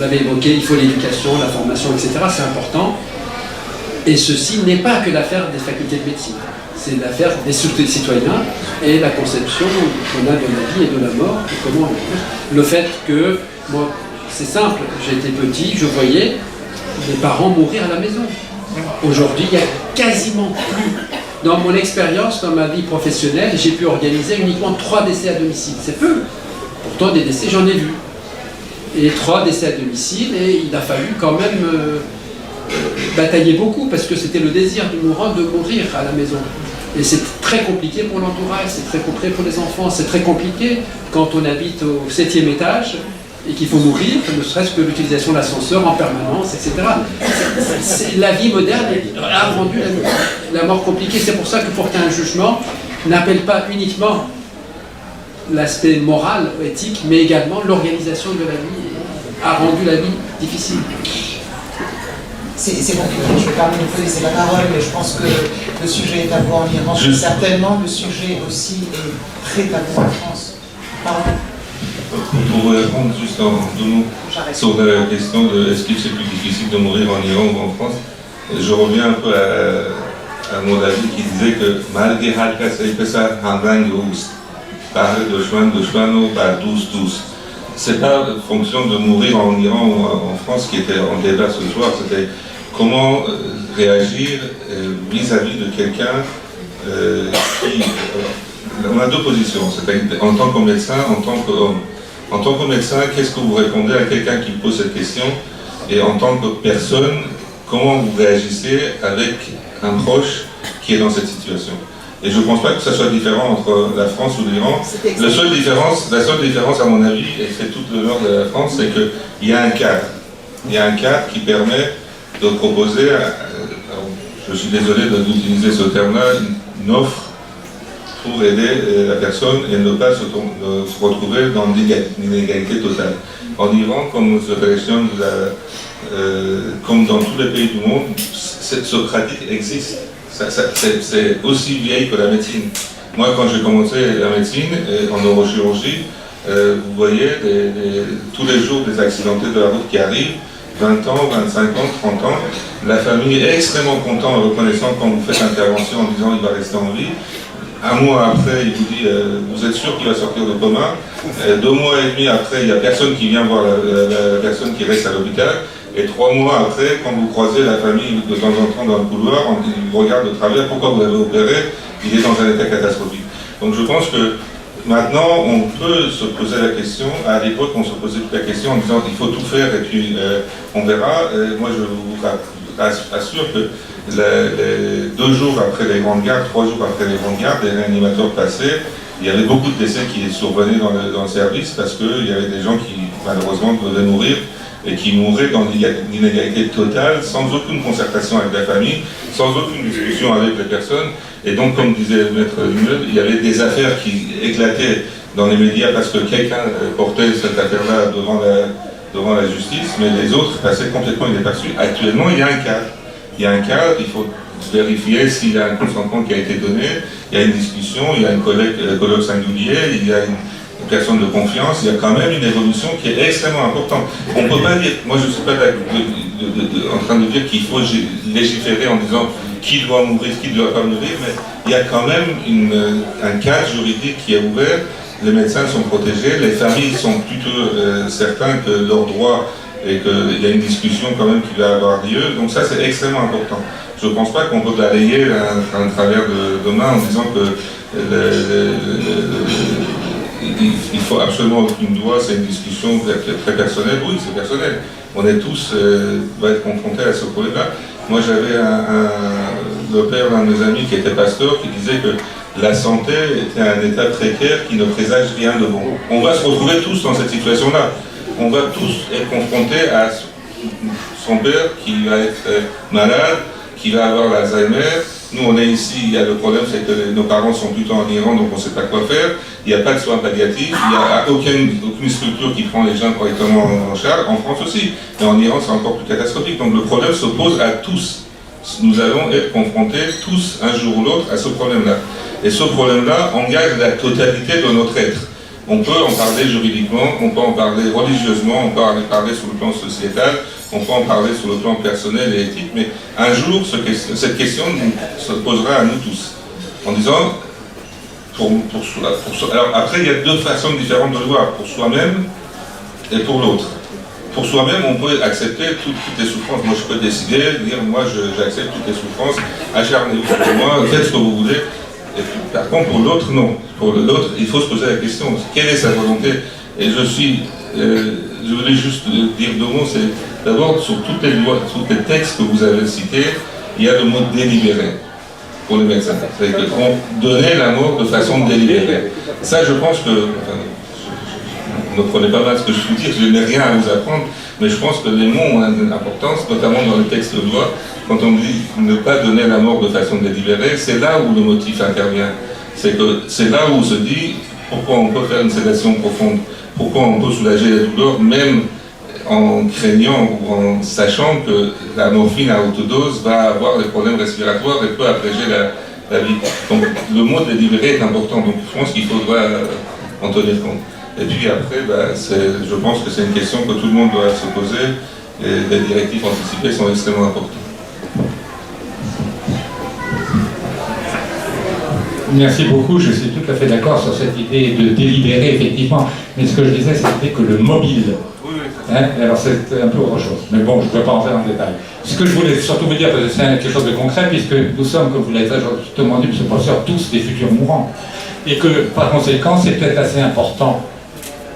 l'avez évoqué, il faut l'éducation, la formation, etc. C'est important. Et ceci n'est pas que l'affaire des facultés de médecine. C'est l'affaire des citoyens et la conception qu'on a de la vie et de la mort, et comment le fait que, moi, c'est simple, j'étais petit, je voyais mes parents mourir à la maison. Aujourd'hui, il n'y a quasiment plus. Dans mon expérience, dans ma vie professionnelle, j'ai pu organiser uniquement 3 décès à domicile. C'est peu. Pourtant, des décès, j'en ai vu. Et 3 décès à domicile, et il a fallu quand même batailler beaucoup, parce que c'était le désir du mourant de mourir à la maison. Et c'est très compliqué pour l'entourage, c'est très compliqué pour les enfants, c'est très compliqué quand on habite au 7e étage et qu'il faut mourir, ne serait-ce que l'utilisation de l'ascenseur en permanence, etc. La vie moderne a rendu la mort compliquée. C'est pour ça que porter un jugement n'appelle pas uniquement l'aspect moral, éthique, mais également l'organisation de la vie a rendu la vie difficile. C'est compliqué, je ne vais pas vous laisser la parole, mais je pense que le sujet est tabou en Iran. Certainement, le sujet aussi est très tabou en France. Pardon. Pour vous répondre juste en 2 mots sur la question de est-ce que c'est plus difficile de mourir en Iran ou en France, je reviens un peu à mon avis qui disait que malgré c'est pas fonction de mourir en Iran ou en France qui était en débat ce soir, c'était comment réagir vis-à-vis de quelqu'un qui... on a 2 positions, c'est en tant que médecin, en tant qu'homme. En tant que médecin, qu'est-ce que vous répondez à quelqu'un qui pose cette question? Et en tant que personne, comment vous réagissez avec un proche qui est dans cette situation? Et je ne pense pas que ça soit différent entre la France ou l'Iran. La seule différence, à mon avis, et c'est tout le nord de la France, c'est qu'il y a un cadre. Il y a un cadre qui permet de proposer, je suis désolé d'utiliser ce terme-là, une offre pour aider la personne et ne pas se retrouver dans l'inégalité totale. En Iran, comme comme dans tous les pays du monde, cette pratique existe. C'est aussi vieille que la médecine. Moi, quand j'ai commencé la médecine en neurochirurgie, vous voyez tous les jours des accidentés de la route qui arrivent, 20 ans, 25 ans, 30 ans. La famille est extrêmement contente et reconnaissante quand vous faites l'intervention en disant il va rester en vie. 1 mois après, il vous dit vous êtes sûr qu'il va sortir de coma. 2 mois et demi après, il n'y a personne qui vient voir la personne qui reste à l'hôpital. Et 3 mois après, quand vous croisez la famille de temps en temps dans le couloir, ils vous regardent de travers, pourquoi vous l'avez opéré, il est dans un état catastrophique. Donc je pense que maintenant, on peut se poser la question, à l'époque on se posait toute la question en disant il faut tout faire et puis on verra. Moi je vous assure que 2 jours après les grandes gardes, 3 jours après les grandes gardes, les réanimateurs passaient, il y avait beaucoup de décès qui survenaient dans le service parce qu'il y avait des gens qui malheureusement devaient mourir et qui mouraient dans l'inégalité totale, sans aucune concertation avec la famille, sans aucune discussion avec les personnes. Et donc, comme disait Maître Limeuble, il y avait des affaires qui éclataient dans les médias parce que quelqu'un portait cette affaire-là devant la justice, mais les autres passaient complètement inaperçus. Actuellement, il y a un cadre. Il y a un cadre, il faut vérifier s'il y a un consentement qui a été donné, il y a une discussion, il y a un colloque singulier, il y a une personne de confiance, il y a quand même une évolution qui est extrêmement importante. On ne peut pas dire, moi je ne suis pas en train de dire qu'il faut légiférer en disant qui doit mourir, qui ne doit pas mourir, mais il y a quand même un cadre juridique qui est ouvert, les médecins sont protégés, les familles sont plutôt certains que leurs droits et qu'il y a une discussion quand même qui va avoir lieu, donc ça c'est extrêmement important. Je ne pense pas qu'on peut balayer un travers de main en disant que il faut absolument aucune loi, c'est une discussion très personnelle. Oui, c'est personnel. On est tous, va être confrontés à ce problème-là. Moi, j'avais le père d'un de mes amis qui était pasteur qui disait que la santé était un état précaire qui ne présage rien de bon. On va se retrouver tous dans cette situation-là. On va tous être confrontés à son père qui va être malade, qui va avoir l'Alzheimer. Nous, on est ici, le problème c'est que nos parents sont plutôt en Iran, donc on ne sait pas quoi faire. Il n'y a pas de soins palliatifs, il n'y a aucune structure qui prend les gens correctement en charge, en France aussi. Mais en Iran, c'est encore plus catastrophique. Donc le problème se pose à tous. Nous allons être confrontés tous, un jour ou l'autre, à ce problème-là. Et ce problème-là engage la totalité de notre être. On peut en parler juridiquement, on peut en parler religieusement, on peut en parler sur le plan sociétal, on peut en parler sur le plan personnel et éthique, mais un jour, cette question se posera à nous tous, en disant, alors après, il y a 2 façons différentes de le voir, pour soi-même et pour l'autre. Pour soi-même, on peut accepter toutes les souffrances. Moi, je peux décider, dire, moi, j'accepte toutes les souffrances, acharnez-vous sur moi, faites ce que vous voulez. Et puis, par contre, pour l'autre, non. Pour l'autre, il faut se poser la question, quelle est sa volonté? Et je voulais juste dire 2 mots, c'est d'abord, sur toutes les lois, tous les textes que vous avez cités, il y a le mot délibéré. pour les médecins. C'est-à-dire qu'on donnait la mort de façon délibérée. Ça, je pense que, ne prenez pas mal ce que je vous dis, je n'ai rien à vous apprendre, mais je pense que les mots ont une importance, notamment dans le texte de loi. Quand on dit ne pas donner la mort de façon délibérée, c'est là où le motif intervient. C'est là où on se dit pourquoi on peut faire une sédation profonde, pourquoi on peut soulager la douleur, même en craignant ou en sachant que la morphine à haute dose va avoir des problèmes respiratoires et peut abréger la vie. Donc le mot délibéré est important, donc je pense qu'il faudra en tenir compte. Et puis après, je pense que c'est une question que tout le monde doit se poser, et les directives anticipées sont extrêmement importantes. Merci beaucoup, je suis tout à fait d'accord sur cette idée de délibérer, effectivement. Mais ce que je disais, c'était que le mobile, alors c'est un peu autre chose. Mais bon, je ne vais pas entrer dans le détail. Ce que je voulais surtout vous dire, parce que c'est quelque chose de concret, puisque nous sommes, comme vous l'avez justement dit, M. le professeur, tous des futurs mourants. Et que, par conséquent, c'est peut-être assez important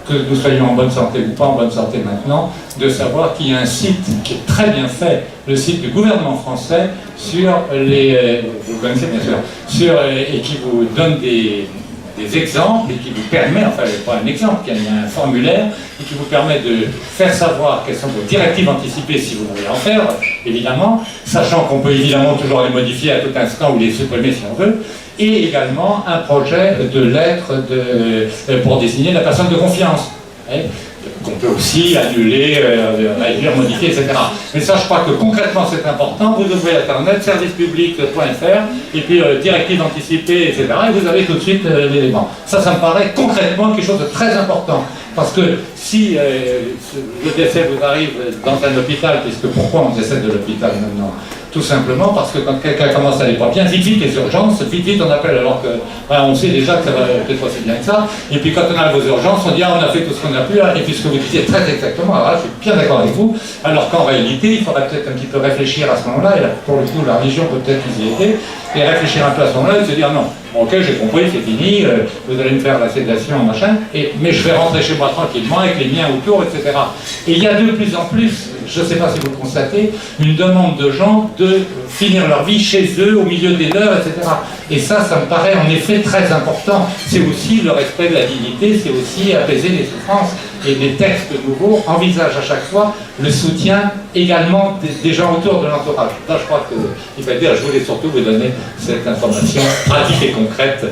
que nous soyons en bonne santé ou pas en bonne santé maintenant, de savoir qu'il y a un site qui est très bien fait, le site du gouvernement français, sur les... vous le connaissez bien sûr, et qui vous donne des exemples et qui vous permet, enfin pas un exemple, il y a un formulaire et qui vous permet de faire savoir quelles sont vos directives anticipées si vous voulez en faire, évidemment, sachant qu'on peut évidemment toujours les modifier à tout instant ou les supprimer si on veut, et également un projet de lettre pour désigner la personne de confiance, qu'on peut aussi annuler, réduire, modifier, etc. Mais ça, je crois que concrètement, c'est important. Vous ouvrez Internet, servicepublic.fr, et puis directive anticipée, etc. Et vous avez tout de suite l'élément. Ça me paraît concrètement quelque chose de très important. Parce que si le décès vous arrive dans un hôpital, puisque pourquoi on décède de l'hôpital maintenant ? Tout simplement parce que quand quelqu'un commence à aller pas bien, vite les urgences, vite on appelle, alors que on sait déjà que ça va peut-être aussi bien que ça. Et puis quand on arrive aux urgences, on dit on a fait tout ce qu'on a pu, et puis ce que vous disiez très exactement, alors là, je suis bien d'accord avec vous, alors qu'en réalité, il faudrait peut-être un petit peu réfléchir à ce moment-là, et là, pour le coup, la religion peut peut-être nous y aider, et réfléchir un peu à ce moment-là et se dire non, bon, ok, j'ai compris, c'est fini, vous allez me faire la sédation, machin, mais je vais rentrer chez moi tranquillement avec les miens autour, etc. Et il y a de plus en plus, je ne sais pas si vous le constatez, une demande de gens de finir leur vie chez eux, au milieu des leurs, etc. Et ça me paraît en effet très important. C'est aussi le respect de la dignité, c'est aussi apaiser les souffrances. Et les textes nouveaux envisagent à chaque fois le soutien également des gens autour de l'entourage. Là, je crois qu'il va dire, je voulais surtout vous donner cette information pratique et concrète